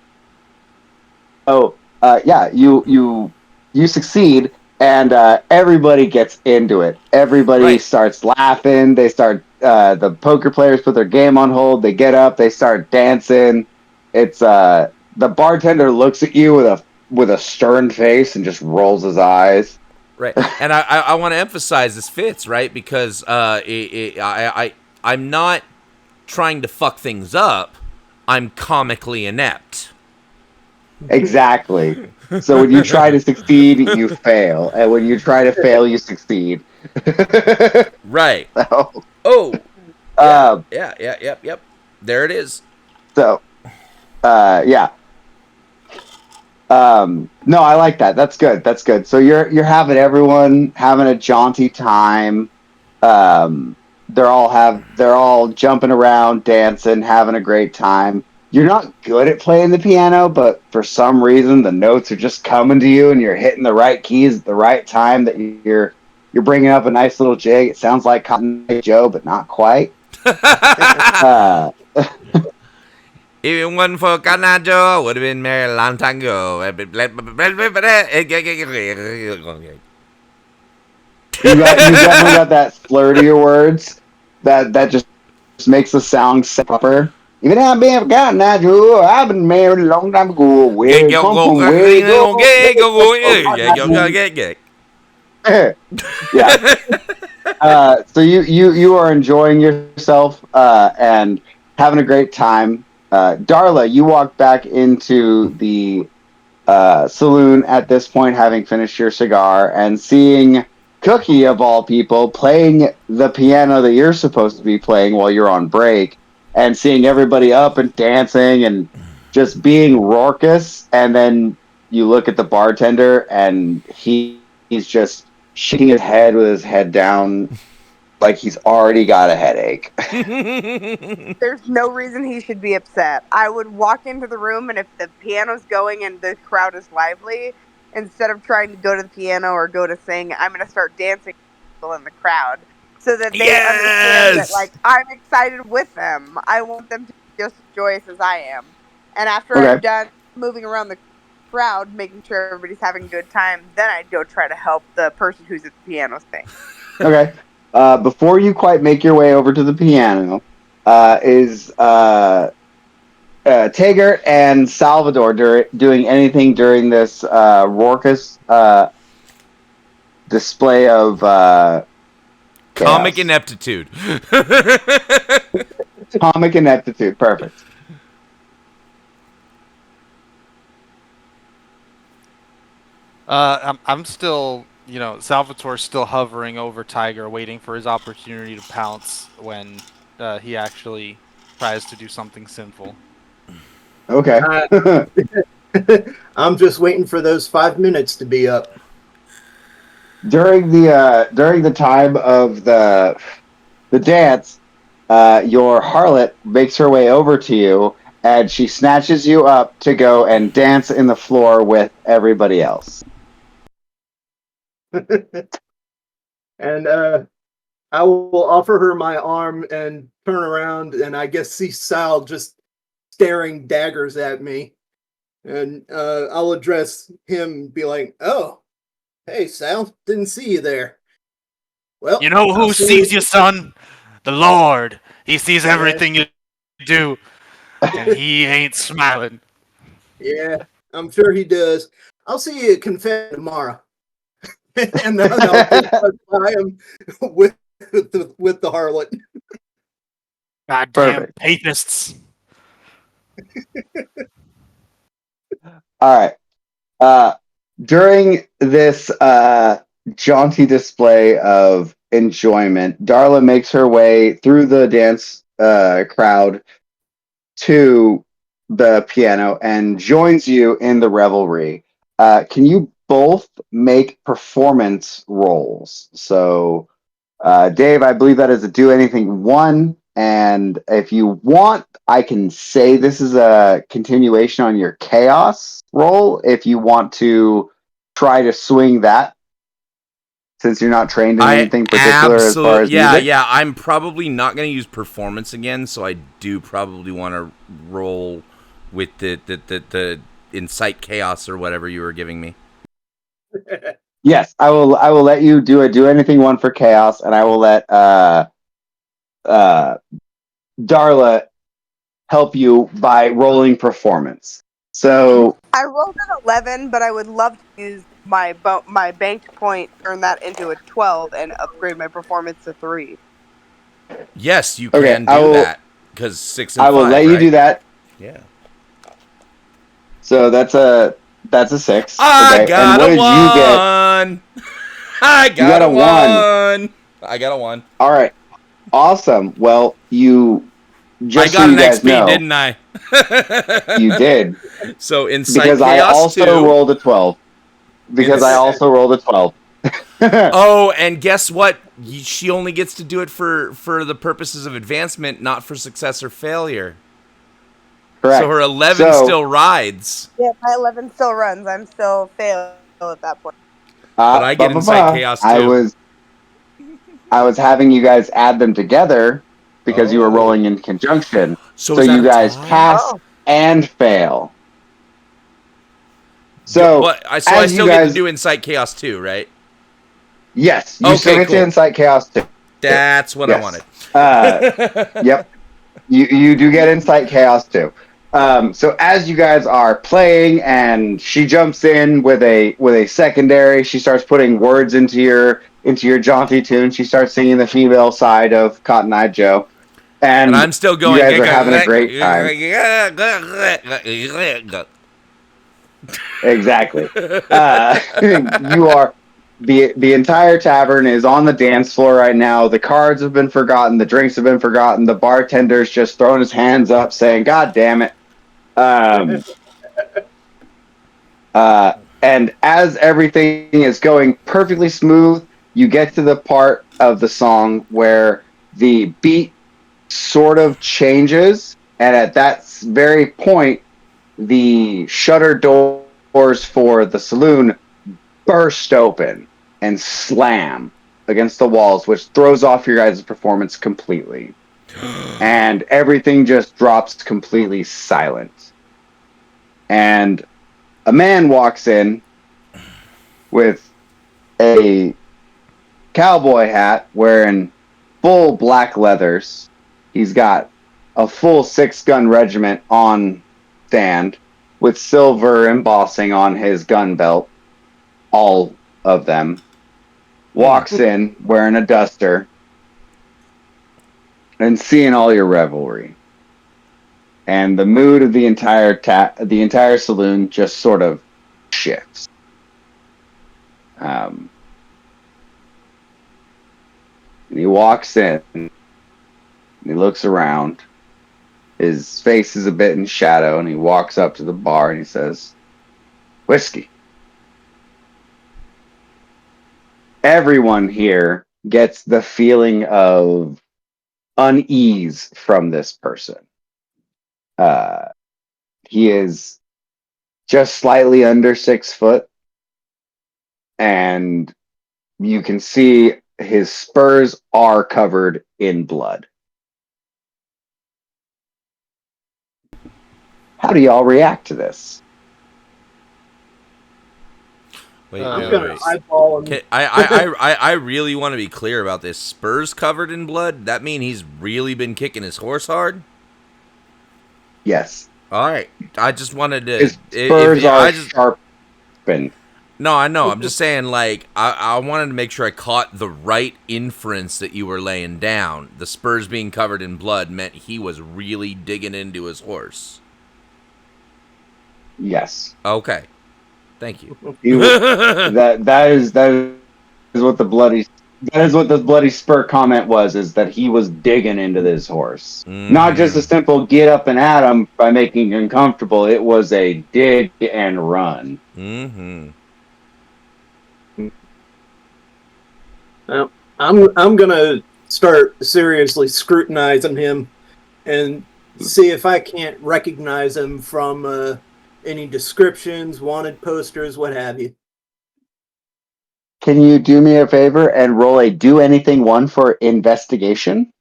yeah, you succeed, and everybody gets into it. Everybody Right. starts laughing. They start. The poker players put their game on hold. They get up. They start dancing. It's the bartender looks at you with a stern face and just rolls his eyes. Right. And I want to emphasize this fits, right? Because I'm not trying to fuck things up. I'm comically inept. Exactly. So when you try to succeed, you fail, and when you try to fail, you succeed. Right. so, Oh. Yeah. uh, Yep. There it is. so yeah. No, I like that. That's good. That's good. So you're having everyone having a jaunty time. They're all jumping around, dancing, having a great time. You're not good at playing the piano, but for some reason the notes are just coming to you, and you're hitting the right keys at the right time. That you're bringing up a nice little jig. It sounds like Cotton Eye Joe, but not quite. Uh, If it wasn't for Canajo, I would have been married a long time ago. you definitely got that slur to your words. That just makes the sound proper. Even I've been forgotten that I've been married a long time ago. Where it come from? Where it go? Yeah. So you are enjoying yourself and having a great time. Darla, you walk back into the saloon at this point, having finished your cigar and seeing Cookie, of all people, playing the piano that you're supposed to be playing while you're on break, and seeing everybody up and dancing and just being raucous. And then you look at the bartender, and he's just shaking his head with his head down, like he's already got a headache. There's no reason he should be upset. I would walk into the room, and if the piano's going and the crowd is lively, instead of trying to go to the piano or go to sing, I'm going to start dancing with people in the crowd so that they understand that, Yes! like, I'm excited with them. I want them to be just as joyous as I am. And after I'm Okay. done moving around the crowd, making sure everybody's having a good time, then I'd go try to help the person who's at the piano sing. Okay. Before you quite make your way over to the piano, is Taggart and Salvador doing anything during this raucous display of Comic chaos? ineptitude. Comic ineptitude. Perfect. I'm still, Salvatore's still hovering over Tiger, waiting for his opportunity to pounce when he actually tries to do something sinful. Okay. I'm just waiting for those 5 minutes to be up. During the time of the dance, your harlot makes her way over to you, and she snatches you up to go and dance in the floor with everybody else. And I will offer her my arm and turn around, and I guess see Sal just staring daggers at me. And I'll address him and be like, "Oh, hey, Sal, didn't see you there." Well, You know I'll who see sees you, son? The Lord. He sees Yeah, everything you do, and he ain't smiling. yeah, I'm sure he does. I'll see you at Confess tomorrow. And then I'll just buy him with the harlot. Goddamn Perfect. papists. All right. During this jaunty display of enjoyment, Darla makes her way through the dance crowd to the piano and joins you in the revelry. Can you both make performance rolls? So, Dave, I believe that is a do anything one. And if you want, I can say this is a continuation on your chaos roll if you want to try to swing that since you're not trained in anything particular as far as music. Yeah. I'm probably not going to use performance again, so I do probably want to roll with the incite chaos or whatever you were giving me. Yes, I will. I will let you do anything one for chaos, and I will let Darla help you by rolling performance. So I rolled an 11, but I would love to use my banked point, turn that into a 12, and upgrade my performance to 3. Yes, you okay, can do that because 6 and I 5. will let you do that. Yeah. So that's a 6. I Okay, and got what a did you get? 1. I You got got a a 1. 1. I got a 1. All right, awesome. Well, you I just so got you an guys XP, know, didn't I? you did So incite because I chaos also 2. rolled a 12. Because I also rolled a 12. Oh, and guess what? She only gets to do it for the purposes of advancement, not for success or failure. Correct. So her 11 still rides. Yeah, my 11 still runs. I'm still fail at that point. But I get incite chaos too. I was having you guys add them together because you were rolling in conjunction. So So is that you a guys tie? pass and fail. So But I as you still get to guys, do incite chaos too, right? yes, you still Okay, get to cool. incite chaos too. That's what I wanted. Yep. You do get incite chaos too. So as you guys are playing, and she jumps in with a secondary, she starts putting words into your jaunty tune. She starts singing the female side of Cotton Eye Joe, And and I'm still you going. guys are having a great time. Exactly. You are the entire tavern is on the dance floor right now. The cards have been forgotten. The drinks have been forgotten. The bartender's just throwing his hands up, saying, "God damn it!" Um, and as everything is going perfectly smooth, you get to the part of the song where the beat sort of changes, and at that very point, the shutter doors for the saloon burst open and slam against the walls, which throws off your guys' performance completely. And everything just drops completely silent. And a man walks in with a cowboy hat wearing full black leathers. He's got a full 6-gun regiment on stand with silver embossing on his gun belt, all of them. Walks in wearing a duster and seeing all your revelry. And the mood of the entire saloon just sort of shifts. And he walks in and he looks around. His face is a bit in shadow, and he walks up to the bar and he says, "Whiskey." Everyone here gets the feeling of unease from this person. He is just slightly under 6 foot, and you can see his spurs are covered in blood. How do y'all react to this? Wait. I'm gonna eyeball him. Okay, I really want to be clear about this. Spurs covered in blood? That mean he's really been kicking his horse hard? Yes. All right. I just wanted to. His spurs are sharpened. No, I know. I'm just saying, like, I wanted to make sure I caught the right inference that you were laying down. The spurs being covered in blood meant he was really digging into his horse. Yes. Okay. Thank you. That is what the bloody That is what the bloody spur comment was, is that he was digging into this horse. Not just a Mm-hmm. simple get up and at him by making him uncomfortable. It was a dig and run. Mm-hmm. Well, I'm gonna start seriously scrutinizing him and see if I can't recognize him from any descriptions, wanted posters, what have you. Can you do me a favor and roll a do anything one for investigation?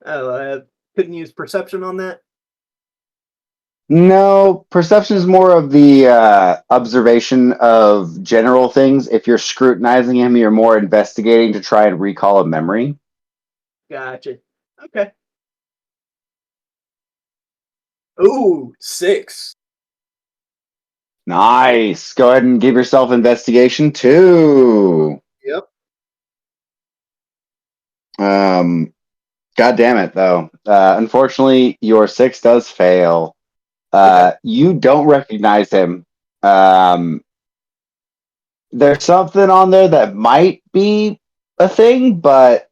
Oh, I couldn't use perception on that. No, perception is more of the observation of general things. If you're scrutinizing him, you're more investigating to try and recall a memory. Gotcha. Okay. Ooh, 6. Nice. Go ahead and give yourself investigation too. Yep. God damn it, though. Unfortunately, your 6 does fail. Okay. You don't recognize him. Um, there's something on there that might be a thing, but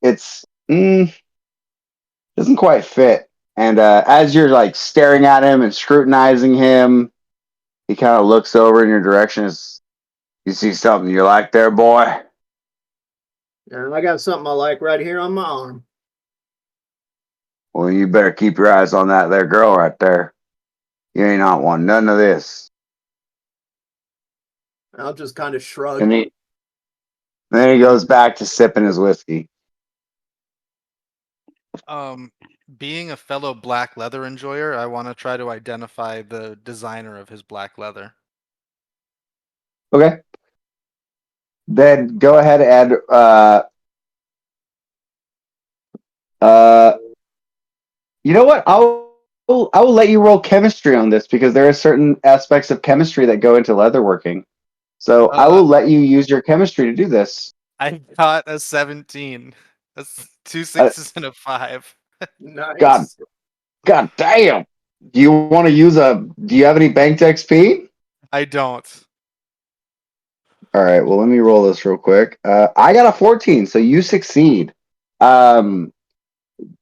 it's doesn't quite fit. And as you're like staring at him and scrutinizing him, he kind of looks over in your direction. You see something you like there, boy? I got something I like right here on my arm. Well, you better keep your eyes on that there girl right there. You ain't not want none of this. I'll just kind of shrug. And then he goes back to sipping his whiskey. Being a fellow black leather enjoyer, I want to try to identify the designer of his black leather. Okay. Then go ahead and you know what? I will let you roll chemistry on this because there are certain aspects of chemistry that go into leatherworking. So I Uh, will let you use your chemistry to do this. I got a 17. That's two Uh, sixes and a 5. God, Nice. God damn! Do you want to use a? Do you have any banked XP? I don't. All right. Well, let me roll this real quick. I got a 14, so you succeed. Um,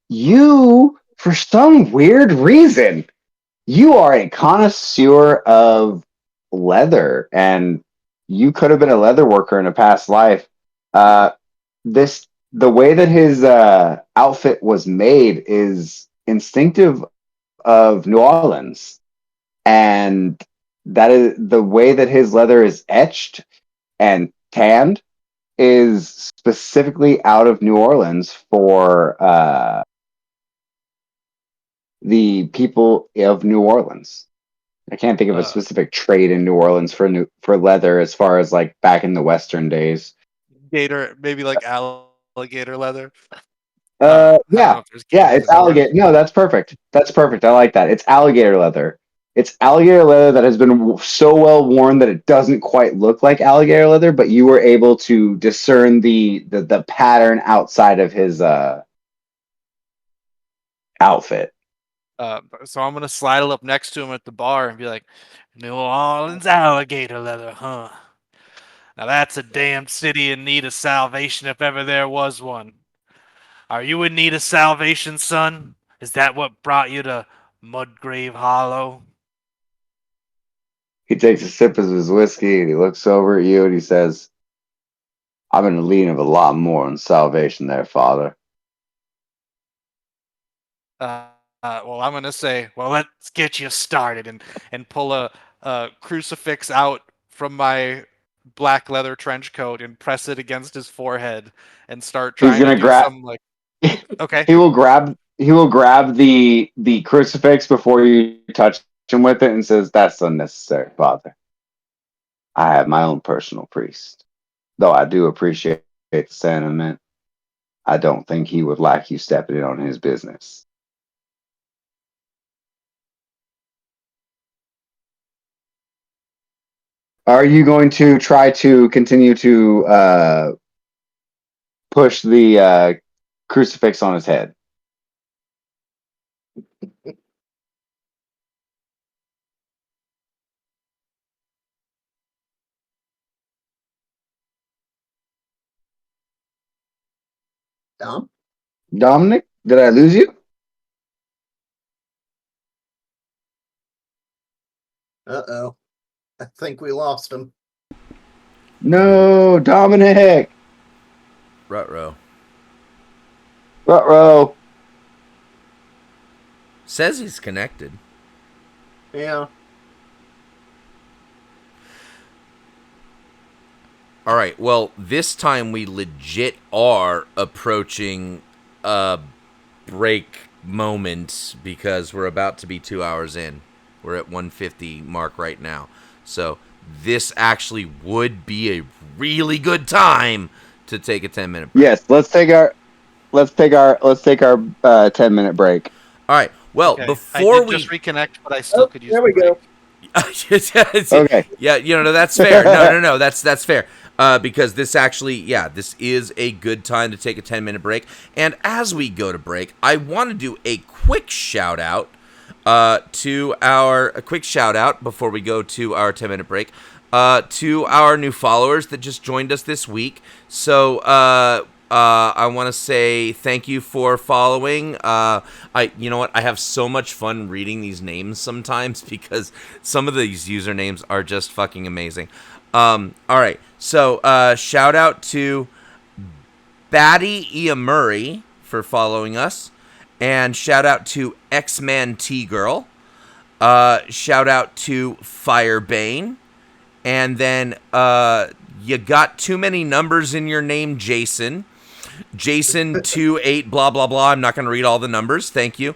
you, for some weird reason, you are a connoisseur of leather, and you could have been a leather worker in a past life. Uh, the way that his outfit was made is instinctive of New Orleans, and that is the way that his leather is etched and tanned is specifically out of New Orleans for the people of New Orleans. I can't think of a Uh, specific trade in New Orleans for leather as far as like back in the Western days. Gator, maybe like alligator leather. I don't know Yeah, if there's yeah, gators it's in New Orleans. alligator. No, that's perfect. That's perfect. I like that. It's alligator leather. It's alligator leather that has been so well worn that it doesn't quite look like alligator leather, but you were able to discern the pattern outside of his outfit. So I'm gonna slide up next to him at the bar and be like, "New Orleans alligator leather, huh? Now that's a damn city in need of salvation if ever there was one. Are you in need of salvation, son? Is that what brought you to Mudgrave Hollow?" He takes a sip of his whiskey and he looks over at you and he says, "I'm in need of a lot more than salvation, there, Father." Well, I'm gonna say, well, let's get you started, and pull a crucifix out from my black leather trench coat and press it against his forehead and start He's trying to gonna do grab. some like, okay, He will grab the crucifix before you touch him with it and says, "That's unnecessary, Father. I have my own personal priest. Though I do appreciate the sentiment, I don't think he would like you stepping in on his business." Are you going to try to continue to push the crucifix on his head? Dom? Dominic, did I lose you? Uh-oh. I think we lost him. No, Dominic. Ruh-roh. Ruh-roh. Says he's connected. Yeah. All right. Well, this time we legit are approaching a break moment because we're about to be 2 hours in. We're at 150 mark right now. So this actually would be a really good time to take a 10-minute break. Yes, let's take our 10-minute break. All right. Well, Okay. before I did we just reconnect, but I still could use there the we break. go. Okay. Yeah, no, that's fair. No, that's fair. Because this actually, this is a good time to take a 10-minute break. And as we go to break, I want to do a quick shout out before we go to our 10-minute break to our new followers that just joined us this week. So I want to say thank you for following. You know what? I have so much fun reading these names sometimes because some of these usernames are just fucking amazing. All right. So shout out to Batty Iamuri for following us, and shout out to X-Man T-Girl. Shout out to Firebane. And then you got too many numbers in your name, Jason. Jason 28 blah blah blah. I'm not going to read all the numbers. Thank you.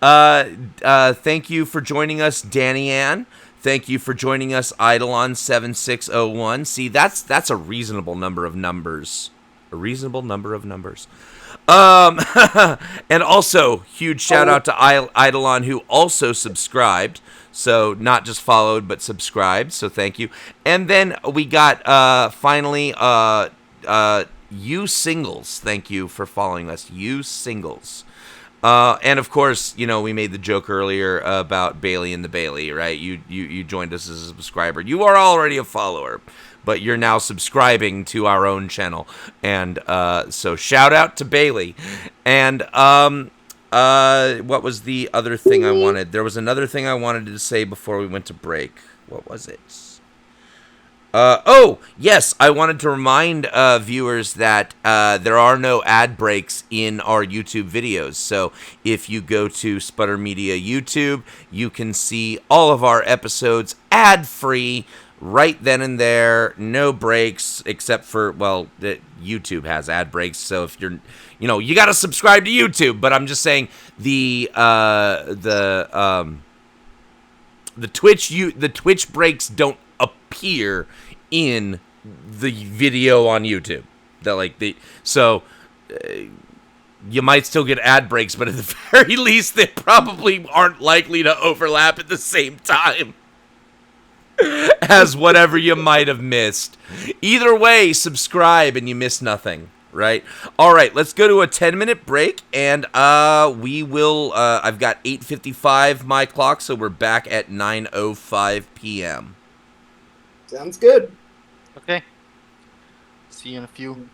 Thank you for joining us, Danny Ann. Thank you for joining us, Eidolon 7601. See, that's a reasonable number of numbers. A reasonable number of numbers. And also huge shout out to Eidolon, who also subscribed. So not just followed, but subscribed. So thank you. And then we got finally you singles. Thank you for following us, you singles. And of course, we made the joke earlier about Bailey and the Bailey, right? You joined us as a subscriber. You are already a follower, but you're now subscribing to our own channel. And so shout out to Bailey. And what was the other thing I wanted? There was another thing I wanted to say before we went to break. What was it? Yes, I wanted to remind viewers that there are no ad breaks in our YouTube videos. So if you go to Sputter Media YouTube, you can see all of our episodes ad-free right then and there. No breaks except for, YouTube has ad breaks. So if you're, you got to subscribe to YouTube. But I'm just saying the Twitch breaks don't appear in the video on YouTube. You might still get ad breaks, but at the very least, they probably aren't likely to overlap at the same time as whatever you might have missed. Either way, subscribe and you miss nothing. Right? All right, let's go to a 10-minute break, and we will, I've got 8:55 my clock, so we're back at 9:05 p.m. Sounds good. Okay. See you in a few.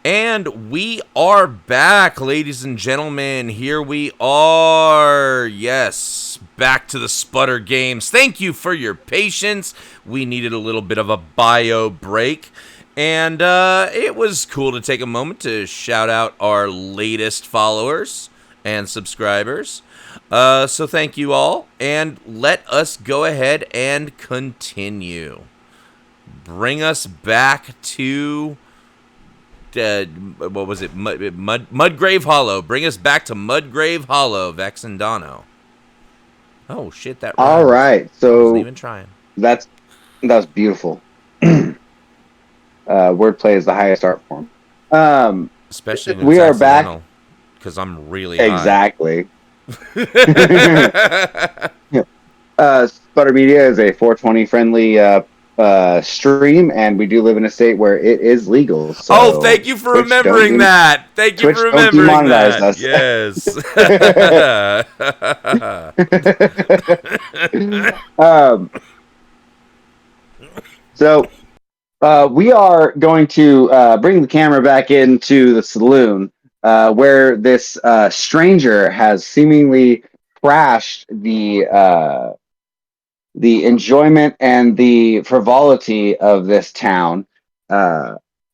And we are back, ladies and gentlemen. Here we are. Yes, back to the Sputter games. Thank you for your patience. We needed a little bit of a bio break. And it was cool to take a moment to shout out our latest followers and subscribers. So thank you all. And let us go ahead and continue. Bring us back to... what was it? Mudgrave Hollow. Bring us back to Mudgrave Hollow, Vexindono. Oh shit! That rhymes. All right, so I wasn't even trying. That's beautiful. Wordplay is the highest art form. Especially when we it's are back because I'm really exactly. Sputter Media is a 420 friendly stream, and we do live in a state where it is legal. So thank you for Twitch remembering that. Thank you Twitch for remembering that. us. Yes. So we are going to bring the camera back into the saloon where this stranger has seemingly crashed the enjoyment and the frivolity of this town,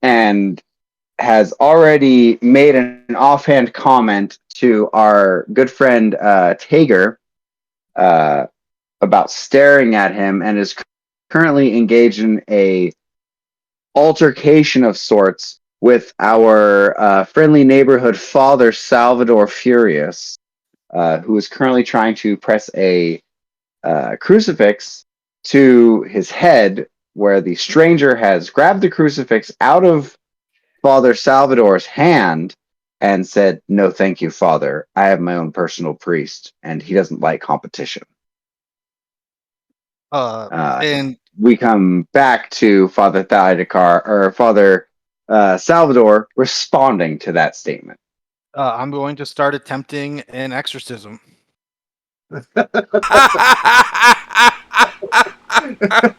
and has already made an offhand comment to our good friend Tager about staring at him, and is currently engaged in a altercation of sorts with our friendly neighborhood father Salvador Furious, who is currently trying to press a crucifix to his head, where the stranger has grabbed the crucifix out of Father Salvador's hand and said, "No, thank you, Father. I have my own personal priest, and he doesn't like competition." And we come back to Father Salvador responding to that statement. I'm going to start attempting an exorcism.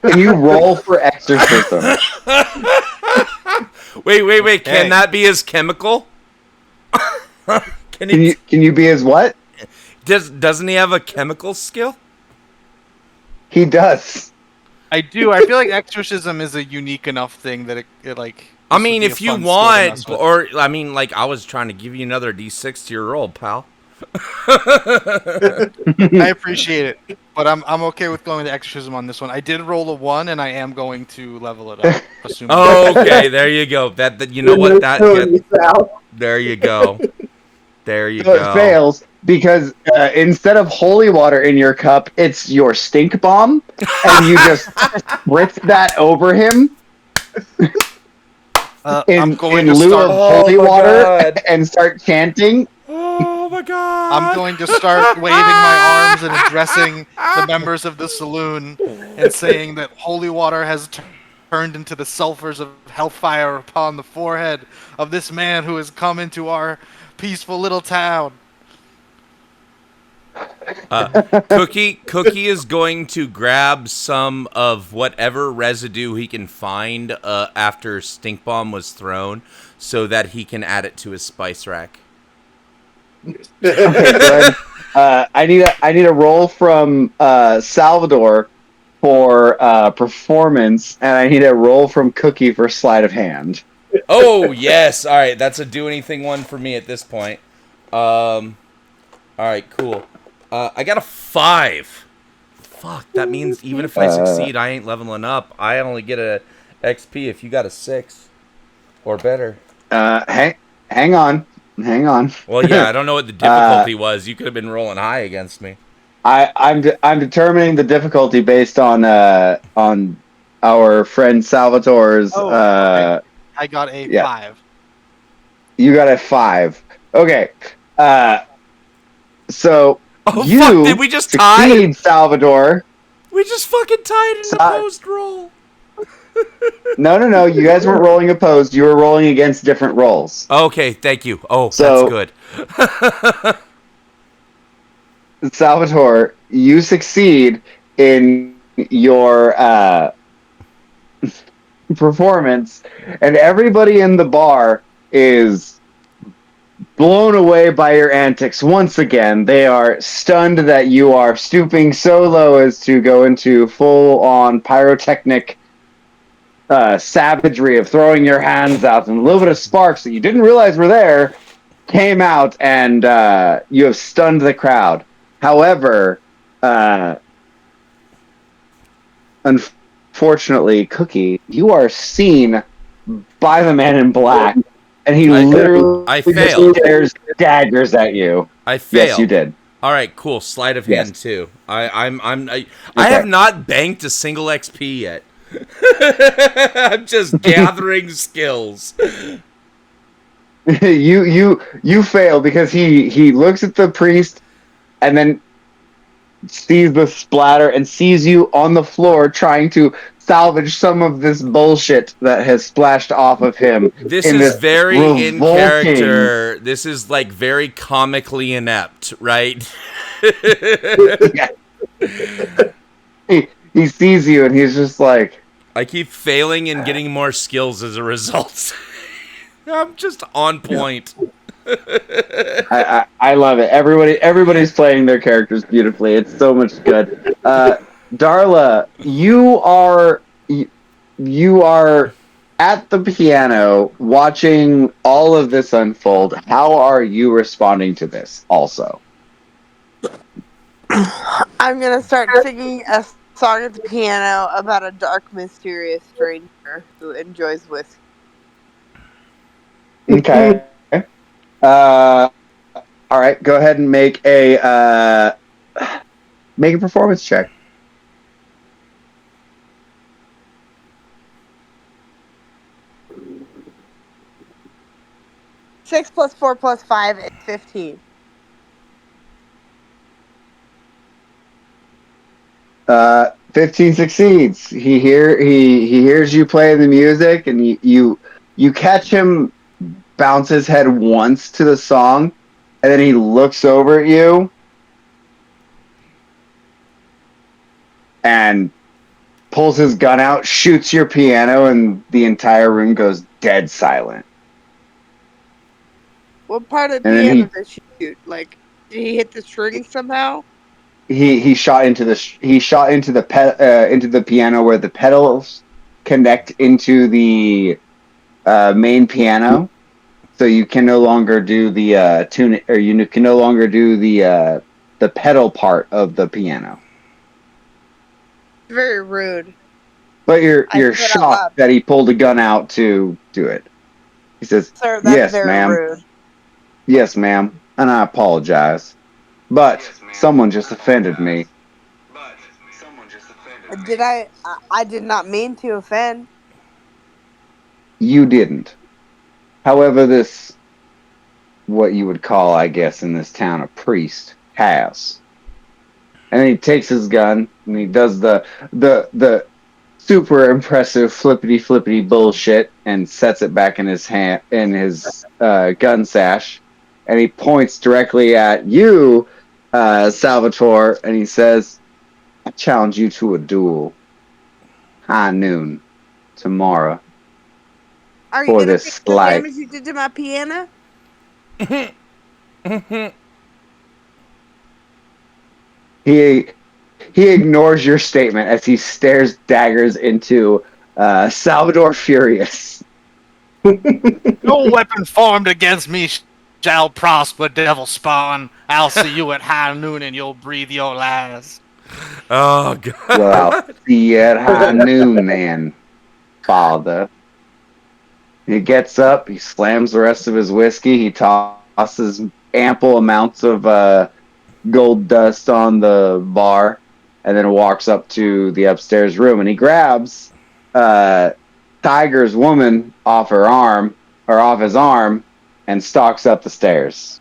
Can you roll for exorcism? Wait. Okay. Can that be his chemical? Can you be his what? Doesn't he have a chemical skill? He does. I do. I feel like exorcism is a unique enough thing that it like. I mean, if you want, or I mean, like I was trying to give you another D6 to your roll, pal. I appreciate it, but I'm okay with going to exorcism on this one. I did roll a 1, and I am going to level it up. Assuming Okay, there you go. That you know what that. There you go. There you go. It fails because instead of holy water in your cup, it's your stink bomb, and you just spritz that over him. I'm going in to lieu start of holy water and start chanting. Oh my god! I'm going to start waving my arms and addressing the members of the saloon and saying that holy water has turned into the sulfurs of hellfire upon the forehead of this man who has come into our peaceful little town. Cookie is going to grab some of whatever residue he can find after Stink Bomb was thrown, so that he can add it to his spice rack. Okay, I need a roll from Salvador for performance, and I need a roll from Cookie for sleight of hand. Oh yes, all right. That's a do anything one for me at this point. All right, cool. I got a 5. Fuck, that means even if I succeed, I ain't leveling up. I only get a XP if you got a 6 or better. Hang on. Well, yeah, I don't know what the difficulty was. You could have been rolling high against me. I'm determining the difficulty based on our friend Salvatore's. I got a 5. You got a 5. Okay. So fuck, you did we just tie? Salvador. We just fucking tied in the post roll. No. You guys weren't rolling opposed. You were rolling against different rolls. Okay, thank you. Oh, that's good. Salvatore, you succeed in your performance, and everybody in the bar is blown away by your antics once again. They are stunned that you are stooping so low as to go into full-on pyrotechnic savagery of throwing your hands out, and a little bit of sparks that you didn't realize were there came out, and you have stunned the crowd. However, unfortunately, Cookie, you are seen by the man in black, and he literally I just failed. stares daggers at you. I failed. Yes, you did. All right, cool. Sleight of hand too. I Okay. have not banked a single XP yet. I'm just gathering skills. You fail because he looks at the priest and then sees the splatter and sees you on the floor trying to salvage some of this bullshit that has splashed off of him. This in is this very in revolting- character. This is like very comically inept, right? He sees you and he's just like, I keep failing and getting more skills as a result. I'm just on point. I love it. Everybody's playing their characters beautifully. It's so much good. Darla, you are at the piano watching all of this unfold. How are you responding to this also? I'm gonna start singing a song at the piano about a dark, mysterious stranger who enjoys whiskey. Okay. All right. Go ahead and make a performance check. Six plus 4 plus 5 is 15. 15 succeeds. He hears you play the music, and you catch him bounce his head once to the song, and then he looks over at you and pulls his gun out, shoots your piano, and the entire room goes dead silent. What part of the And then piano did she shoot? Like, did he hit the string somehow? He shot into the piano where the pedals connect into the main piano, so you can no longer do the tune, or you can no longer do the pedal part of the piano. Very rude. But you're I said out shocked loud. that he pulled a gun out to do it. He says, Sir, that's "Yes, very ma'am. rude. Yes, ma'am, and I apologize, but someone just offended me." Did I did not mean to offend. You didn't. However, this, what you would call, I guess, in this town, a priest, has. And then he takes his gun and he does the super impressive flippity bullshit and sets it back in his hand, in his gun sash, and he points directly at you, Salvatore, and he says, "I challenge you to a duel, high noon, tomorrow." Are you For gonna this fix the slight. damage you did to my piano? He ignores your statement as he stares daggers into Salvador Furious. No weapon formed against me shall prosper, devil spawn. I'll see you at high noon and you'll breathe your last. Oh god. Well, I'll see you at high noon, then, father. He gets up, he slams the rest of his whiskey, he tosses ample amounts of gold dust on the bar, and then walks up to the upstairs room, and he grabs Tiger's woman off her arm, or off his arm, and stalks up the stairs.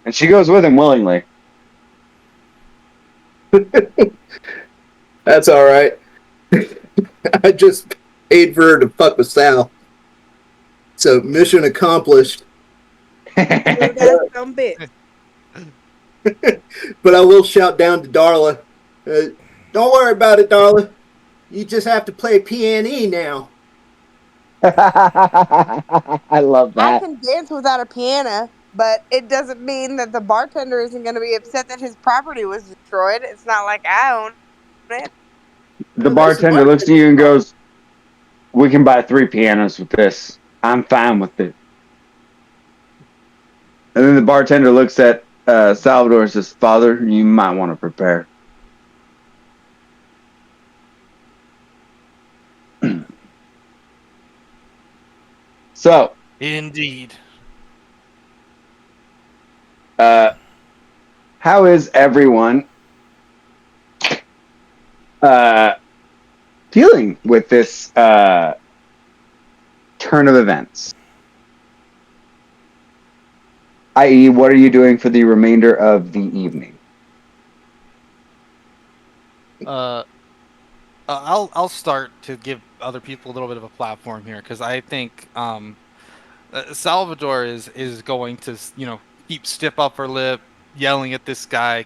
And she goes with him willingly. That's all right. I just paid for her to fuck with Sal. So mission accomplished. That's some bit. But I will shout down to Darla. Don't worry about it, Darla. You just have to play piano now. I love I that. can dance without a piano, but it doesn't mean that the bartender isn't going to be upset that his property was destroyed. It's not like I own it. The That's the bartender looks at you bartender's and fault. goes, "We can buy 3 pianos with this. I'm fine with it." And then the bartender looks at Salvador and says, "Father, you might want to prepare." So, Indeed. how is everyone uh, dealing with this turn of events? I.e., what are you doing for the remainder of the evening? Uh, I'll start to give other people a little bit of a platform here because I think Salvador is going to keep stiff upper lip, yelling at this guy,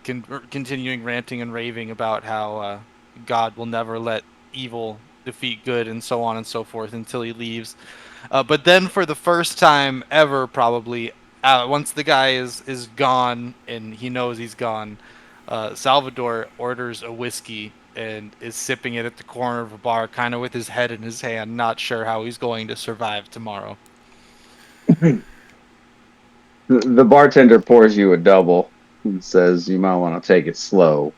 continuing ranting and raving about how God will never let evil defeat good and so on and so forth until he leaves. But then for the first time ever, probably once the guy is gone and he knows he's gone, Salvador orders a whiskey and is sipping it at the corner of a bar, kind of with his head in his hand, not sure how he's going to survive tomorrow. The bartender pours you a double and says, "You might want to take it slow."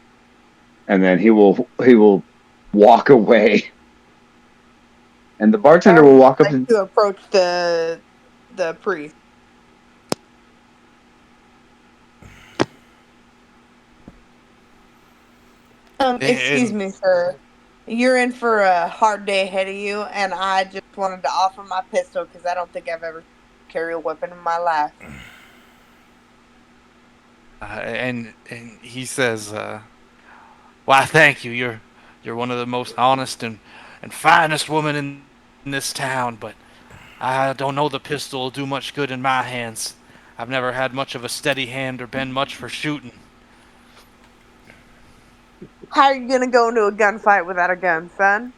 And then he will walk away. And the I bartender would will walk up like to to approach the priest. Excuse And me, sir. You're in for a hard day ahead of you, and I just wanted to offer my pistol because I don't think I've ever carried a weapon in my life. and he says, "Why, thank you. You're one of the most honest and finest women in this town, but I don't know the pistol will do much good in my hands. I've never had much of a steady hand or been much for shooting." How are you gonna go into a gunfight without a gun, son?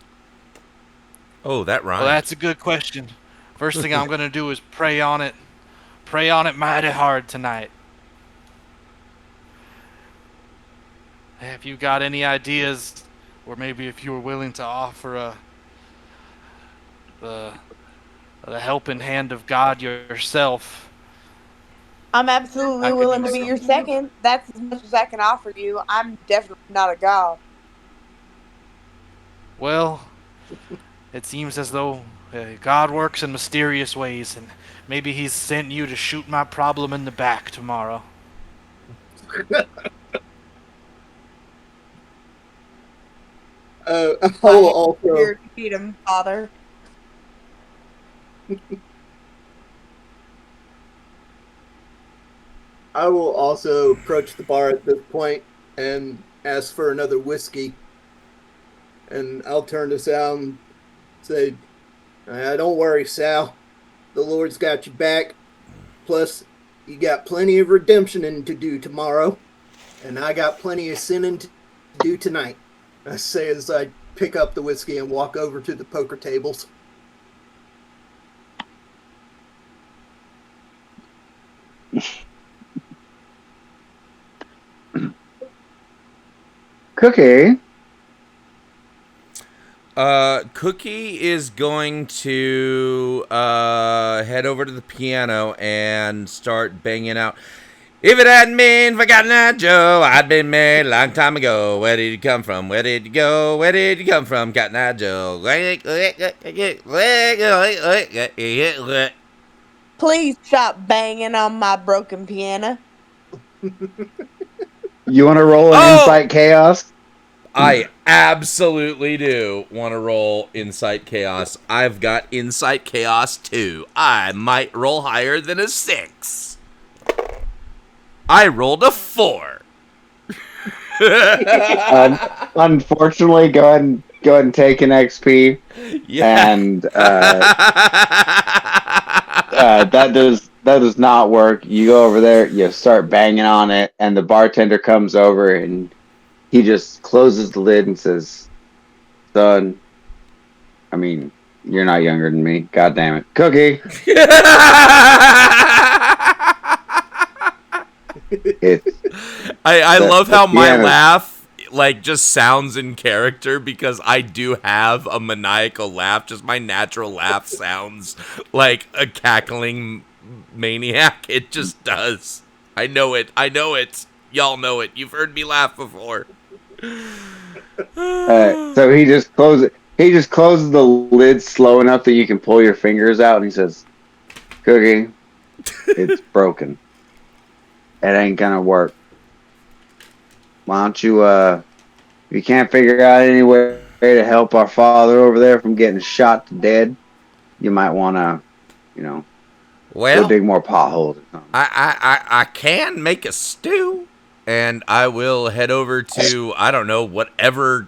Oh, that Well, rhymed. that's a good question. First thing I'm gonna do is pray on it mighty hard tonight. If you got any ideas, or maybe if you were willing to offer the the helping hand of God yourself, I'm I absolutely could willing to use be your some. second. That's as much as I can offer you. I'm definitely not a god. Well, it seems as though God works in mysterious ways, and maybe He's sent you to shoot my problem in the back tomorrow. I My will hand is also here to feed him, father. I will also approach the bar at this point and ask for another whiskey. And I'll turn to Sal and say, "Don't worry, Sal. The Lord's got you back. Plus, you got plenty of redemption to do tomorrow, and I got plenty of sinning to do tonight." I say as I pick up the whiskey and walk over to the poker tables. Cookie. Cookie is going to head over to the piano and start banging out. If it hadn't been for Cotton Eye Joe, I'd been married a long time ago. Where did you come from? Where did you go? Where did you come from, Cotton Eye Joe? Please stop banging on my broken piano. You want to roll an Oh, insight chaos? I absolutely do want to roll Insight Chaos. I've got Insight Chaos 2. I might roll higher than a 6. I rolled a 4. Unfortunately, go ahead and take an XP, Yeah. and that does not work. You go over there, you start banging on it, and the bartender comes over and he just closes the lid and says, "Son, I mean, You're not younger than me. God damn it. Cookie! It's I love the how my piano. laugh like just sounds in character because I do have a maniacal laugh. Just my natural laugh sounds like a cackling maniac. It just does. I know it. I know it. Y'all know it. You've heard me laugh before. So he just closes. He just closes the lid slow enough that you can pull your fingers out, and he says, "Cookie, it's broken. It ain't gonna work. Why don't you, if you can't figure out any way to help our father over there from getting shot to dead, you might want to, you know, go Well, dig more potholes or something." I can make a stew, and I will head over to I don't know whatever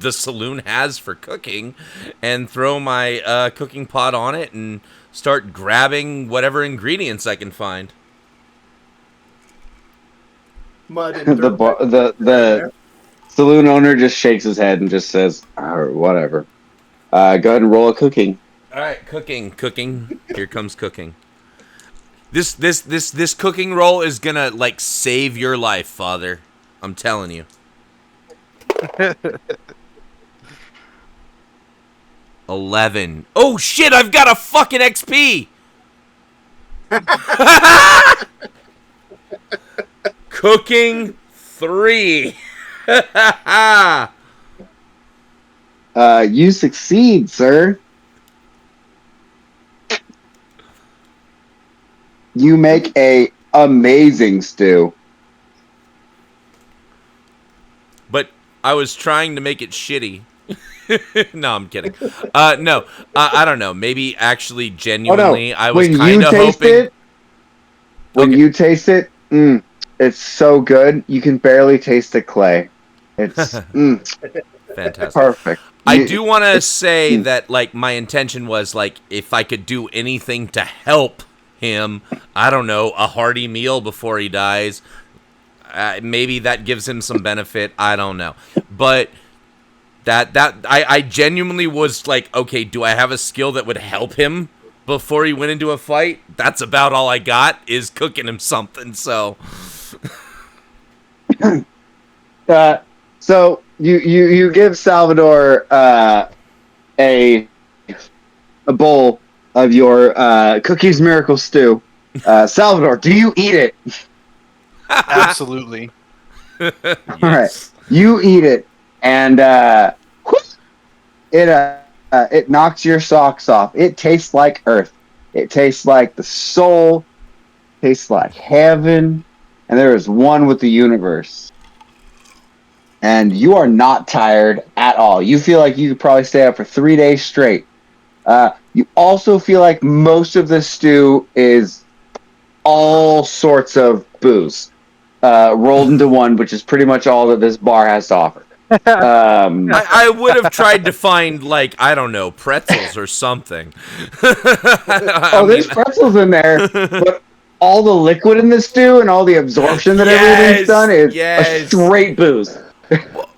the saloon has for cooking, and throw my cooking pot on it and start grabbing whatever ingredients I can find. Mud and the dirt. bar, the saloon owner just shakes his head and just says, "Whatever." Go ahead and roll a cooking. All right, cooking. Here comes cooking. This cooking roll is gonna like save your life, Father. I'm telling you. 11. Oh shit! I've got a fucking XP. Cooking 3. You succeed, sir. You make a amazing stew. But I was trying to make it shitty. No, I'm kidding. No, I don't know. Maybe actually, Oh genuinely, no! I was When kind you of taste hoping. it, when Okay. you taste it, it's so good. You can barely taste the clay. It's Fantastic. perfect. I do want to It's say that, like, my intention was, like, if I could do anything to help him, I don't know, a hearty meal before he dies, maybe that gives him some benefit. I don't know. But I genuinely was like, okay, do I have a skill that would help him before he went into a fight? That's about all I got, is cooking him something, so. so you give Salvador a bowl of your cookies miracle stew. Salvador, do you eat it? Absolutely. All right, Yes. you eat it, and it knocks your socks off. It tastes like earth. It tastes like the soul. Tastes like heaven, and there is one with the universe. And you are not tired at all. You feel like you could probably stay up for 3 days straight. You also feel like most of the stew is all sorts of booze rolled into one, which is pretty much all that this bar has to offer. I would have tried to find, like, I don't know, pretzels or something. I There's mean, pretzels in there, but all the liquid in the stew and all the absorption that everything's done yes, is a yes. straight booze.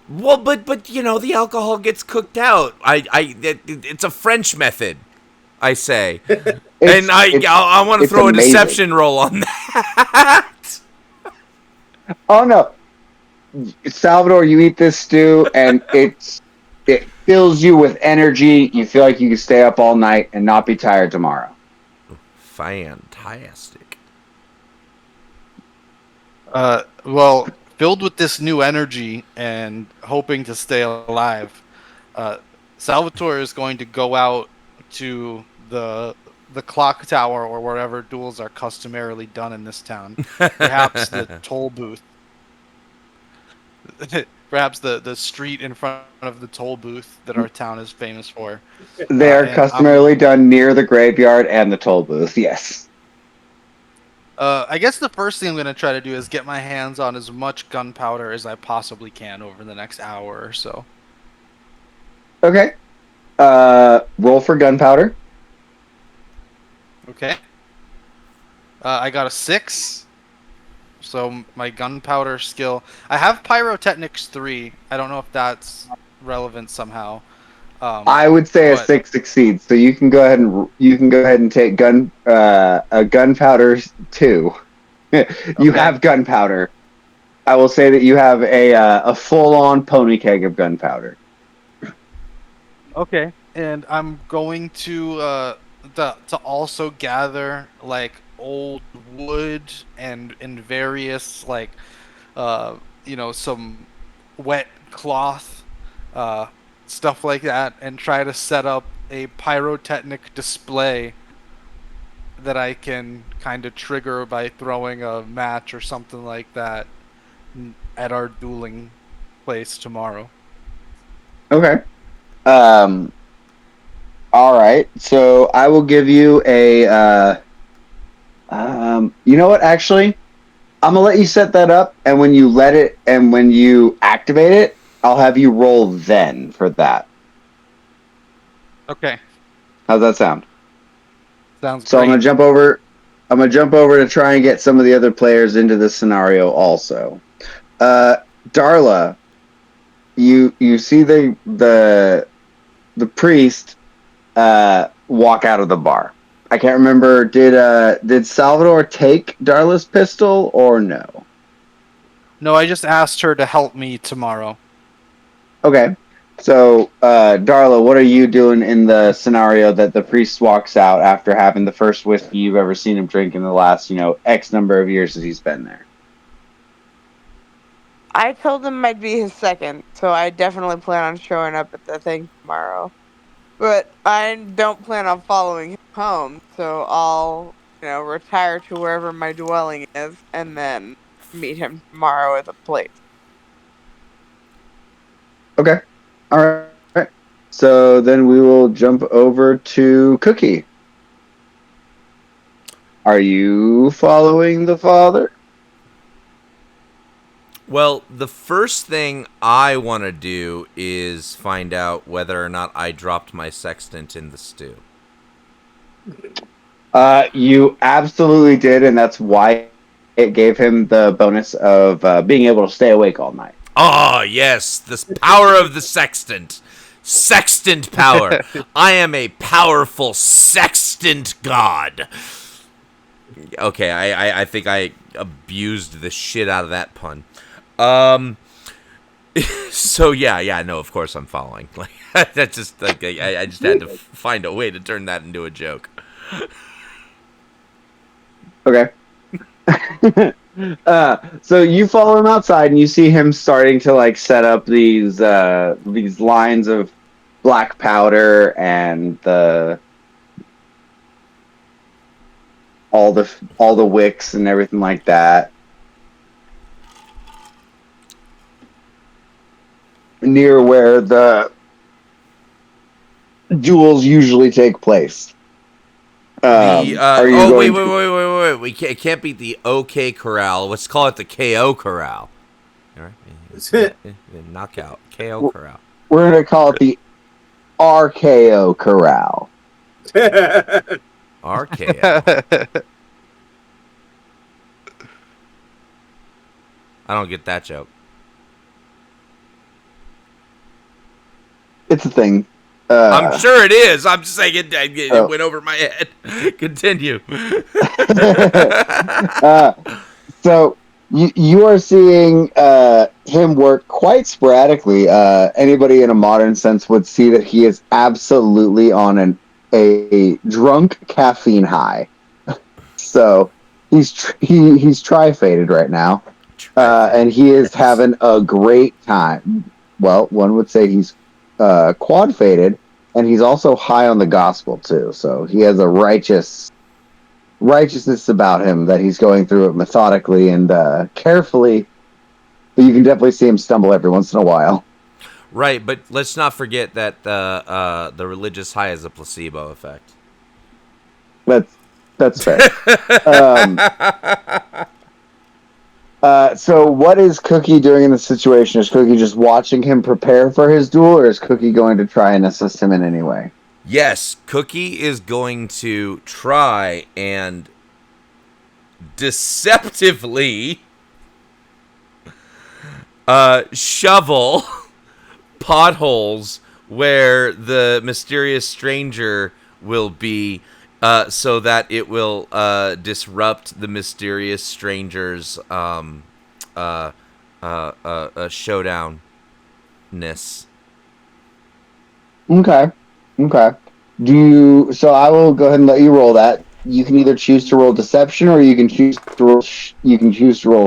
Well, but you know, the alcohol gets cooked out. It's a French method, I say, and I want to It's throw a amazing. deception roll on that. Oh no, Salvador, you eat this stew and it fills you with energy. You feel like you can stay up all night and not be tired tomorrow. Fantastic. Well, filled with this new energy and hoping to stay alive, Salvatore is going to go out to the clock tower or wherever duels are customarily done in this town. Perhaps the toll booth. Perhaps the street in front of the toll booth that our town is famous for. They are And I'm customarily done near the graveyard and the toll booth. Yes. I guess the first thing I'm going to try to do is get my hands on as much gunpowder as I possibly can over the next hour or so. Okay. Roll for gunpowder. Okay. I got a 6. So my gunpowder skill. I have pyrotechnics 3. I don't know if that's relevant somehow. I would say a 6 succeeds, so you can go ahead and take a gunpowder 2. You have gunpowder. I will say that you have a full-on pony keg of gunpowder. Okay, and I'm going to also gather like old wood and various like some wet cloth, stuff like that, and try to set up a pyrotechnic display that I can kind of trigger by throwing a match or something like that at our dueling place tomorrow. Okay. All right. So I will give you you know what? Actually, I'm gonna let you set that up, and when you activate it, I'll have you roll then for that. Okay. How's that sound? Sounds So great. I'm gonna jump over to try and get some of the other players into this scenario also. Darla, you see the priest walk out of the bar. I can't remember. Did Salvador take Darla's pistol or no? No, I just asked her to help me tomorrow. Okay. So, Darla, what are you doing in the scenario that the priest walks out after having the first whiskey you've ever seen him drink in the last, X number of years that he's been there? I told him I'd be his second, so I definitely plan on showing up at the thing tomorrow. But I don't plan on following him home, so I'll, retire to wherever my dwelling is and then meet him tomorrow at the place. Okay. All right. So then we will jump over to Cookie. Are you following the father? Well, the first thing I want to do is find out whether or not I dropped my sextant in the stew. You absolutely did, and that's why it gave him the bonus of being able to stay awake all night. Ah, yes, the power of the sextant. Sextant power. I am a powerful sextant god. Okay, I think I abused the shit out of that pun. So yeah, no, of course I'm following. Like that's just like I just had to find a way to turn that into a joke. Okay. So you follow him outside, and you see him starting to like set up these lines of black powder and all the wicks and everything like that near where the duels usually take place. Are you wait. It can't be the OK Corral. Let's call it the KO Corral. All right. Knockout. KO Corral. We're going to call it the RKO Corral. RKO. I don't get that joke. It's a thing. I'm sure it is. I'm just saying it went over my head. Continue. So you are seeing him work quite sporadically. Anybody in a modern sense would see that he is absolutely on a drunk caffeine high. So he's tri-faded right now, and he is having a great time. Well, one would say he's quad-faded, and he's also high on the gospel too. So he has a righteousness about him that he's going through it methodically and carefully, but you can definitely see him stumble every once in a while. Right, but let's not forget that the religious high is a placebo effect. That's fair. So what is Cookie doing in this situation? Is Cookie just watching him prepare for his duel, or is Cookie going to try and assist him in any way? Yes, Cookie is going to try and deceptively shovel potholes where the mysterious stranger will be, so that it will disrupt the mysterious stranger's showdown-ness. Okay. Okay. So I will go ahead and let you roll that. You can either choose to roll deception or you can choose to roll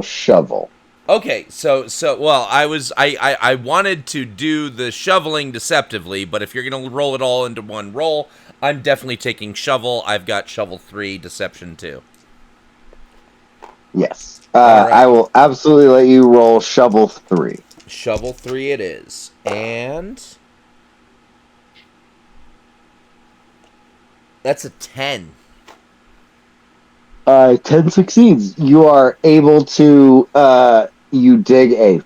shovel. Okay, so well, I wanted to do the shoveling deceptively, but if you're gonna roll it all into one roll, I'm definitely taking shovel. I've got shovel 3, deception 2. Yes. All right. I will absolutely let you roll shovel 3. Shovel 3 it is. And that's a 10. 10 succeeds. You are able to you dig a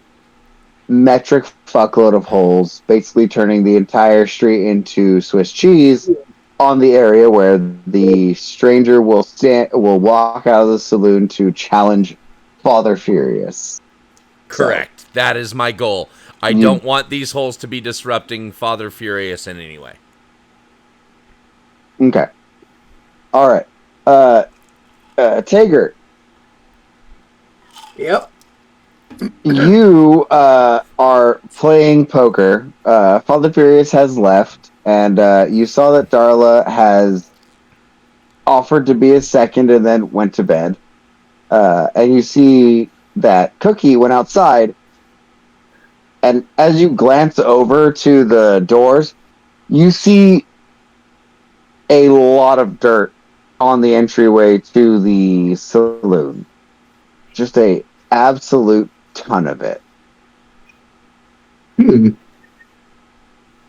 metric fuckload of holes, basically turning the entire street into Swiss cheese on the area where the stranger will walk out of the saloon to challenge Father Furious. Correct. So, that is my goal. I don't want these holes to be disrupting Father Furious in any way. Okay. All right. Tager. Yep. You are playing poker. Father Furious has left, and you saw that Darla has offered to be a second and then went to bed. And you see that Cookie went outside, and as you glance over to the doors, you see a lot of dirt on the entryway to the saloon. Just a absolute ton of it.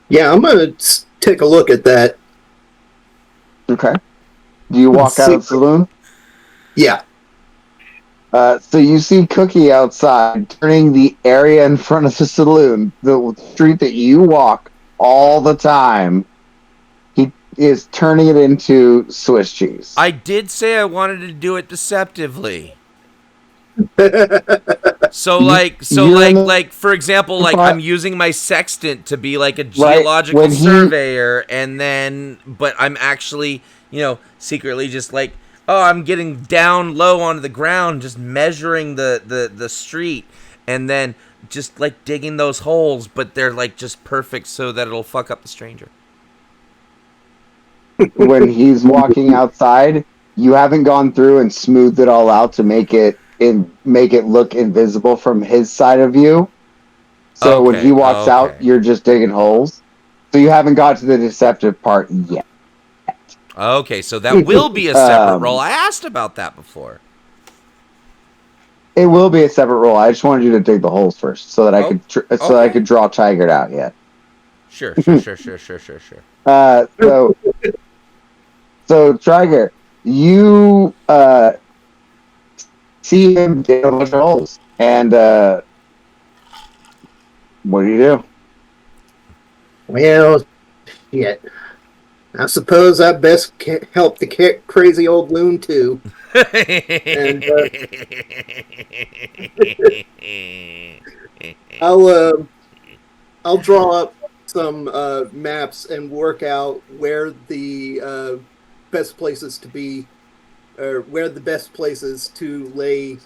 Yeah, I'm gonna take a look at that. Okay. Do you walk out of the saloon? Yeah. So you see Cookie outside, turning the area in front of the saloon, the street that you walk all the time. He is turning it into Swiss cheese. I did say I wanted to do it deceptively. So for example, like I'm using my sextant to be like a geological surveyor, and then, but I'm actually, secretly just like, oh, I'm getting down low onto the ground, just measuring the street, and then just like digging those holes, but they're like just perfect so that it'll fuck up the stranger. When he's walking outside, you haven't gone through and smoothed it all out to make it look invisible from his side of you. So when he walks out, you're just digging holes. So you haven't got to the deceptive part yet. Okay, so that will be a separate roll. I asked about that before. It will be a separate roll. I just wanted you to dig the holes first, so that I could I could draw Tigered out yet. Sure. So Tiger, you see him dig a bunch of holes, and what do? Well, shit. I suppose I best help the crazy old loon too. And, I'll draw up some maps and work out where the best places to be, or where the best places to lay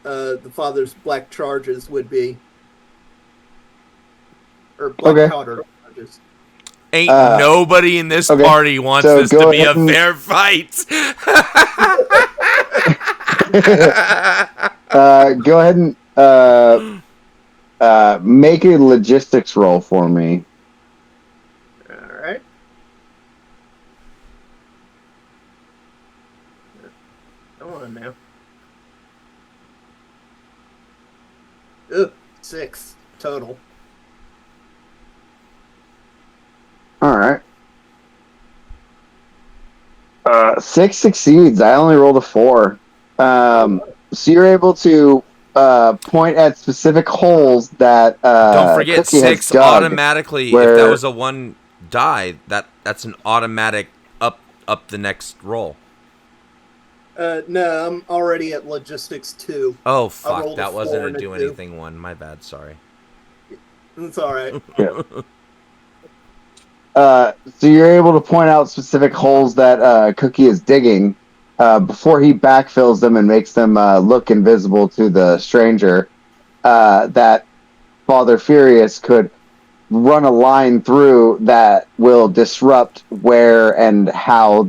the father's black charges would be, or black powder charges. Ain't nobody in this party wants this to be a fair fight. Go ahead and make a logistics roll for me. All right. Come on now. Ugh, 6 total. All right. 6 succeeds. I only rolled a 4. So you're able to point at specific holes that don't forget Cookie 6 automatically. If that was a 1 die, that's an automatic up the next roll. No, I'm already at logistics 2. Oh fuck, that wasn't a do anything 1. My bad, sorry. It's all right. Yeah. So you're able to point out specific holes that Cookie is digging before he backfills them and makes them look invisible to the stranger. That Father Furious could run a line through that will disrupt where and how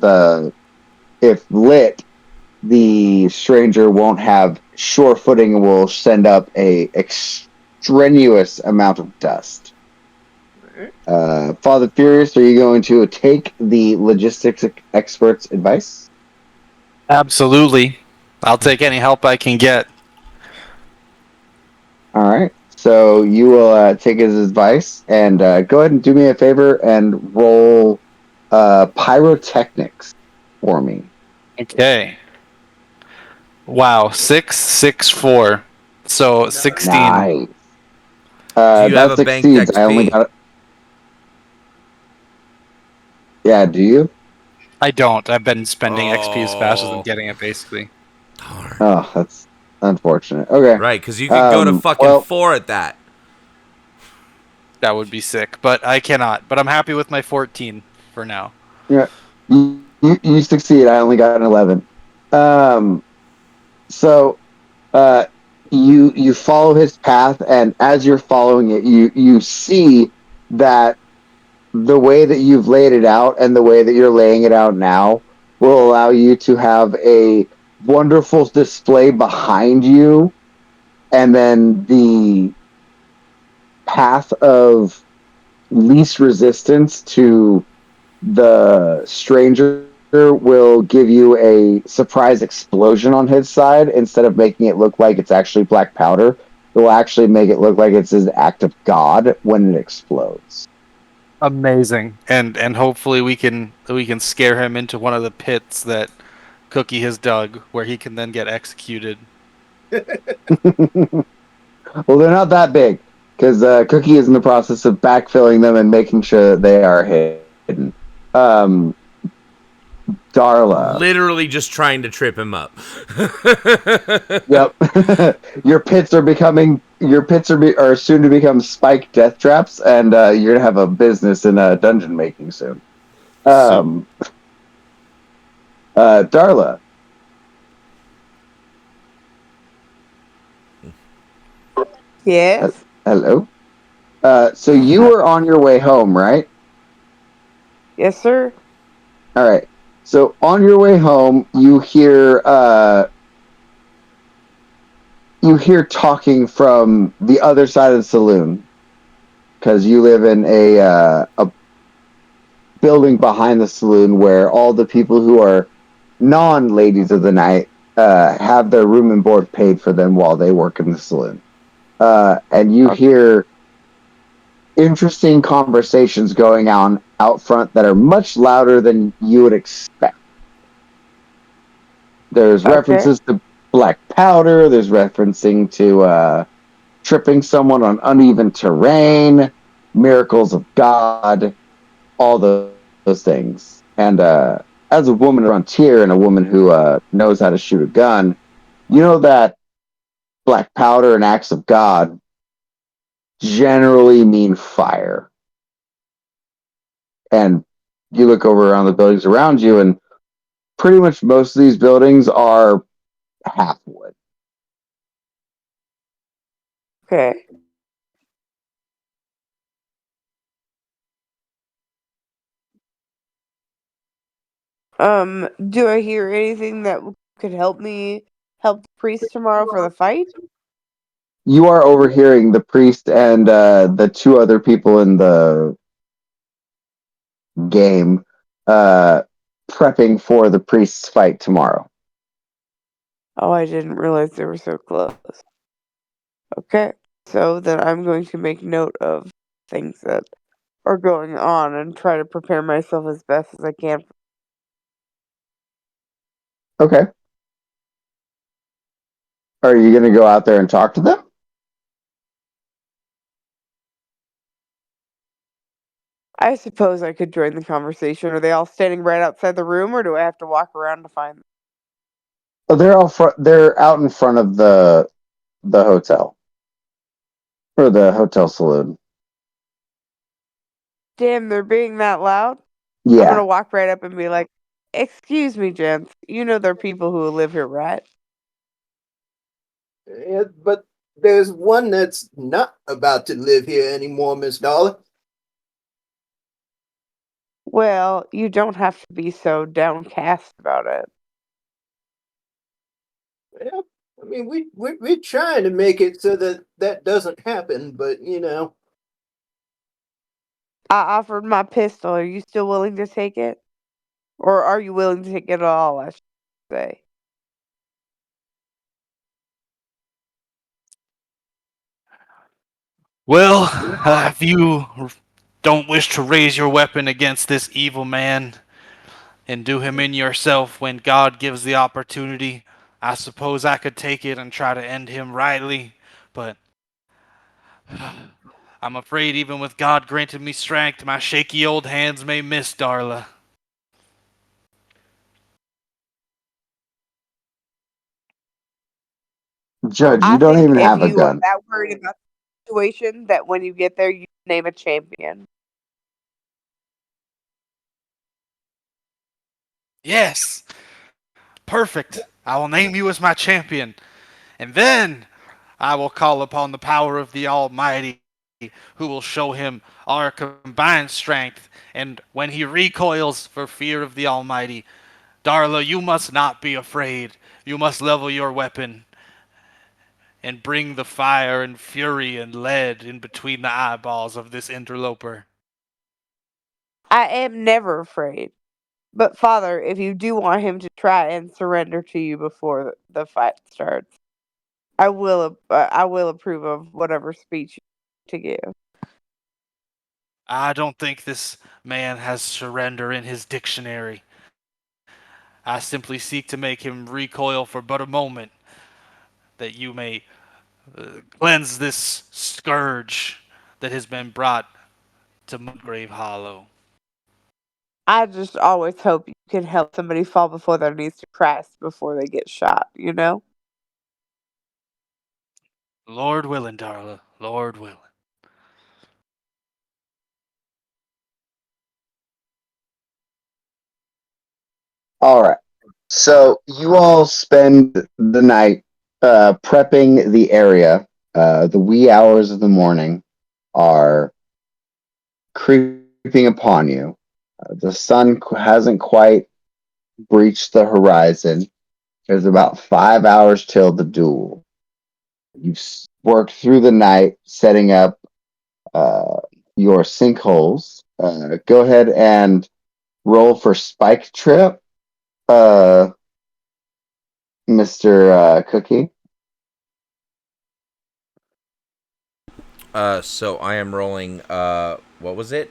if lit, the stranger won't have sure footing and will send up a extraneous amount of dust. Father Furious, are you going to take the logistics expert's advice? Absolutely. I'll take any help I can get. All right. So you will take his advice and go ahead and do me a favor and roll pyrotechnics for me. Okay. Wow, 6, 6, 4. So 16. Nice. Do you have That a banked succeeds. I only XP? got. Yeah. Do you? I don't. I've been spending XP as fast as I'm Oh, getting it, basically. darn. Oh, that's unfortunate. Okay. Right, because you could go to fucking Well, 4 at that. That would be sick, but I cannot. But I'm happy with my 14 for now. yeah, you succeed. I only got an 11. Um, so uh, you follow his path, and as you're following it, you see that the way that you've laid it out and the way that you're laying it out now will allow you to have a wonderful display behind you, and then the path of least resistance to the stranger will give you a surprise explosion on his side instead of making it look like it's actually black powder. It will actually make it look like it's an act of God when it explodes. Amazing. And hopefully we can scare him into one of the pits that Cookie has dug, where he can then get executed. Well, they're not that big because Cookie is in the process of backfilling them and making sure that they are hidden. Um, Darla. Literally just trying to trip him up. Yep. Your pits are soon to become spike death traps, and you're gonna have a business in dungeon making soon. Soup. Um, Darla. Yes. Hello. So you were on your way home, right? Yes, sir. All right. So on your way home, you hear talking from the other side of the saloon because you live in a building behind the saloon where all the people who are non ladies of the night have their room and board paid for them while they work in the saloon. And you hear interesting conversations going on out front that are much louder than you would expect. There's Okay. references to black powder. There's referencing to tripping someone on uneven terrain, miracles of God, all those things. And as a woman frontier and a woman who knows how to shoot a gun, you know that black powder and acts of God generally mean fire. And you look over around the buildings around you, and pretty much most of these buildings are half wood. Okay. Do I hear anything that could help the priest tomorrow for the fight? You are overhearing the priest and the two other people in the game prepping for the priest's fight tomorrow. Oh, I didn't realize they were so close. Okay. So then I'm going to make note of things that are going on and try to prepare myself as best as I can. Okay. Are you going to go out there and talk to them? I suppose I could join the conversation. Are they all standing right outside the room, or do I have to walk around to find them? Oh, they're out in front of the hotel or the hotel saloon. Damn, they're being that loud? I'm Yeah. gonna walk right up and be like, "Excuse me, gents. You know there are people who live here, right?" Yeah, but there's one that's not about to live here anymore, Miss Dollar. Well, you don't have to be so downcast about it. Yeah, I mean, we're trying to make it so that that doesn't happen, but you know. I offered my pistol. Are you still willing to take it? Or are you willing to take it all, I should say? Well, if you don't wish to raise your weapon against this evil man and do him in yourself when God gives the opportunity, I suppose I could take it and try to end him rightly, but I'm afraid even with God granting me strength, my shaky old hands may miss Darla. Judge, you I don't think even if have a you are gun. that worried about the situation, that when you get there, you name a champion. Yes, perfect. I will name you as my champion, and then I will call upon the power of the Almighty, who will show him our combined strength. And when he recoils for fear of the Almighty, Darla, you must not be afraid. You must level your weapon and bring the fire and fury and lead in between the eyeballs of this interloper. I am never afraid. But, Father, if you do want him to try and surrender to you before the fight starts, I will approve of whatever speech to give. I don't think this man has surrender in his dictionary. I simply seek to make him recoil for but a moment, that you may cleanse this scourge that has been brought to Mudgrave Hollow. I just always hope you can help somebody fall before their knees to Christ before they get shot, you know? Lord willing, Darla, Lord willing. All right. So you all spend the night prepping the area. The wee hours of the morning are creeping upon you. The sun hasn't quite breached the horizon. There's about 5 hours till the duel. You've worked through the night setting up your sinkholes. Go ahead and roll for spike trip, Mr. Cookie. So I am rolling. What was it?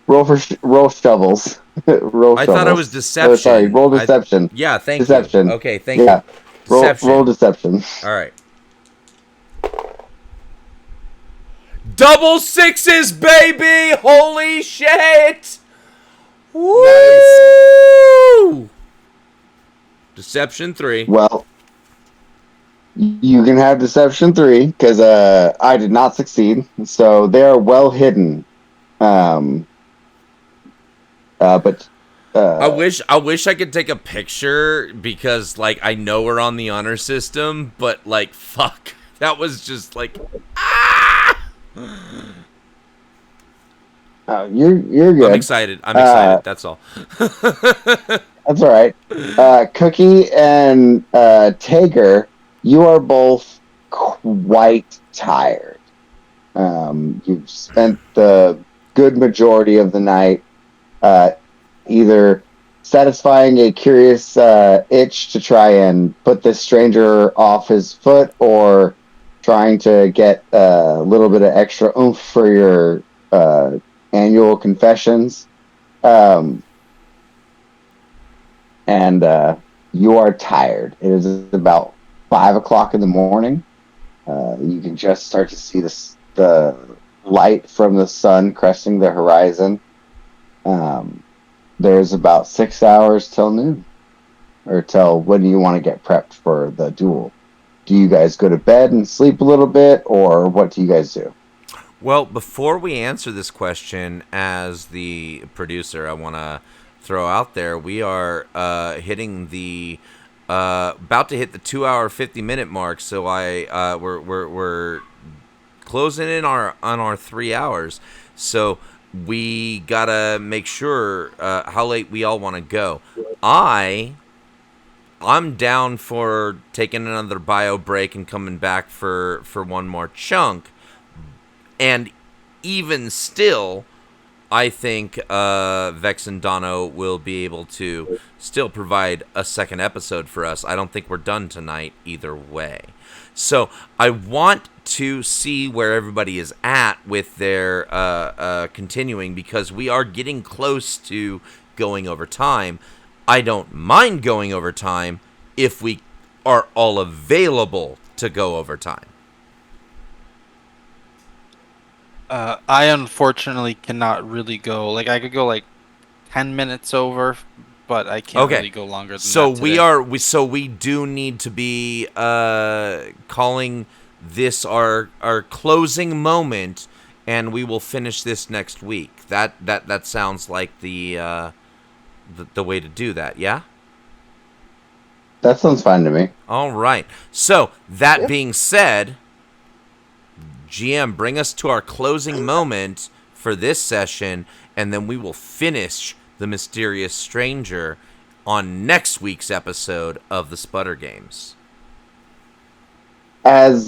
Roll shovels. Roll I thought I was shovels. Oh, sorry. deception. Roll deception. Yeah, thank you. Deception. Okay, thank Yeah. you. Roll Deception. deception. All right. Double sixes, baby! Holy shit! Woo! Nice. Deception 3. Well, you can have deception 3 because I did not succeed. So they are well hidden. Um, but I wish I could take a picture because like I know we're on the honor system, but like fuck. That was just like you're good. I'm excited. I'm excited. That's all. That's all right. Cookie and Tager, you are both quite tired. You've spent the good majority of the night either satisfying a curious itch to try and put this stranger off his foot or trying to get a little bit of extra oomph for your annual confessions. Um, and you are tired. It is about 5 o'clock in the morning. You can just start to see the light from the sun cresting the horizon. There's about 6 hours till noon, or till when do you want to get prepped for the duel? Do you guys go to bed and sleep a little bit, or what do you guys do? Well, before we answer this question, as the producer, I want to throw out there, we are hitting the about to hit the 2 hour 50-minute mark. So we're closing in on our 3 hours. So we gotta make sure how late we all want to go. I'm down for taking another bio break and coming back for one more chunk. And even still, I think Vexindono will be able to still provide a second episode for us. I don't think we're done tonight either way. So I want to see where everybody is at with their continuing, because we are getting close to going over time. I don't mind going over time if we are all available to go over time. I unfortunately cannot really go. Like, I could go like 10 minutes over, but I can't really go longer than so that today. So we do need to be calling this our closing moment, and we will finish this next week. That sounds like the way to do that. Yeah. That sounds fine to me. All right. So that being said, GM, bring us to our closing moment for this session, and then we will finish The Mysterious Stranger on next week's episode of the Sputter Games. As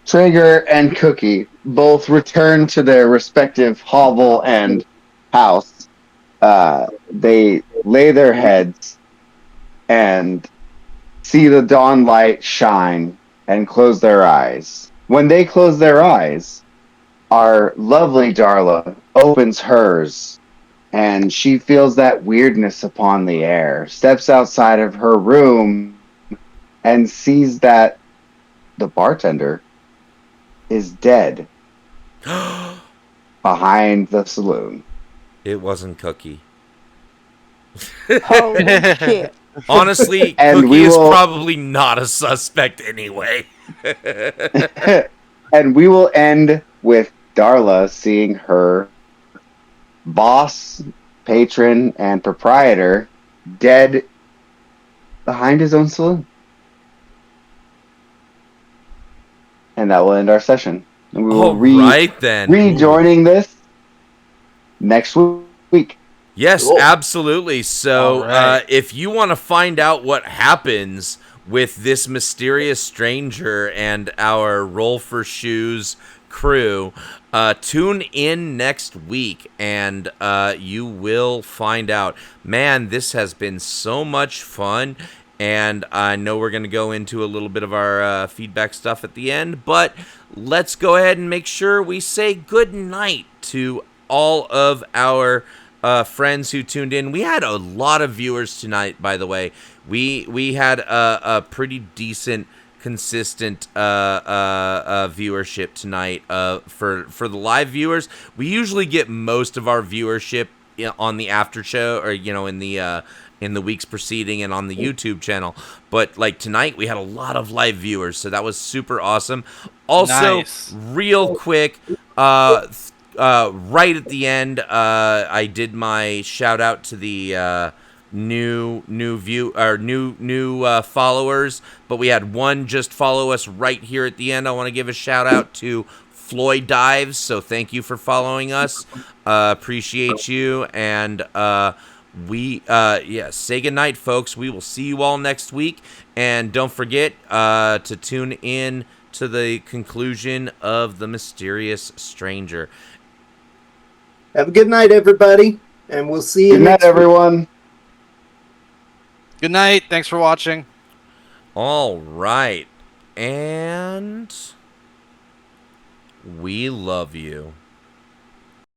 Traeger and Cookie both return to their respective hovel and house, they lay their heads and see the dawn light shine and close their eyes. When they close their eyes, our lovely Darla opens hers, and she feels that weirdness upon the air, steps outside of her room, and sees that the bartender is dead behind the saloon. It wasn't Cookie. Holy shit. Honestly, And Cookie is probably not a suspect anyway. And we will end with Darla seeing her boss, patron, and proprietor dead behind his own saloon. And that will end our session. And we will rejoining this next week. Yes, cool. Absolutely. So if you want to find out what happens with this mysterious stranger and our Roll for Shoes crew, tune in next week and you will find out. Man, this has been so much fun. And I know we're going to go into a little bit of our feedback stuff at the end, but let's go ahead and make sure we say good night to all of our friends who tuned in. We had a lot of viewers tonight, by the way. We had a pretty decent, consistent viewership tonight for the live viewers. We usually get most of our viewership on the after show, or in the weeks preceding and on the YouTube channel. But like tonight, we had a lot of live viewers, so that was super awesome. Also, real quick, right at the end, I did my shout out to the new followers, but we had one just follow us right here at the end. I want to give a shout out to Floyd Dives, so thank you for following us. Appreciate you, and say goodnight, folks. We will see you all next week, and don't forget to tune in to the conclusion of The Mysterious Stranger. Have a good night, everybody, and we'll see you next week. Good night, everyone. Good night. Thanks for watching. All right. And we love you.